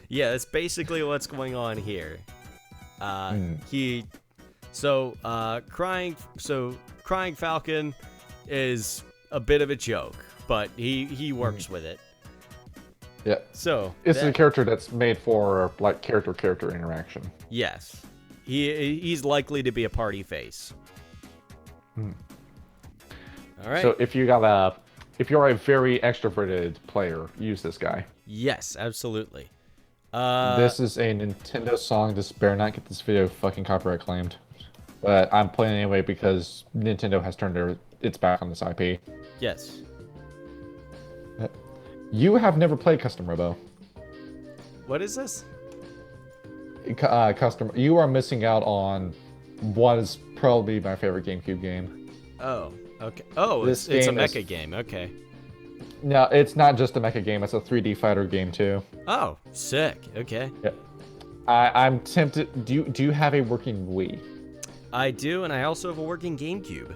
S1: Yeah, that's basically what's going on here. Crying Falcon is a bit of a joke, but he works with it.
S2: Yeah.
S1: So
S2: it's a character that's made for like character interaction.
S1: Yes. He's likely to be a party face. All right.
S2: So if you're a very extroverted player, use this guy.
S1: Yes, absolutely.
S2: This is a Nintendo song. This better not get this video fucking copyright claimed. But I'm playing anyway because Nintendo has turned its back on this IP.
S1: Yes.
S2: You have never played Custom Robo.
S1: What is this?
S2: You are missing out on what is probably my favorite GameCube game.
S1: Oh, okay. Oh, it's a mecha game. Okay.
S2: No, it's not just a mecha game. It's a 3D fighter game too.
S1: Oh, sick. Okay.
S2: Yeah. I'm tempted. Do you have a working Wii?
S1: I do, and I also have a working GameCube.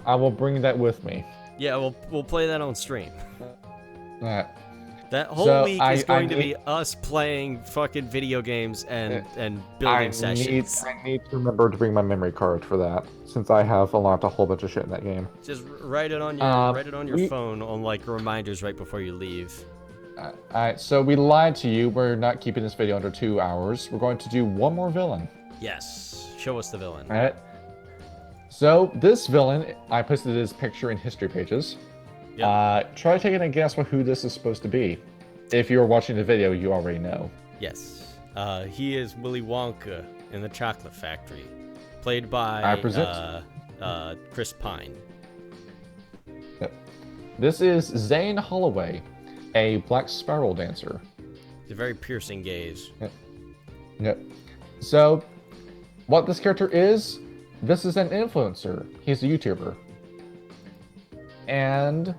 S2: I will bring that with me.
S1: Yeah, we'll play that on stream.
S2: Alright.
S1: That whole week is going to be us playing fucking video games and building sessions.
S2: I need to remember to bring my memory card for that, since I have unlocked a whole bunch of shit in that game.
S1: Just write it on your phone on like reminders right before you leave.
S2: Alright, so we lied to you. We're not keeping this video under 2 hours. We're going to do one more villain.
S1: Yes. Show us the villain.
S2: Alright. So this villain, I posted his picture in history pages. Yep. Try taking a guess who this is supposed to be. If you're watching the video, you already know.
S1: Yes. He is Willy Wonka in the Chocolate Factory, played by Chris Pine.
S2: Yep. This is Zane Holloway, a black spiral dancer.
S1: It's a very piercing gaze.
S2: Yep. So, what this character is, this is an influencer. He's a YouTuber. And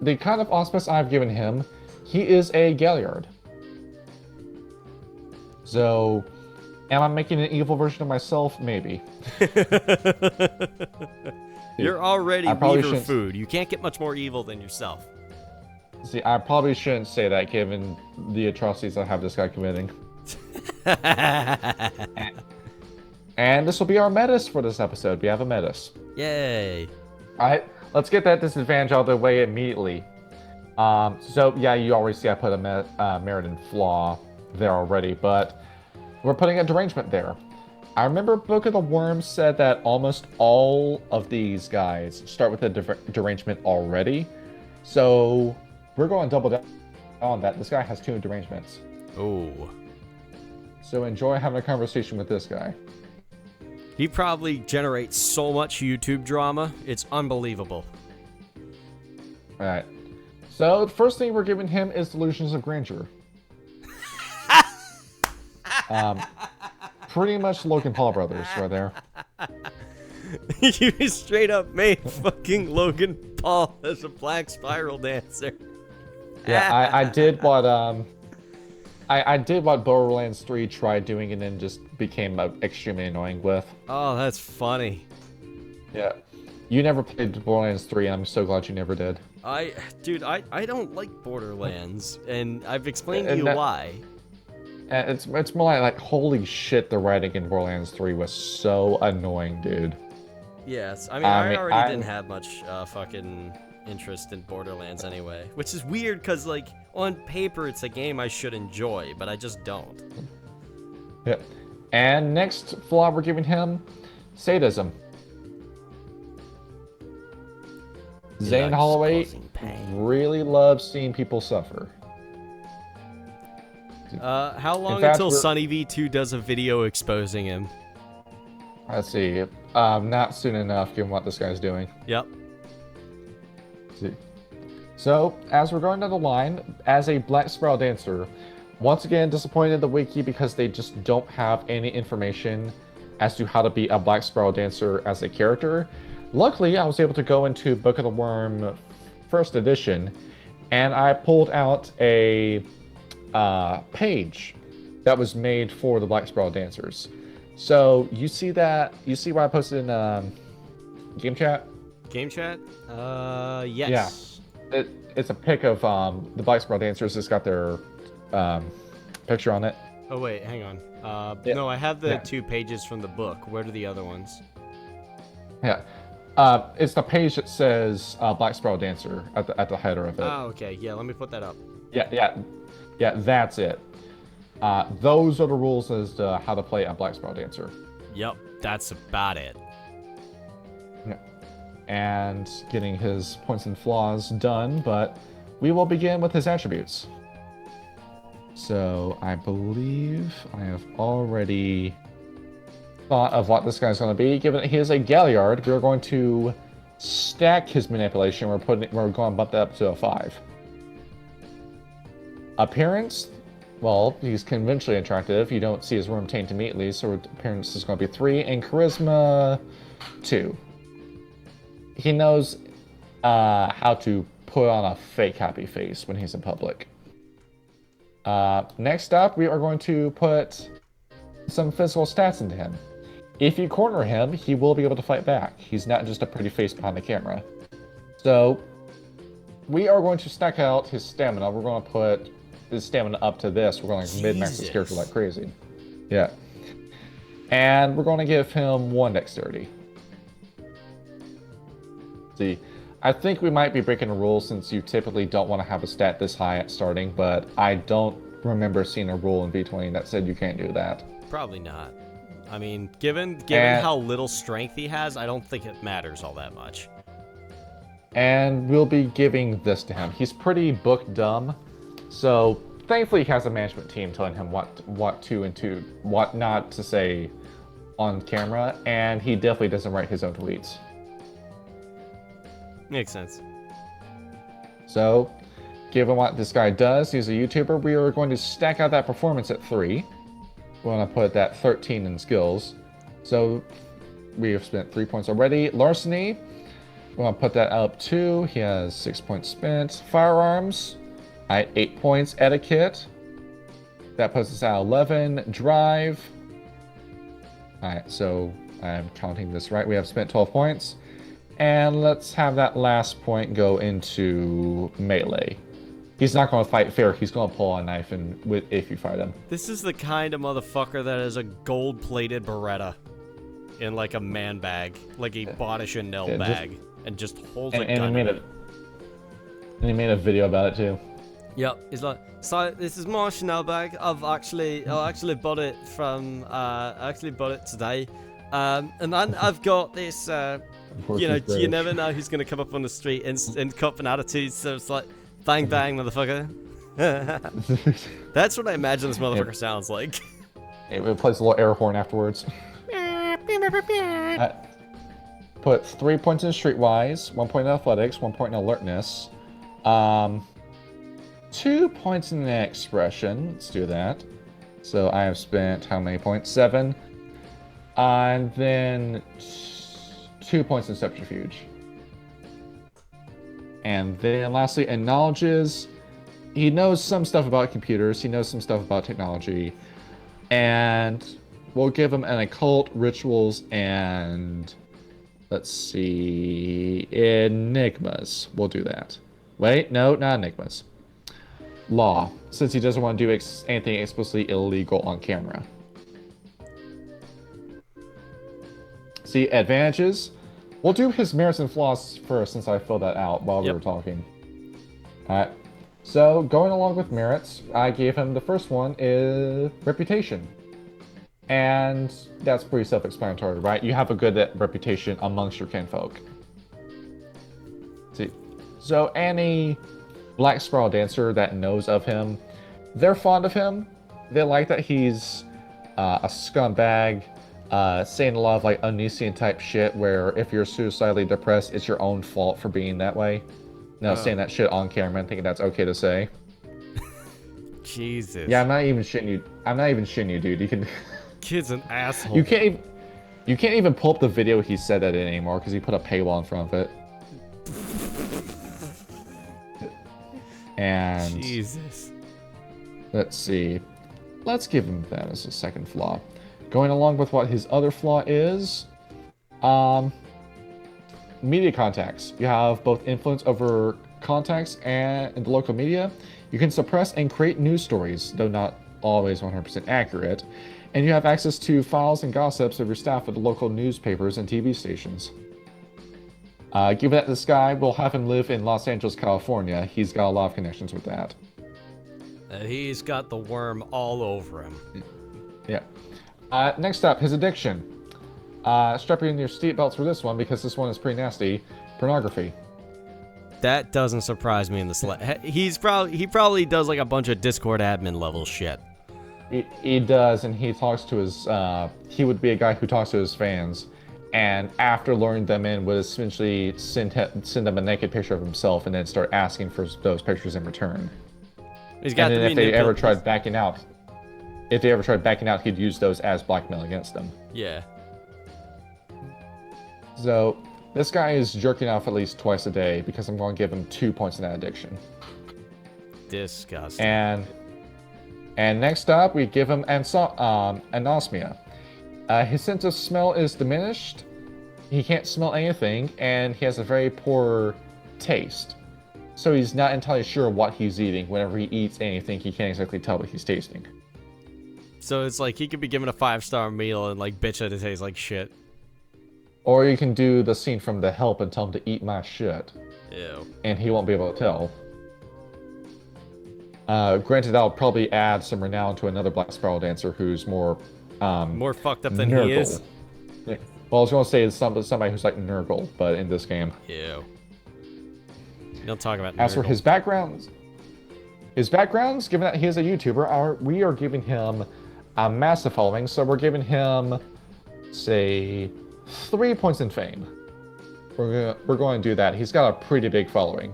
S2: the kind of auspice I've given him, he is a Galliard. So, am I making an evil version of myself? Maybe.
S1: You're already Weaver food. You can't get much more evil than yourself.
S2: See, I probably shouldn't say that given the atrocities I have this guy committing. And this will be our metis for this episode. We have a metis.
S1: Yay.
S2: Alright, let's get that disadvantage out of the way immediately. So, yeah, you already see I put a merit and flaw there already, but we're putting a derangement there. I remember Book of the Worm said that almost all of these guys start with a derangement already. So, we're going double down on that. This guy has 2 derangements.
S1: Oh.
S2: So enjoy having a conversation with this guy.
S1: He probably generates so much YouTube drama. It's unbelievable.
S2: Alright. So, the first thing we're giving him is Delusions of Grandeur. Pretty much Logan Paul brothers right there.
S1: You straight up made fucking Logan Paul as a black spiral dancer.
S2: Yeah, I did what I did what Borderlands 3 tried doing and then just became extremely annoying with.
S1: Oh, that's funny.
S2: Yeah. You never played Borderlands 3, and I'm so glad you never did.
S1: Dude, I don't like Borderlands, and I've explained to
S2: And
S1: you
S2: that-
S1: why.
S2: It's more like holy shit, the writing in Borderlands 3 was so annoying, dude.
S1: Yes, I mean, I already
S2: I'm-
S1: didn't have much fucking interest in Borderlands anyway, which is weird because, like, on paper it's a game I should enjoy, but I just don't.
S2: Yeah. And next flaw we're giving him, sadism. Zane
S3: likes
S2: Holloway
S3: causing pain.
S2: really loves seeing people suffer.
S1: How long
S2: fact,
S1: until
S2: we're-
S1: Sunny V2 does a video exposing him?
S2: Let's see. Not soon enough, given what this guy's doing.
S1: Yep.
S2: See. So, as we're going down the line, as a Black Spiral dancer, once again disappointed in the wiki because they just don't have any information as to how to be a Black Spiral dancer as a character. Luckily, I was able to go into Book of the Worm first edition, and I pulled out a page that was made for the Black Spiral dancers. So you see that? You see what I posted in game chat?
S1: Game chat? Yes.
S2: It's a pic of the Black Spiral dancers. It's got their picture on it.
S1: Oh, wait, hang on.
S2: Yeah.
S1: No, I have the
S2: Yeah.
S1: 2 pages from the book. Where are the other ones?
S2: Yeah. It's the page that says Black Spiral dancer at the header of it.
S1: Oh, okay. Yeah, let me put that up.
S2: Yeah, that's it. Those are the rules as to how to play a Black Spiral dancer.
S1: Yep, that's about it.
S2: Yeah. And getting his points and flaws done, but we will begin with his attributes. So I believe I have already thought of what this guy's going to be. Given that he is a Galliard, we're going to stack his manipulation. We're going to bump that up to a 5. Appearance, well, he's conventionally attractive. You don't see his room taint immediately, so appearance is going to be 3, and charisma 2. He knows how to put on a fake happy face when he's in public. Next up, we are going to put some physical stats into him. If you corner him, he will be able to fight back. He's not just a pretty face behind the camera. So, we are going to stack out his stamina. We're going to put his stamina up to this. We're going to mid-max this character like crazy. Yeah. And we're going to give him 1 dexterity. See, I think we might be breaking a rule since you typically don't want to have a stat this high at starting, but I don't remember seeing a rule in V20 that said you can't do that.
S1: Probably not. I mean, given
S2: And-
S1: how little strength he has, I don't think it matters all that much.
S2: And we'll be giving this to him. He's pretty book dumb, so thankfully he has a management team telling him what to and what not to say on camera, and he definitely doesn't write his own tweets.
S1: Makes sense.
S2: So, given what this guy does, he's a YouTuber, we are going to stack out that performance at 3. We're going to put that 13 in skills. So, we have spent 3 points already. Larceny, we're going to put that up 2. He has 6 points spent. Firearms, 8 points. Etiquette, that puts us at 11. Drive, alright, so I'm counting this right. We have spent 12 points. And let's have that last point go into melee. He's not going to fight fair. He's going to pull a knife if you fight him.
S1: This is the kind of motherfucker that is a gold-plated Beretta in like a man bag, like he bought a Chanel bag, and just holds a gun.
S2: And he made a video about it too.
S1: Yep, he's like, so this is my Chanel bag. I actually bought it from, I actually bought it today. And then I've got this, you never know who's gonna come up on the street and cop an attitude, so it's like, bang bang, motherfucker. That's what I imagine this motherfucker sounds like.
S2: It plays a little air horn afterwards. Put 3 points in Streetwise, 1 point in Athletics, 1 point in Alertness. 2 points in Expression. Let's do that. So I have spent how many points? 7. And then 2 points in subterfuge. And then lastly, in knowledges, he knows some stuff about computers, he knows some stuff about technology, and we'll give him an occult, rituals, and let's see, enigmas. We'll do that. Wait, no, not enigmas. Law, since he doesn't want to do anything explicitly illegal on camera. See, advantages. We'll do his merits and flaws first, since I filled that out while we were talking. Alright, so going along with merits, I gave him the first one is reputation. And that's pretty self-explanatory, right? You have a good reputation amongst your kinfolk. See, so any Black Spiral Dancer that knows of him, they're fond of him. They like that he's a scumbag, saying a lot of like Onision type shit where if you're suicidally depressed, it's your own fault for being that way. No, saying that shit on camera and thinking that's okay to say.
S1: Jesus.
S2: Yeah, I'm not even shitting you. I'm not even shitting you, dude. You can.
S1: Kid's an asshole.
S2: You can't even pull up the video he said that in anymore because he put a paywall in front of it. And
S1: Jesus.
S2: Let's see. Let's give him that as a second flaw. Going along with what his other flaw is, media contacts. You have both influence over contacts and in the local media. You can suppress and create news stories, though not always 100% accurate. And you have access to files and gossips of your staff at the local newspapers and TV stations. Given that this guy, we'll have him live in Los Angeles, California. He's got a lot of connections with that.
S1: And he's got the worm all over him.
S2: Yeah. Next up, his addiction. Strap in your seatbelts for this one because this one is pretty nasty. Pornography.
S1: That doesn't surprise me in the slightest. He probably does like a bunch of Discord admin level shit.
S2: He does, and he talks to his, he would be a guy who talks to his fans, and after luring them in, would essentially send them a naked picture of himself, and then start asking for those pictures in return.
S1: He's got
S2: and then
S1: to
S2: if they ever tried backing out, he'd use those as blackmail against them.
S1: Yeah.
S2: So, this guy is jerking off at least twice a day, because I'm going to give him 2 points in that addiction.
S1: Disgusting.
S2: And next up, we give him anosmia. His sense of smell is diminished. He can't smell anything, and he has a very poor taste. So he's not entirely sure what he's eating. Whenever he eats anything, he can't exactly tell what he's tasting.
S1: So it's like he could be given a 5-star meal and like bitch that it tastes like shit.
S2: Or you can do the scene from The Help and tell him to eat my shit.
S1: Ew.
S2: And he won't be able to tell. Granted, I'll probably add some renown to another Black Spiral Dancer who's more
S1: fucked up than
S2: Nurgle.
S1: he is.
S2: Yeah. Well, I was going to say it's somebody who's like Nurgle, but in this game.
S1: Ew. Don't talk about
S2: As for
S1: Nurgle.
S2: his backgrounds, given that he is a YouTuber, we are giving him a massive following, so we're giving him, say, 3 points in fame. We're going to do that. He's got a pretty big following.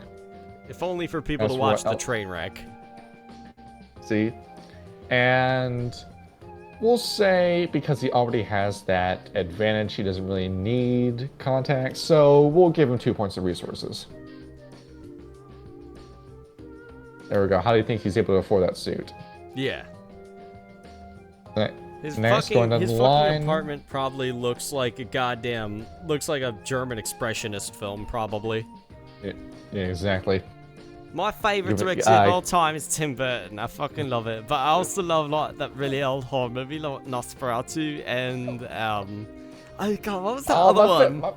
S1: If only for people
S2: As
S1: to
S2: for
S1: watch the train wreck.
S2: See? And we'll say, because he already has that advantage, he doesn't really need contacts, so we'll give him 2 points of resources. There we go. How do you think he's able to afford that suit?
S1: Yeah.
S2: Right.
S1: His
S2: Next, going down
S1: fucking
S2: the line.
S1: apartment probably looks like a German expressionist film, probably.
S2: Yeah, exactly.
S1: My favorite
S2: Yeah,
S1: director of all time is Tim Burton. I fucking love it. But I also love like that really old horror movie like Nosferatu and oh god, what was that other one?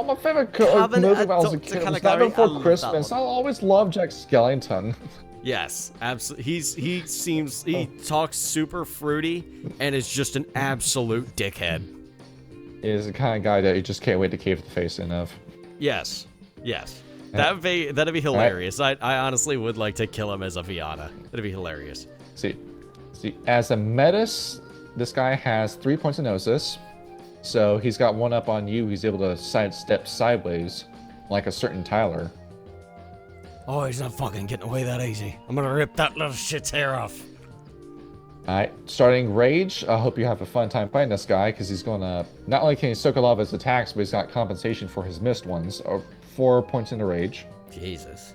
S2: My favorite
S1: Cabin
S2: movie
S1: at
S2: when I was a
S1: Dr.
S2: kid was
S1: Caligari.
S2: Nightmare
S1: I
S2: Before
S1: love that
S2: Christmas. I
S1: one.
S2: always loved Jack Skellington.
S1: Yes, absolutely. He talks super fruity and is just an absolute dickhead.
S2: Is the kind of guy that you just can't wait to cave the face in of.
S1: Yes. That'd be hilarious. I honestly would like to kill him as a Viana. That'd be hilarious.
S2: See, as a Metis, this guy has 3 points of Gnosis. So he's got one up on you. He's able to sidestep sideways, like a certain Tyler.
S1: Oh, he's not fucking getting away that easy. I'm gonna rip that little shit's hair off.
S2: Alright, starting Rage. I hope you have a fun time fighting this guy, because he's gonna... Not only can he soak a lot of his attacks, but he's got compensation for his missed ones. Or 4 points into Rage.
S1: Jesus.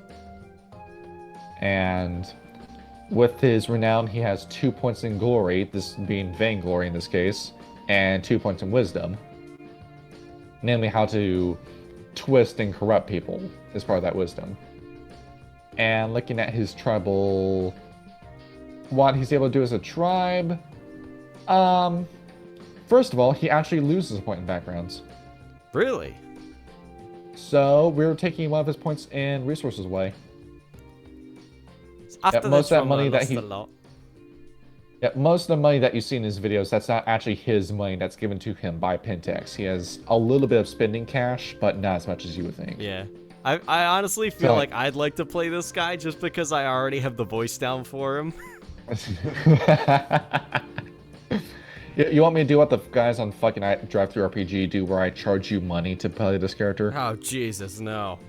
S2: And with his Renown, he has 2 points in Glory, this being Vainglory in this case, and 2 points in Wisdom. Namely, how to twist and corrupt people is part of that Wisdom. And looking at his tribal... What he's able to do as a tribe... First of all, he actually loses a point in backgrounds.
S1: Really?
S2: So, we're taking one of his points in resources away.
S1: After
S2: most of that money that
S1: he...
S2: Yeah, most of the money that you see in his videos, that's not actually his money, that's given to him by Pentex. He has a little bit of spending cash, but not as much as you would think.
S1: Yeah. I honestly feel like I'd like to play this guy just because I already have the voice down for him.
S2: You want me to do what the guys on fucking Drive-Thru RPG do, where I charge you money to play this character?
S1: Oh, Jesus, no.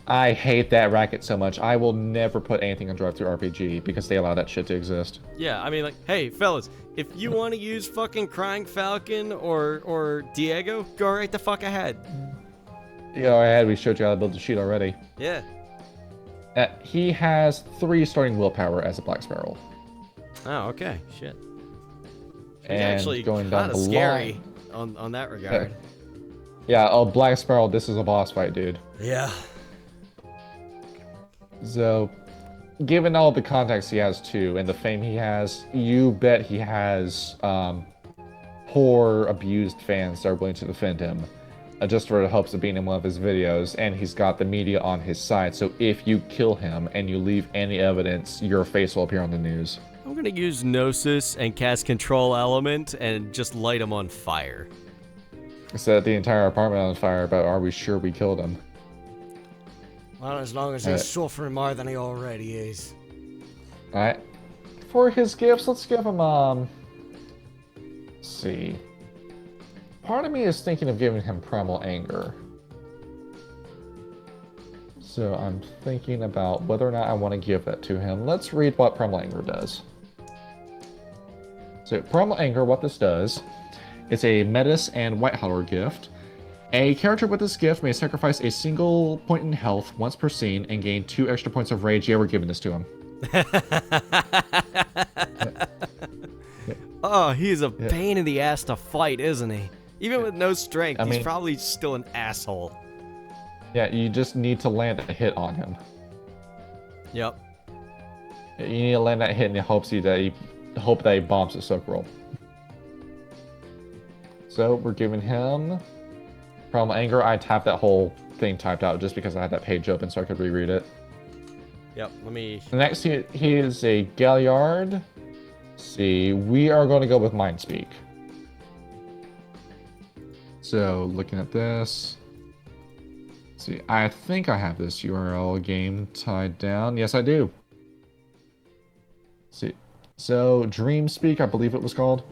S2: I hate that racket so much. I will never put anything on Drive-Thru RPG because they allow that shit to exist.
S1: Yeah, I mean, like, hey, fellas, if you want to use fucking Crying Falcon or Diego, go right the fuck ahead.
S2: Yeah, we showed you how to build the sheet already.
S1: Yeah.
S2: He has 3 starting willpower as a Black Sparrow.
S1: Oh, okay. Shit. He's
S2: And
S1: actually
S2: going down
S1: kind of
S2: the
S1: scary
S2: line-
S1: on that regard.
S2: Yeah, a Black Sparrow, this is a boss fight, dude.
S1: Yeah.
S2: So, given all the contacts he has too, and the fame he has, you bet he has poor, abused fans that are willing to defend him, just for the hopes of being in one of his videos, and he's got the media on his side, so if you kill him and you leave any evidence, your face will appear on the news.
S1: I'm gonna use Gnosis and cast Control Element and just light him on fire.
S2: Set the entire apartment on fire, but are we sure we killed him?
S3: Well, as long as he's suffering more than he already is.
S2: Alright. For his gifts, let's give him, let's see. Part of me is thinking of giving him Primal Anger. So I'm thinking about whether or not I want to give that to him. Let's read what Primal Anger does. So Primal Anger, what this does, it's a Metis and Whitehowler gift. A character with this gift may sacrifice a single point in health once per scene and gain 2 extra points of rage. Yeah, we're giving this to him.
S1: Oh, he's a pain in the ass to fight, isn't he? Even with no strength, he's probably still an asshole.
S2: Yeah, you just need to land a hit on him.
S1: Yep.
S2: You need to land that hit in the hopes that he bombs the soak roll. So we're giving him Primal Anger. I tapped that whole thing typed out just because I had that page open so I could reread it.
S1: Yep, let me...
S2: Next, he is a Galliard. Let's see, we are going to go with Mind Speak. So, looking at this. Let's see, I think I have this URL game tied down. Yes, I do. Let's see, so Dream Speak, I believe it was called.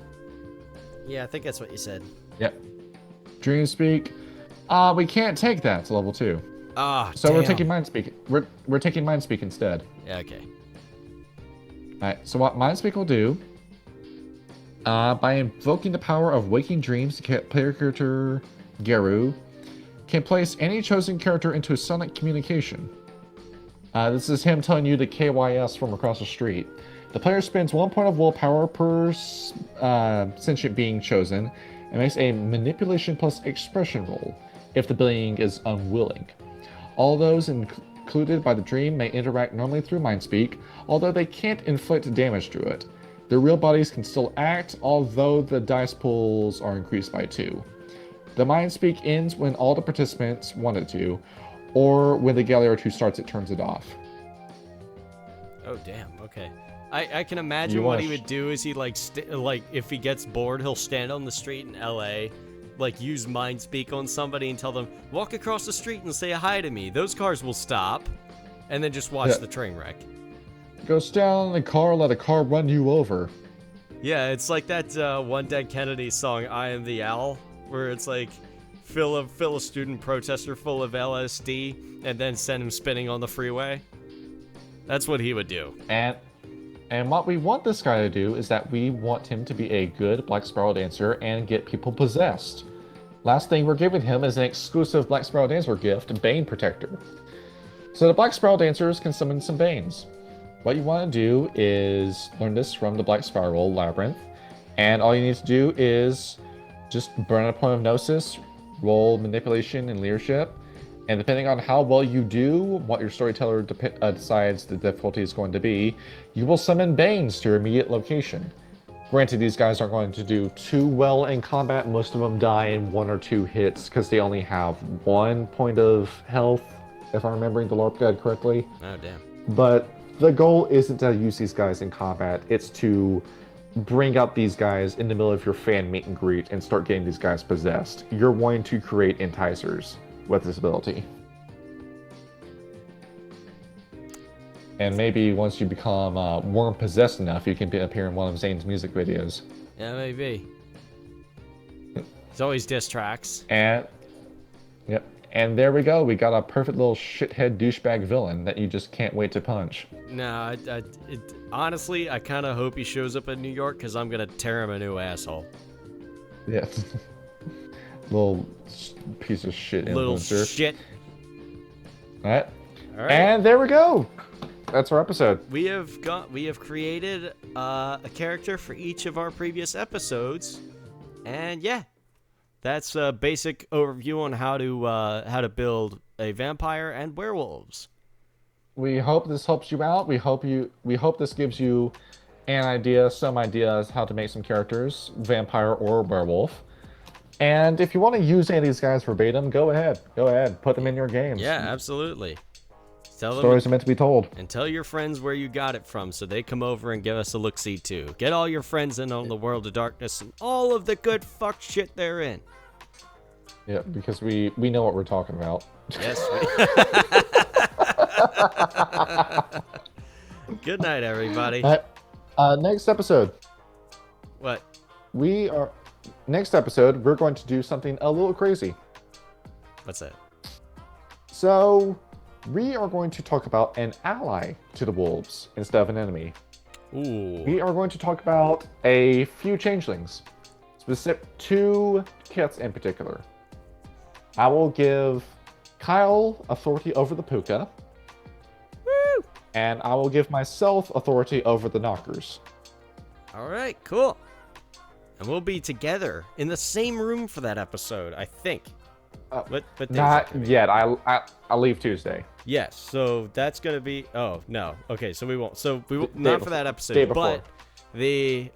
S1: Yeah, I think that's what you said.
S2: Yep. Dream Speak. We can't take that to level 2.
S1: Ah,
S2: So we're taking Mind Speak. We're taking Mind Speak instead.
S1: Yeah, okay.
S2: Alright, so what Mind Speak will do, by invoking the power of Waking Dreams, player character Geru can place any chosen character into a sonic communication. This is him telling you the KYS from across the street. The player spends 1 point of willpower per sentient being chosen and makes a manipulation plus expression roll if the being is unwilling. All those included by the dream may interact normally through Mindspeak, although they can't inflict damage to it. Their real bodies can still act, although the dice pools are increased by 2. The Mindspeak ends when all the participants want it to, or when the Galliard who starts it turns it off.
S1: Oh, damn, okay. I can imagine what he would do is he, like, if he gets bored, he'll stand on the street in LA, like, use Mindspeak on somebody and tell them, walk across the street and say hi to me. Those cars will stop, and then just watch the train wreck.
S2: Go stand in the car, let a car run you over.
S1: Yeah, it's like that One Dead Kennedy song, I Am the Owl, where it's like, fill a student protester full of LSD, and then send him spinning on the freeway. That's what he would do.
S2: And what we want this guy to do is that we want him to be a good Black Spiral Dancer and get people possessed. Last thing we're giving him is an exclusive Black Spiral Dancer gift, Bane Protector. So the Black Spiral Dancers can summon some Banes. What you want to do is learn this from the Black Spiral Labyrinth, and all you need to do is just burn a point of Gnosis, roll Manipulation and Leadership, and depending on how well you do, what your storyteller decides the difficulty is going to be, you will summon Banes to your immediate location. Granted, these guys aren't going to do too well in combat. Most of them die in 1 or 2 hits because they only have 1 point of health, if I'm remembering the LARP guide correctly.
S1: Oh, damn.
S2: But the goal isn't to use these guys in combat, it's to bring out these guys in the middle of your fan meet and greet and start getting these guys possessed. You're wanting to create enticers with this ability. And maybe once you become worm possessed enough, you can appear in one of Zane's music videos.
S1: Yeah, maybe. There's always diss tracks.
S2: And yep. And there we go. We got a perfect little shithead douchebag villain that you just can't wait to punch.
S1: No, honestly, I kind of hope he shows up in New York because I'm going to tear him a new asshole.
S2: Yeah. Little piece of shit
S1: Little
S2: influencer.
S1: shit.
S2: All right.
S1: All right.
S2: And there we go. That's our episode.
S1: We have created a character for each of our previous episodes, and yeah, that's a basic overview on how to build a vampire and werewolves.
S2: We hope this helps you out. We hope this gives you some ideas how to make some characters, vampire or werewolf. And if you want to use any of these guys verbatim, go ahead, put them in your games.
S1: Yeah, absolutely. Tell them,
S2: Stories are meant to be told.
S1: and tell your friends where you got it from so they come over and give us a look-see too. Get all your friends in on the World of Darkness and all of the good fuck shit they're in.
S2: Yeah, because we know what we're talking about.
S1: Yes. Good night, everybody.
S2: Next episode.
S1: What?
S2: Next episode, we're going to do something a little crazy.
S1: What's that?
S2: So, we are going to talk about an ally to the wolves instead of an enemy.
S1: Ooh.
S2: We are going to talk about a few changelings, specific 2 kits in particular. I will give Kyle authority over the Puka.
S1: Woo!
S2: And I will give myself authority over the Knockers.
S1: All right, cool. And we'll be together in the same room for that episode, I think. What day is
S2: Not
S1: that gonna be?
S2: yet. I'll leave Tuesday.
S1: Yes, so that's gonna be. Oh no. Okay, so we won't. So we will
S2: Day
S1: not for
S2: before-
S1: that
S2: day
S1: episode,
S2: before.
S1: but the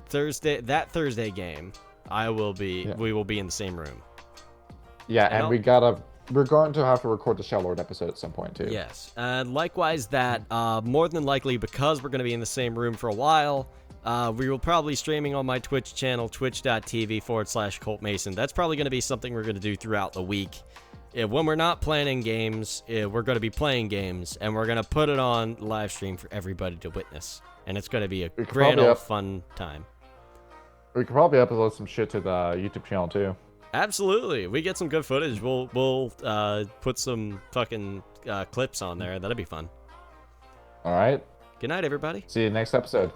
S1: Thursday game, we will be in the same room.
S2: Yeah,
S1: And
S2: and we're going to have to record the Shellord episode at some point too.
S1: Yes, and likewise that more than likely because we're gonna be in the same room for a while. We will probably streaming on my Twitch channel, twitch.tv/Colt Mason. That's probably going to be something we're going to do throughout the week. When we're not planning games, we're going to be playing games, and we're going to put it on live stream for everybody to witness. And it's going to be a grand old fun time.
S2: We could probably upload some shit to the YouTube channel too.
S1: Absolutely. We get some good footage. We'll put some fucking clips on there. That'll be fun.
S2: All right.
S1: Good night, everybody.
S2: See you next episode.